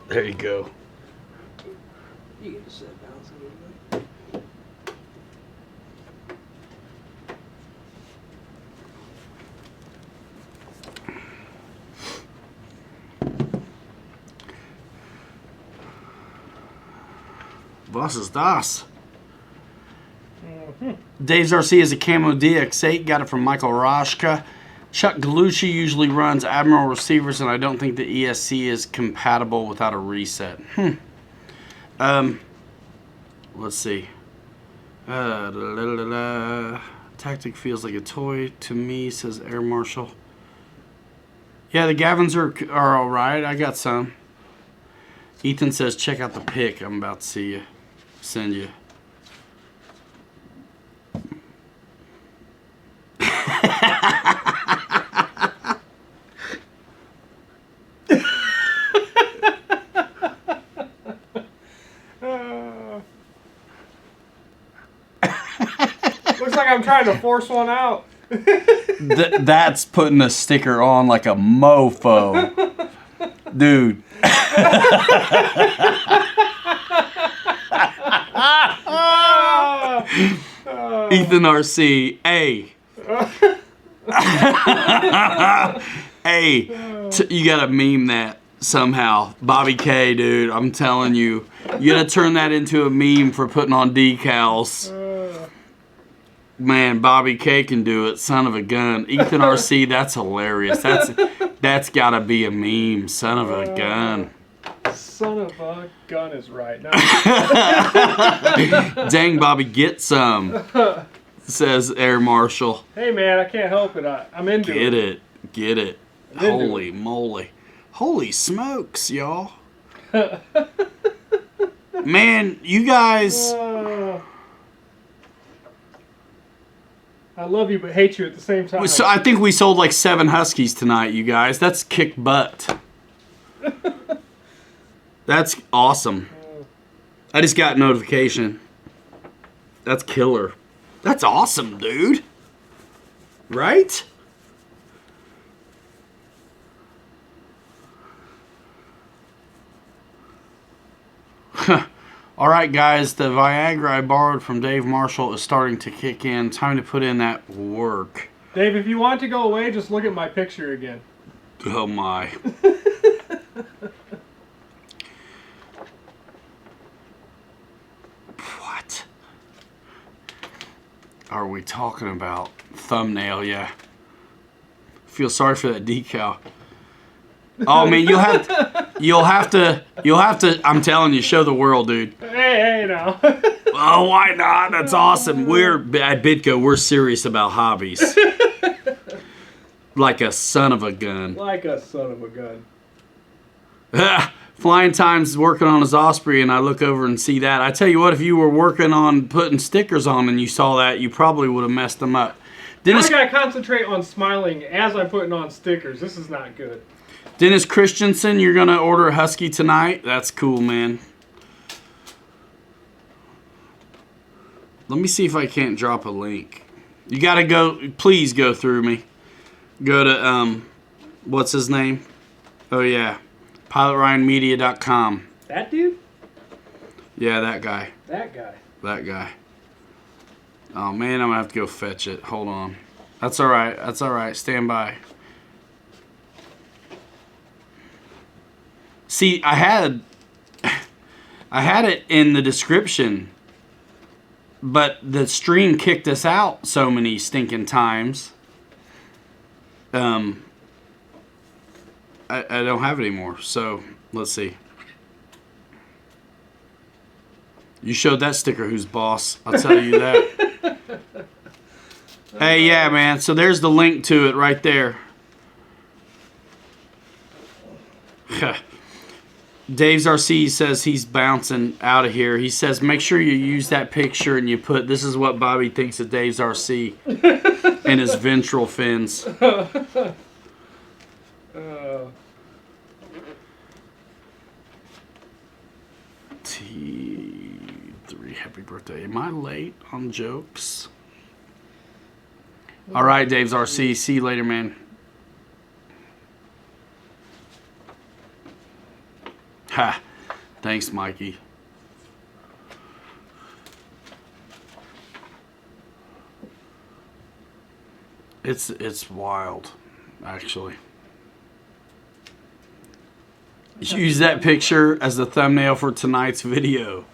There you go. You can just sit down a little bit. Was ist das? Dave's RC is a Camo DX8. Got it from Michael Roshka. Chuck Galucci usually runs Admiral receivers, and I don't think the ESC is compatible without a reset. Let's see. Tactic feels like a toy to me, says Air Marshal. Yeah, the Gavins are all right. I got some. Ethan says, check out the pic I'm about to send you. Looks like I'm trying to force one out. That's putting a sticker on like a mofo. Dude. Ethan RC, hey. Hey, you gotta meme that somehow. Bobby K, dude, I'm telling you. You gotta turn that into a meme for putting on decals. Man, Bobby K can do it, son of a gun. Ethan RC, that's hilarious. That's gotta be a meme, son of a gun. Son of a gun is right now. Dang, Bobby, get some, says Air Marshal. Hey man, I can't help it. I'm into it. Get it. Holy moly. Holy smokes, y'all. Man, you guys... I love you but hate you at the same time. So I think we sold like 7 Huskies tonight, you guys. That's kick butt. That's awesome. I just got notification. That's killer. That's awesome, dude. Right? All right, guys. The Viagra I borrowed from Dave Marshall is starting to kick in. Time to put in that work. Dave, if you want to go away, just look at my picture again. Oh, my. What are we talking about? Thumbnail, yeah. Feel sorry for that decal. Oh man, you'll have to. I'm telling you, show the world, dude. Hey, now. Oh, why not? That's awesome. We're at Bitco. We're serious about hobbies. Like a son of a gun. Like a son of a gun. Flying Time's working on his Osprey, and I look over and see that. I tell you what, if you were working on putting stickers on and you saw that, you probably would have messed them up. I gotta concentrate on smiling as I'm putting on stickers. This is not good. Dennis Christensen, you're going to order a Husky tonight? That's cool, man. Let me see if I can't drop a link. You got to go, please go through me. Go to, what's his name? Oh, yeah. PilotRyanMedia.com. That dude? Yeah, that guy. That guy. That guy. Oh, man, I'm going to have to go fetch it. Hold on. That's all right. That's all right. Stand by. See, I had it in the description, but the stream kicked us out so many stinking times. I don't have it anymore, so let's see. You showed that sticker who's boss. I'll tell you that. Hey, yeah, man. So there's the link to it right there. Dave's RC says he's bouncing out of here. He says make sure you use that picture and you put this is what Bobby thinks of Dave's RC and his ventral fins. T3, happy birthday. Am I late on jokes? All right, Dave's RC. See you later, man. Ha. Thanks, Mikey. It's wild, actually. Use that picture as the thumbnail for tonight's video.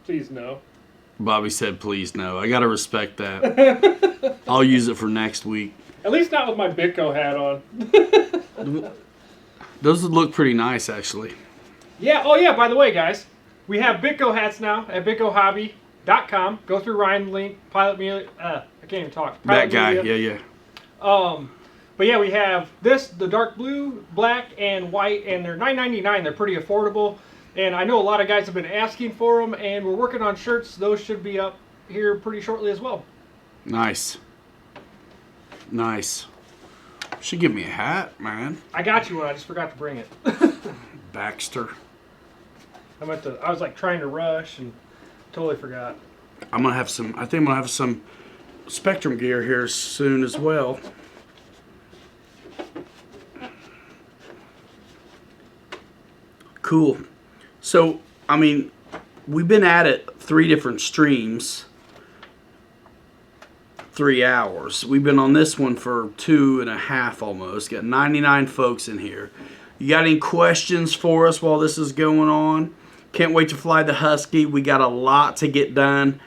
Please no. Bobby said, please no. I got to respect that. I'll use it for next week. At least not with my Bitco hat on. Those would look pretty nice, actually. Yeah. Oh, yeah. By the way, guys, we have Bitco hats now at BitcoHobby.com. Go through Ryan's link. Pilot Media. I can't even talk. Pilot that guy. Media. Yeah. But yeah, we have the dark blue, black, and white, and they're $9.99. They're pretty affordable. And I know a lot of guys have been asking for them, and we're working on shirts. Those should be up here pretty shortly as well. Nice. Nice. Should give me a hat, man. I got you one. I just forgot to bring it. Baxter. I was like trying to rush and totally forgot. I'm gonna have some. I think I'm gonna have some Spectrum gear here soon as well. Cool. So, I mean, we've been at it 3 different streams. 3 hours. We've been on this one for 2.5 almost. Got 99 folks in here. You got any questions for us while this is going on? Can't wait to fly the Husky. We got a lot to get done.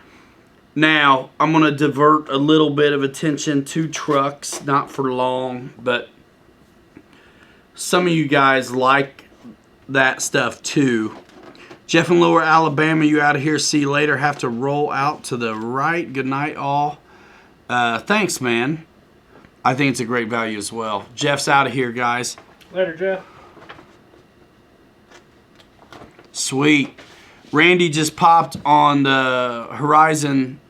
Now, I'm going to divert a little bit of attention to trucks. Not for long, but some of you guys like that stuff too. Jeff in Lower Alabama, you out of here. See you later. Have to roll out to the right. Good night, all. Thanks, man. I think it's a great value as well. Jeff's out of here, guys. Later, Jeff. Sweet. Randy just popped on the horizon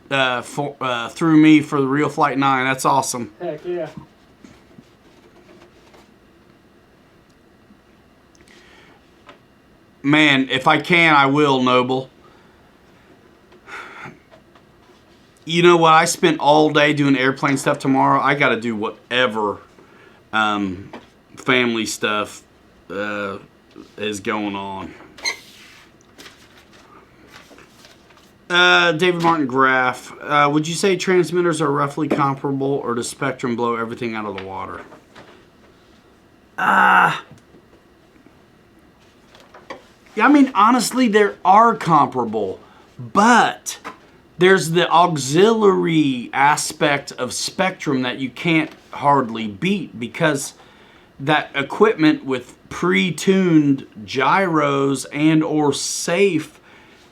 through me for the Real Flight 9. That's awesome. Heck yeah. Man, if I can, I will, Noble. You know what? I spent all day doing airplane stuff tomorrow. I got to do whatever family stuff is going on. David Martin Graff. Would you say transmitters are roughly comparable, or does Spectrum blow everything out of the water? Yeah, I mean, honestly, they are comparable, but there's the auxiliary aspect of Spectrum that you can't hardly beat, because that equipment with pre-tuned gyros and or safe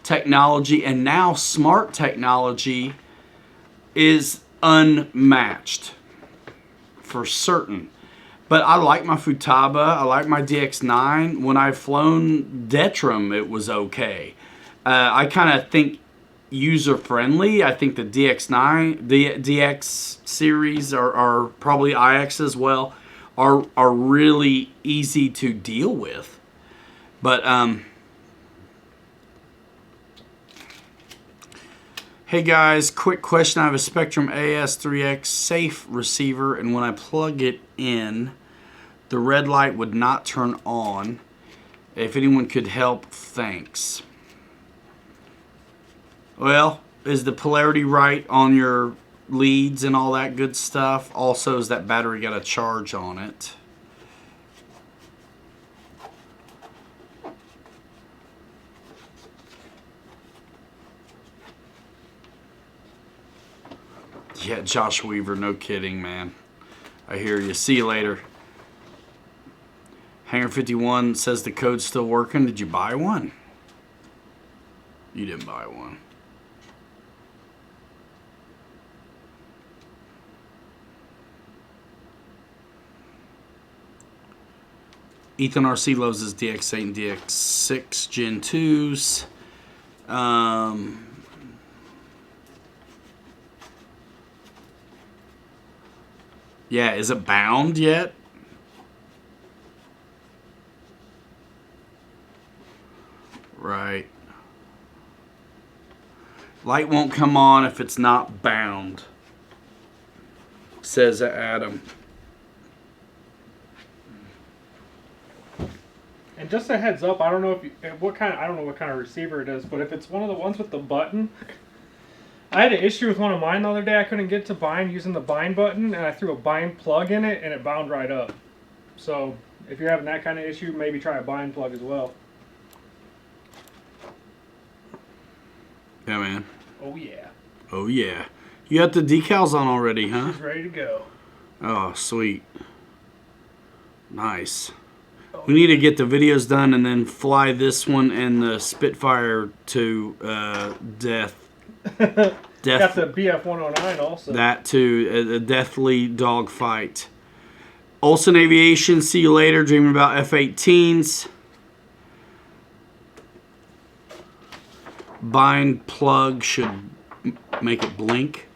technology and now smart technology is unmatched for certain. But I like my Futaba. I like my DX9. When I've flown Detrum, it was okay. I kind of think user-friendly. I think the DX9, the DX series are probably IX as well, are really easy to deal with. But, hey guys, quick question. I have a Spectrum AS3X safe receiver, and when I plug it in, the red light would not turn on. If anyone could help, thanks. Well, is the polarity right on your leads and all that good stuff? Also, is that battery got a charge on it? Yeah, Josh Weaver, no kidding, man. I hear you. See you later. Hangar 51 says the code's still working. Did you buy one? You didn't buy one. Ethan RC loves his DX8 and DX6 Gen 2s. Yeah, is it bound yet? Right. Light won't come on if it's not bound, says Adam. And just a heads up, I don't know if I don't know what kind of receiver it is, but if it's one of the ones with the button, I had an issue with one of mine the other day. I couldn't get to bind using the bind button, and I threw a bind plug in it, and it bound right up. So if you're having that kind of issue, maybe try a bind plug as well. Yeah, man. Oh yeah. Oh yeah. You got the decals on already, huh? She's ready to go. Oh, sweet. Nice. We need to get the videos done and then fly this one and the Spitfire to death. Got the BF-109 also. That too, a deathly dogfight. Olsen Aviation, see you later. Dreaming about F-18s. Bind plug should make it blink.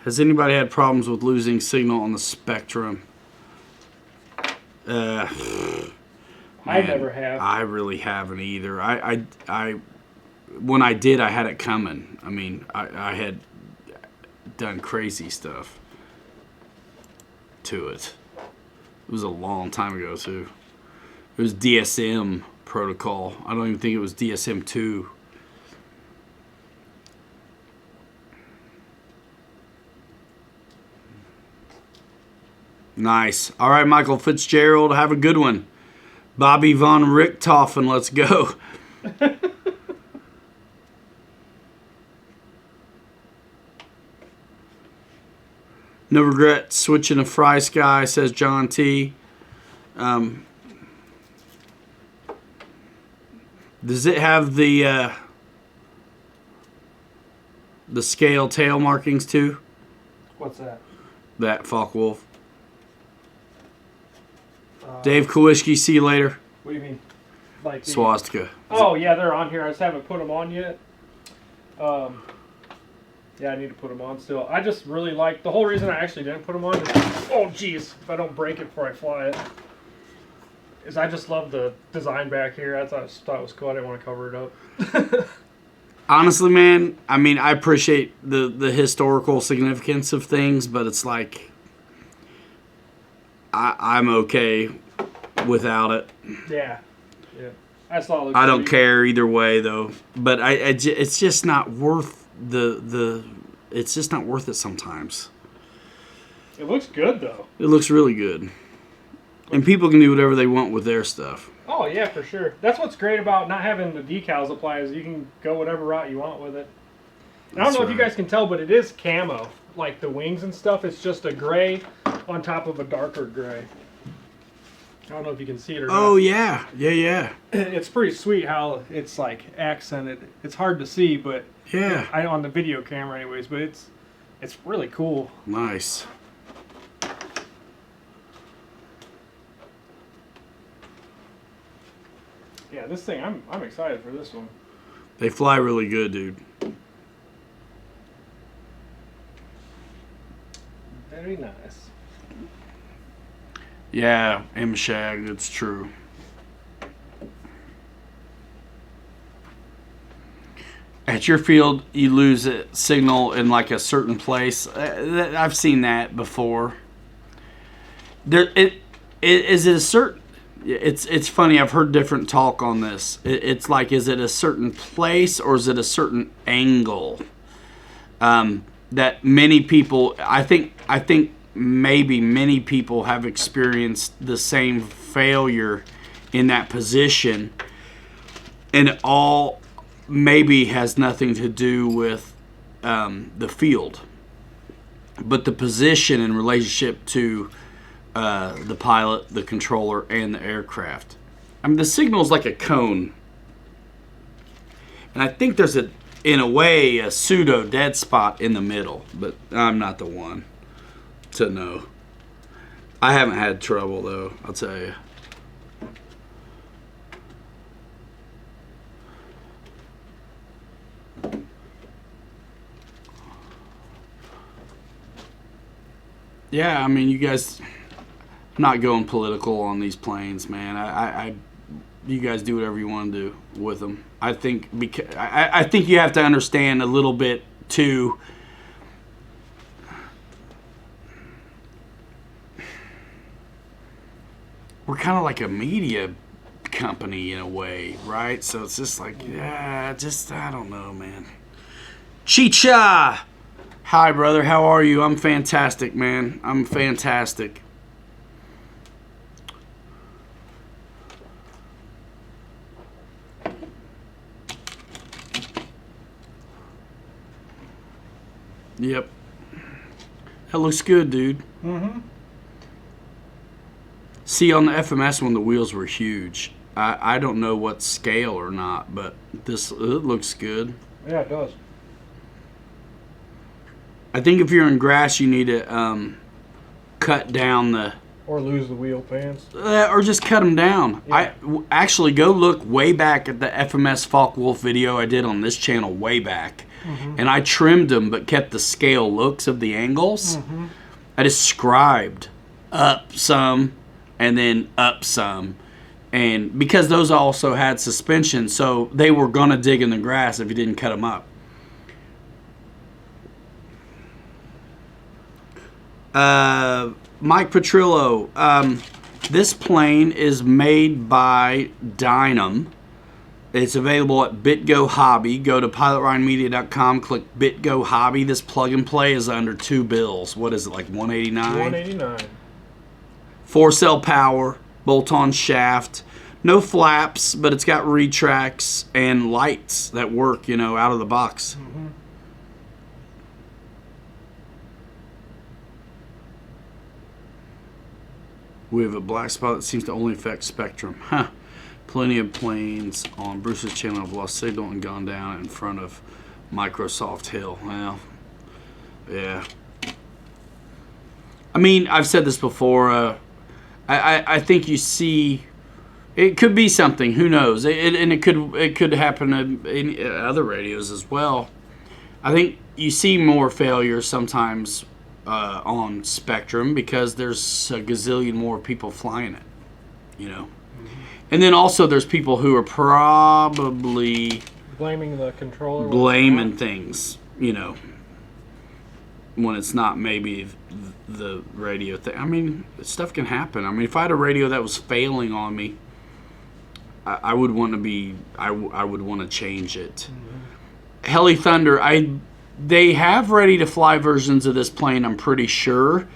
Has anybody had problems with losing signal on the Spectrum? I never have. I really haven't either. I when I did, I had it coming. I mean, I had done crazy stuff to it. It was a long time ago too. It was DSM protocol. I don't even think it was DSM-2. Nice. All right, Michael Fitzgerald, have a good one. Bobby von Richthofen, let's go. No regret switching to Fry Sky, says John T. Does it have the scale tail markings too? What's that? That Focke-Wulf. Dave Kowalski, see you later. What do you mean? Like the, Swastika. Oh yeah, they're on here. I just haven't put them on yet. Yeah, I need to put them on still. I just really like, the whole reason I actually didn't put them on is, oh geez, if I don't break it before I fly it, is I just love the design back here. I thought it was cool. I didn't want to cover it up. Honestly, man, I mean, I appreciate the historical significance of things, but it's like, I'm okay without it. Yeah. Yeah. I saw it. I don't care either way, though. But it's just not worth it's just not worth it sometimes. It looks good, though. It looks really good. And people can do whatever they want with their stuff. Oh, yeah, for sure. That's what's great about not having the decals apply is you can go whatever route you want with it. And I don't know if you guys can tell, but it is camo. Like the wings and stuff, it's just a gray on top of a darker gray. I don't know if you can see it or not. Oh, yeah. Yeah, yeah. It's pretty sweet how it's like accented. It's hard to see, but yeah, on the video camera anyways, but it's really cool. Nice. Yeah, this thing, I'm excited for this one. They fly really good, dude. Very nice. Yeah, M-Shag, it's true. At your field, you lose a signal in like a certain place. I've seen that before. Is it a certain? It's funny. I've heard different talk on this. It's like, is it a certain place or is it a certain angle? That many people, I think maybe many people have experienced the same failure in that position, and it all maybe has nothing to do with the field, but the position in relationship to the pilot, the controller, and the aircraft. I mean, the signal's like a cone. And I think there's in a way, a pseudo dead spot in the middle. But I'm not the one to know. I haven't had trouble, though, I'll tell you. Yeah, I mean, you guys, I'm not going political on these planes, man. You guys do whatever you want to do with them. I think I think you have to understand a little bit too. We're kind of like a media company in a way, right? So it's just like, yeah, I don't know, man. Chicha! Hi, brother. How are you? I'm fantastic, man. I'm fantastic. Yep. That looks good, dude. Mm-hmm. See, on the FMS one, the wheels were huge. I don't know what scale or not, but it looks good. Yeah, it does. I think if you're in grass, you need to cut down the... Or lose the wheel pans. Or just cut them down. Yeah. Actually, go look way back at the FMS Falk-Wolf video I did on this channel way back. Mm-hmm. And I trimmed them, but kept the scale looks of the angles. Mm-hmm. I described up some and then up some. And because those also had suspension, so they were going to dig in the grass if you didn't cut them up. Mike Petrillo, this plane is made by Dynam. It's available at BitGo Hobby. Go to pilotryanmedia.com, click BitGo Hobby. This plug and play is under $2. What is it, like $189? $189. 4-cell power, bolt-on shaft, no flaps, but it's got retracts and lights that work, out of the box. Mm-hmm. We have a black spot that seems to only affect spectrum. Huh. Plenty of planes on Bruce's channel have lost signal and gone down in front of Microsoft Hill. Well, yeah. I mean, I've said this before. I think you see, it could be something. Who knows? And it could happen in other radios as well. I think you see more failures sometimes on Spectrum because there's a gazillion more people flying it, Mm-hmm. And then also there's people who are probably blaming the controller, blaming things, when it's not maybe the radio thing. I mean, stuff can happen. I mean, if I had a radio that was failing on me, I would want to be, I would want to change it. Mm-hmm. Heli Thunder, they have ready-to-fly versions of this plane, I'm pretty sure.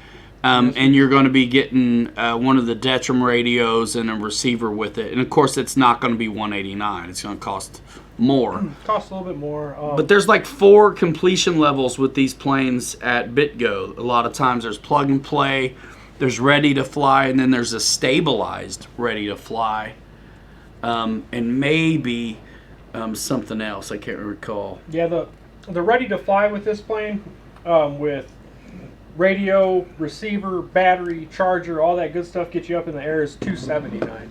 And you're going to be getting one of the Detram radios and a receiver with it. And, of course, it's not going to be $189. It's going to cost more. Cost a little bit more. But there's like 4 completion levels with these planes at BitGo. A lot of times there's plug and play, there's ready to fly, and then there's a stabilized ready to fly. And maybe something else. I can't recall. Yeah, the ready to fly with this plane with radio, receiver, battery, charger, all that good stuff gets you up in the air is $279.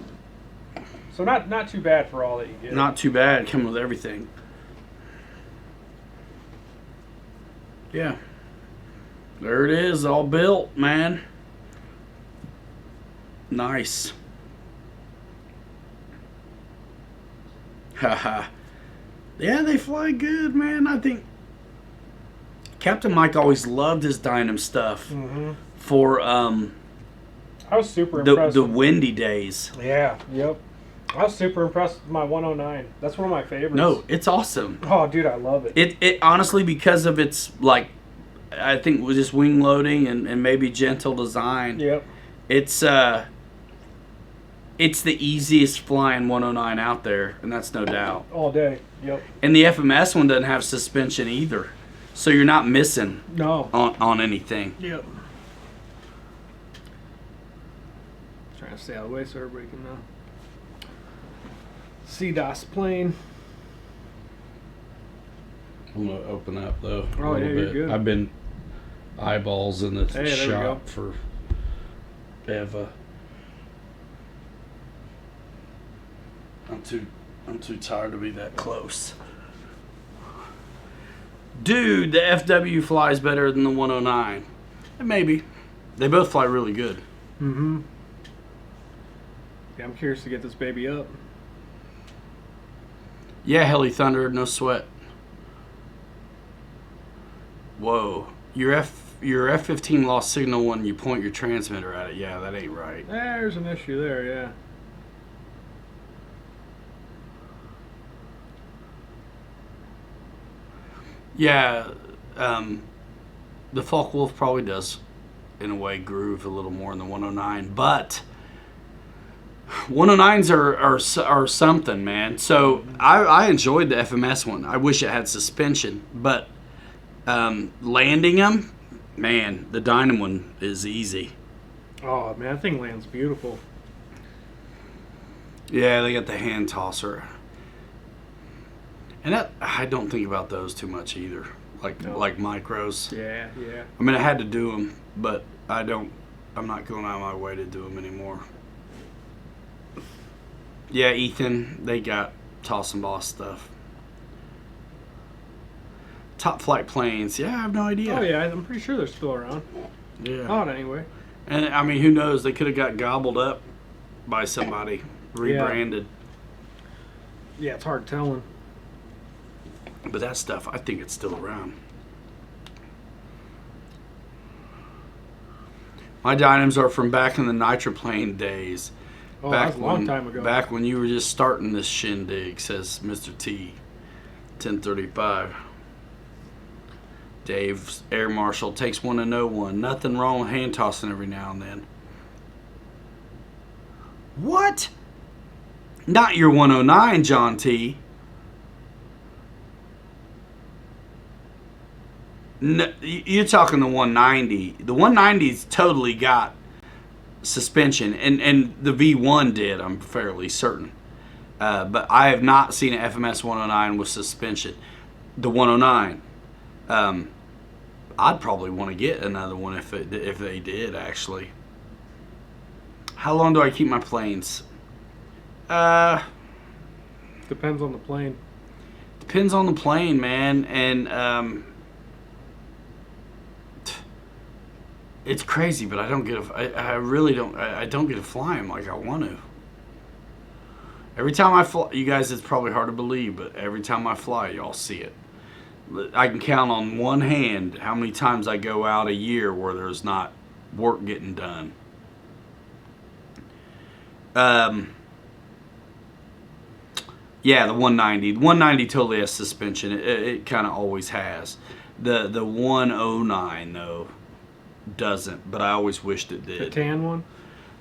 So not too bad for all that you get. Not too bad, coming with everything. Yeah. There it is, all built, man. Nice. Haha. Yeah, they fly good, man. I think Captain Mike always loved his Dynam stuff. Mm-hmm. For I was super impressed. The windy days. Yeah, yep. I was super impressed with my 109. That's one of my favorites. No, it's awesome. Oh, dude, I love it. It honestly, because of its, like, I think with just wing loading and maybe gentle design. Yep. It's the easiest flying 109 out there, and that's no doubt. All day, yep. And the FMS one doesn't have suspension either. So you're not missing on anything. Yep. Trying to stay out of the way so everybody can know. CDOS plane. I'm gonna open up though. A Oh, little yeah, you're bit. good. I've been eyeballs in the Hey, there we go. shop for Eva. I'm too tired to be that close. Dude, the FW flies better than the 109. Maybe. They both fly really good. Mm-hmm. Yeah, I'm curious to get this baby up. Yeah, Heli Thunder, no sweat. Whoa. Your F-15 lost signal when you point your transmitter at it. Yeah, that ain't right. There's an issue there, yeah. Yeah, the Focke-Wulf probably does, in a way, groove a little more in the 109. But 109s are something, man. So I enjoyed the FMS one. I wish it had suspension. But landing them, man, the Dynam one is easy. Oh, man, that thing lands beautiful. Yeah, they got the hand tosser. And that, I don't think about those too much either. Like micros. Yeah, yeah. I mean, I had to do them, but I'm not going out of my way to do them anymore. Yeah, Ethan, they got toss and boss stuff. Top flight planes. Yeah, I have no idea. Oh, yeah, I'm pretty sure they're still around. Yeah. Oh, anyway. And I mean, who knows? They could have got gobbled up by somebody, rebranded. Yeah, it's hard telling. But that stuff, I think it's still around. My Dynams are from back in the nitroplane days. Oh, that was a long time ago. Back when you were just starting this shindig, says Mr. T. 1035. Dave's Air Marshal takes one to know one. Nothing wrong with hand tossing every now and then. What? Not your 109, John T. No, you're talking the 190. The 190's totally got suspension, and the V1 did, I'm fairly certain. But I have not seen an FMS 109 with suspension. The 109, I'd probably want to get another one if they did, actually. How long do I keep my planes? Depends on the plane. Depends on the plane, man, and it's crazy, but I don't get I really don't. I don't get to fly them like I want to. Every time I fly, you guys, it's probably hard to believe, but every time I fly, y'all see it. I can count on one hand how many times I go out a year where there's not work getting done. Yeah, the 190. The 190 totally has suspension. It kind of always has. The 109 though doesn't, but I always wished it did. The tan one?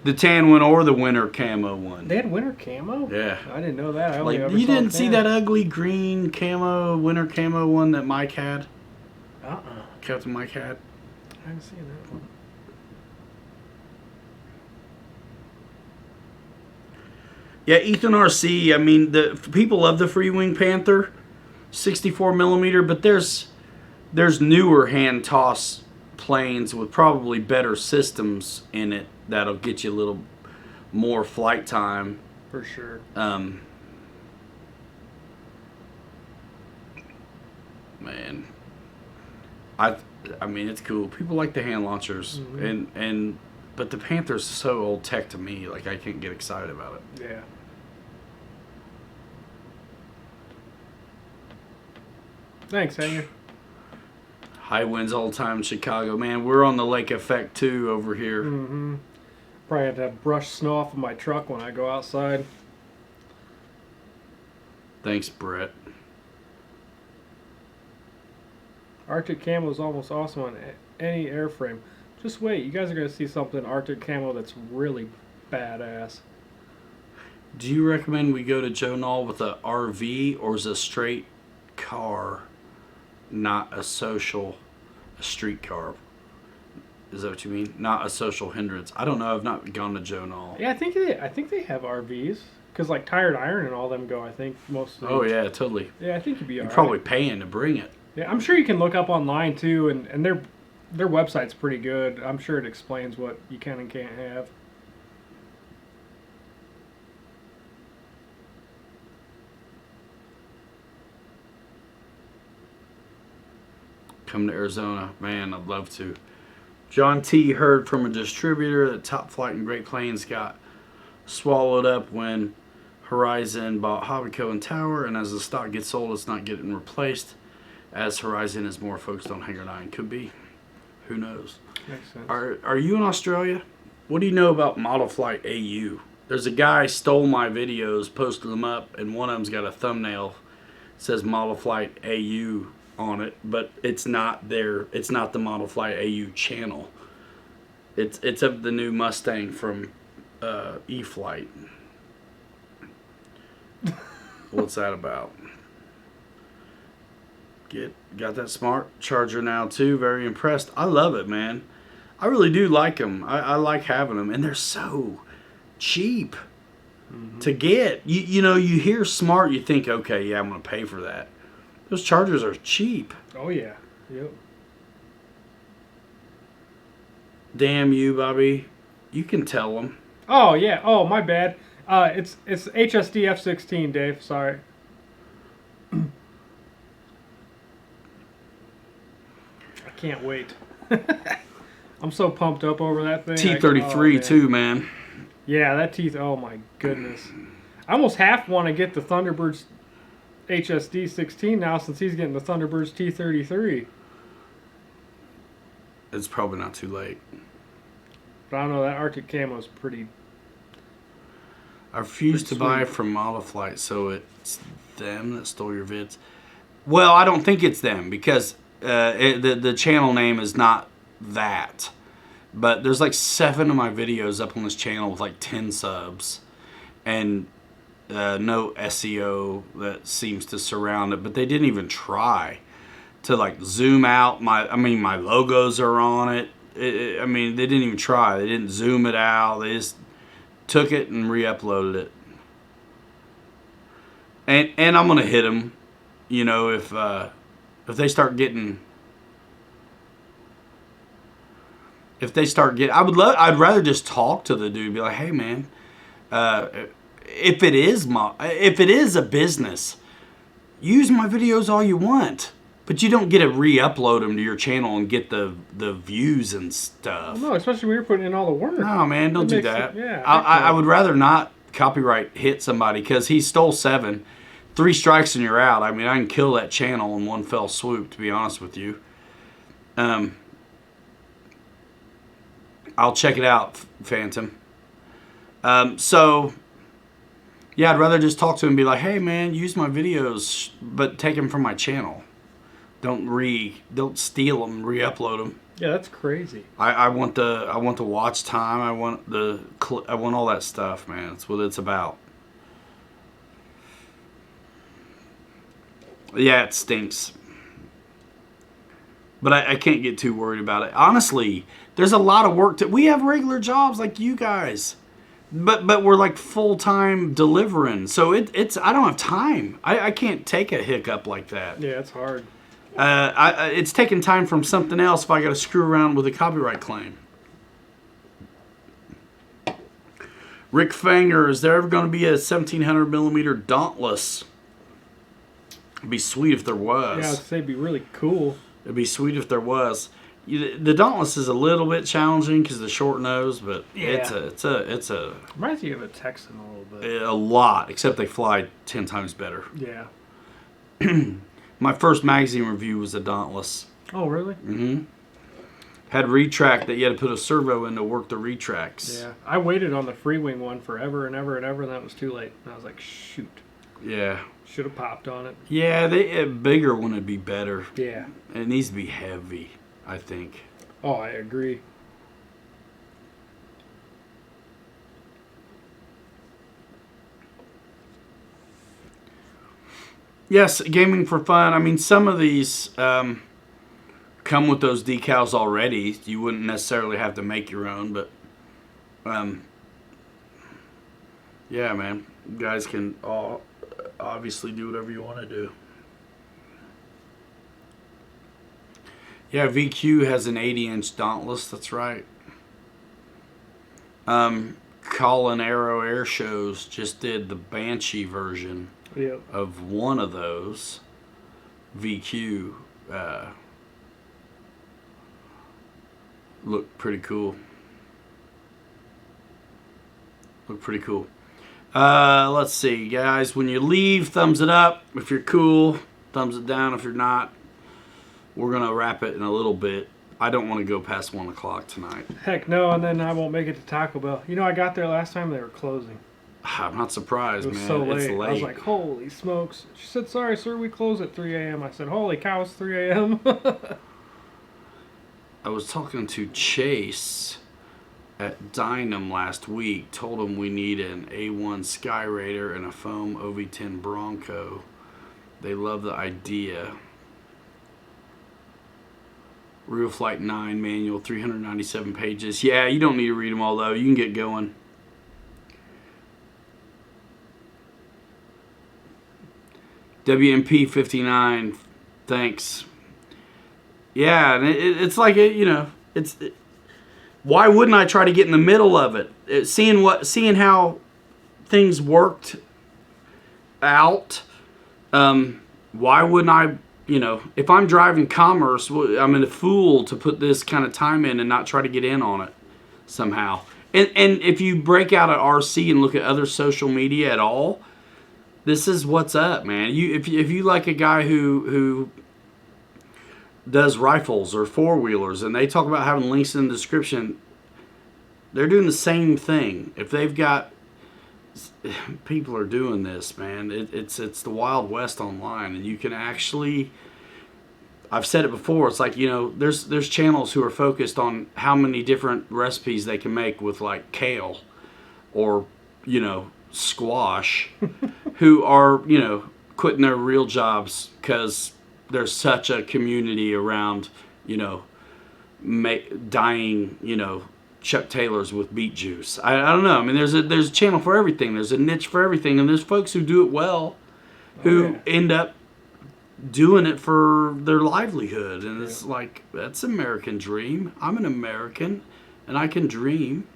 The tan one or the winter camo one. They had winter camo? Yeah. I didn't know that. I only Like, ever you saw didn't see tan. that ugly green camo, winter camo one that Mike had? Captain Mike had? I haven't seen that one. Yeah, Ethan RC, I mean, the people love the Free Wing Panther 64 millimeter, but there's newer hand toss planes with probably better systems in it that'll get you a little more flight time. For sure. Man, I mean, it's cool. People like the hand launchers, but the Panther's so old tech to me, like I can't get excited about it. Yeah. Thanks, Hanger. High winds all the time in Chicago. Man, we're on the lake effect too over here. Mm-hmm. Probably have to brush snow off of my truck when I go outside. Thanks, Brett. Arctic camo is almost awesome on any airframe. Just wait, you guys are going to see something Arctic camo that's really badass. Do you recommend we go to Joe Knoll with a RV or is a straight car, not a street car? Is that what you mean? Not a social hindrance. I don't know. I've not gone to Joe Knoll. Yeah, I think they have RVs. Because like Tired Iron and all them go, I think mostly. Oh yeah, totally. Yeah, I think you'd be You're alright. probably paying to bring it. Yeah, I'm sure you can look up online too, and their website's pretty good. I'm sure it explains what you can and can't have. Come to Arizona, man. I'd love to. John T. heard from a distributor that Top Flight and Great Plains got swallowed up when Horizon bought Hobbyco and Tower, and as the stock gets sold, it's not getting replaced. As Horizon is more focused on Hangar 9, could be. Who knows? Makes sense. Are you in Australia? What do you know about Model Flight AU? There's a guy stole my videos, posted them up, and one of them's got a thumbnail that says Model Flight AU on it, but it's not there. It's not the Model Flight AU channel. It's of the new Mustang from E-Flight. What's that about? Got that smart charger now too. Very impressed. I love it, man. I really do like them. I like having them, and they're so cheap to get. You know, you hear smart, you think, okay, yeah, I'm gonna pay for that. Those chargers are cheap. Oh yeah. Yep. Damn you, Bobby. You can tell them. Oh yeah. Oh my bad. It's HSD F16, Dave. Sorry. I can't wait. I'm so pumped up over that thing. T33 man. too, man. Yeah, that teeth. Oh my goodness. I almost half want to get the Thunderbird's HSD 16 now since he's getting the Thunderbird's T33. It's probably not too late. But I don't know, that Arctic Camo's pretty. I refuse to Pretty buy sweet. from Model Flight, so it's them that stole your vids. Well, I don't think it's them because the channel name is not that. But there's like 7 of my videos up on this channel with like 10 subs. And no SEO that seems to surround it. But they didn't even try to like zoom out. My logos are on it. I mean, they didn't even try. They didn't zoom it out. They just took it and re-uploaded it. And I'm gonna hit them, you know, if they start getting, I'd rather just talk to the dude, be like, hey man, if it is a business, use my videos all you want. But you don't get to re-upload them to your channel and get the views and stuff. No, especially when you're putting in all the work. No, man, don't It do makes that. it- yeah, I would rather not copyright hit somebody because he stole 7. 3 strikes and you're out. I mean, I can kill that channel in one fell swoop, to be honest with you. I'll check it out, Phantom. So, yeah, I'd rather just talk to him and be like, hey, man, use my videos, but take them from my channel. Don't steal them and re-upload them. Yeah, that's crazy. I want the watch time. I want all that stuff, man. That's what it's about. Yeah, it stinks. But I can't get too worried about it. Honestly, there's a lot of work we have regular jobs like you guys. But we're like full-time delivering. So it's I don't have time. I can't take a hiccup like that. Yeah, it's hard. It's taking time from something else if I got to screw around with a copyright claim. Rick Fanger, is there ever going to be a 1700 millimeter Dauntless? It'd be sweet if there was. Yeah, I'd say it'd be really cool. It'd be sweet if there was. The Dauntless is a little bit challenging because of the short nose, but Yeah. it's a Reminds me of a Texan a little bit. a lot. Except they fly 10 times better. Yeah. My first magazine review was a Dauntless. Oh, really? Mm-hmm. Had retract that you had to put a servo in to work the retracts. Yeah. I waited on the free wing one forever and ever and ever, and that was too late. And I was like, shoot. Yeah. Should have popped on it. Yeah, a bigger one would be better. Yeah. It needs to be heavy, I think. Oh, I agree. Yes, gaming for fun. I mean, some of these come with those decals already. You wouldn't necessarily have to make your own, but Yeah, man. You guys can all obviously do whatever you want to do. Yeah, VQ has an 80-inch Dauntless. That's right. Colin Arrow Air Shows just did the Banshee version Yep. of one of those. VQ looked pretty cool. Looked pretty cool. Let's see, guys. When you leave, thumbs it up if you're cool. Thumbs it down if you're not. We're gonna wrap it in a little bit. I don't want to go past 1 o'clock tonight. Heck no, and then I won't make it to Taco Bell. You know, I got there last time, they were closing. I'm not surprised, It was man. so late. It's late. I was like, holy smokes. She said, sorry, sir, we close at 3 a.m. I said, holy cow, it's 3 a.m. I was talking to Chase at Dynam last week. Told him we need an A1 Sky Raider and a foam OV10 Bronco. They love the idea. Real Flight 9 manual, 397 pages. Yeah, you don't need to read them all, though. You can get going. WMP 59, thanks. Yeah, and it's like, why wouldn't I try to get in the middle of it? Seeing how things worked out, why wouldn't I, if I'm driving commerce, I'm a fool to put this kind of time in and not try to get in on it somehow. And if you break out at RC and look at other social media at all, this is what's up, man. If you like a guy who does rifles or four-wheelers and they talk about having links in the description, they're doing the same thing. If they've got, people are doing this, man. It's the Wild West online, and you can actually, I've said it before, it's like, there's channels who are focused on how many different recipes they can make with like kale or, squash, who are, quitting their real jobs because there's such a community around, dyeing, Chuck Taylors with beet juice. I don't know. I mean, there's a channel for everything. There's a niche for everything, and there's folks who do it well, who end up doing it for their livelihood, and it's like, that's American dream. I'm an American, and I can dream.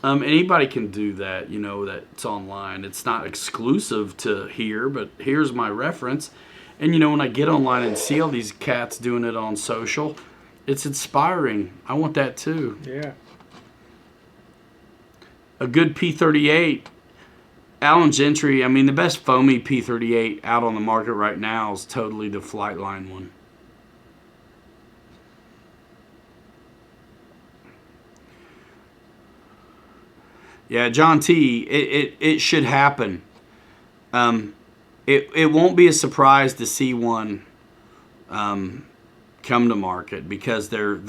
Anybody can do that. That's online. It's not exclusive to here, but here's my reference. And when I get online and see all these cats doing it on social, it's inspiring. I want that too. Yeah. A good P38, Allen Gentry. I mean, the best foamy P38 out on the market right now is totally the Flightline one. Yeah, John T. It should happen. It won't be a surprise to see one come to market because they're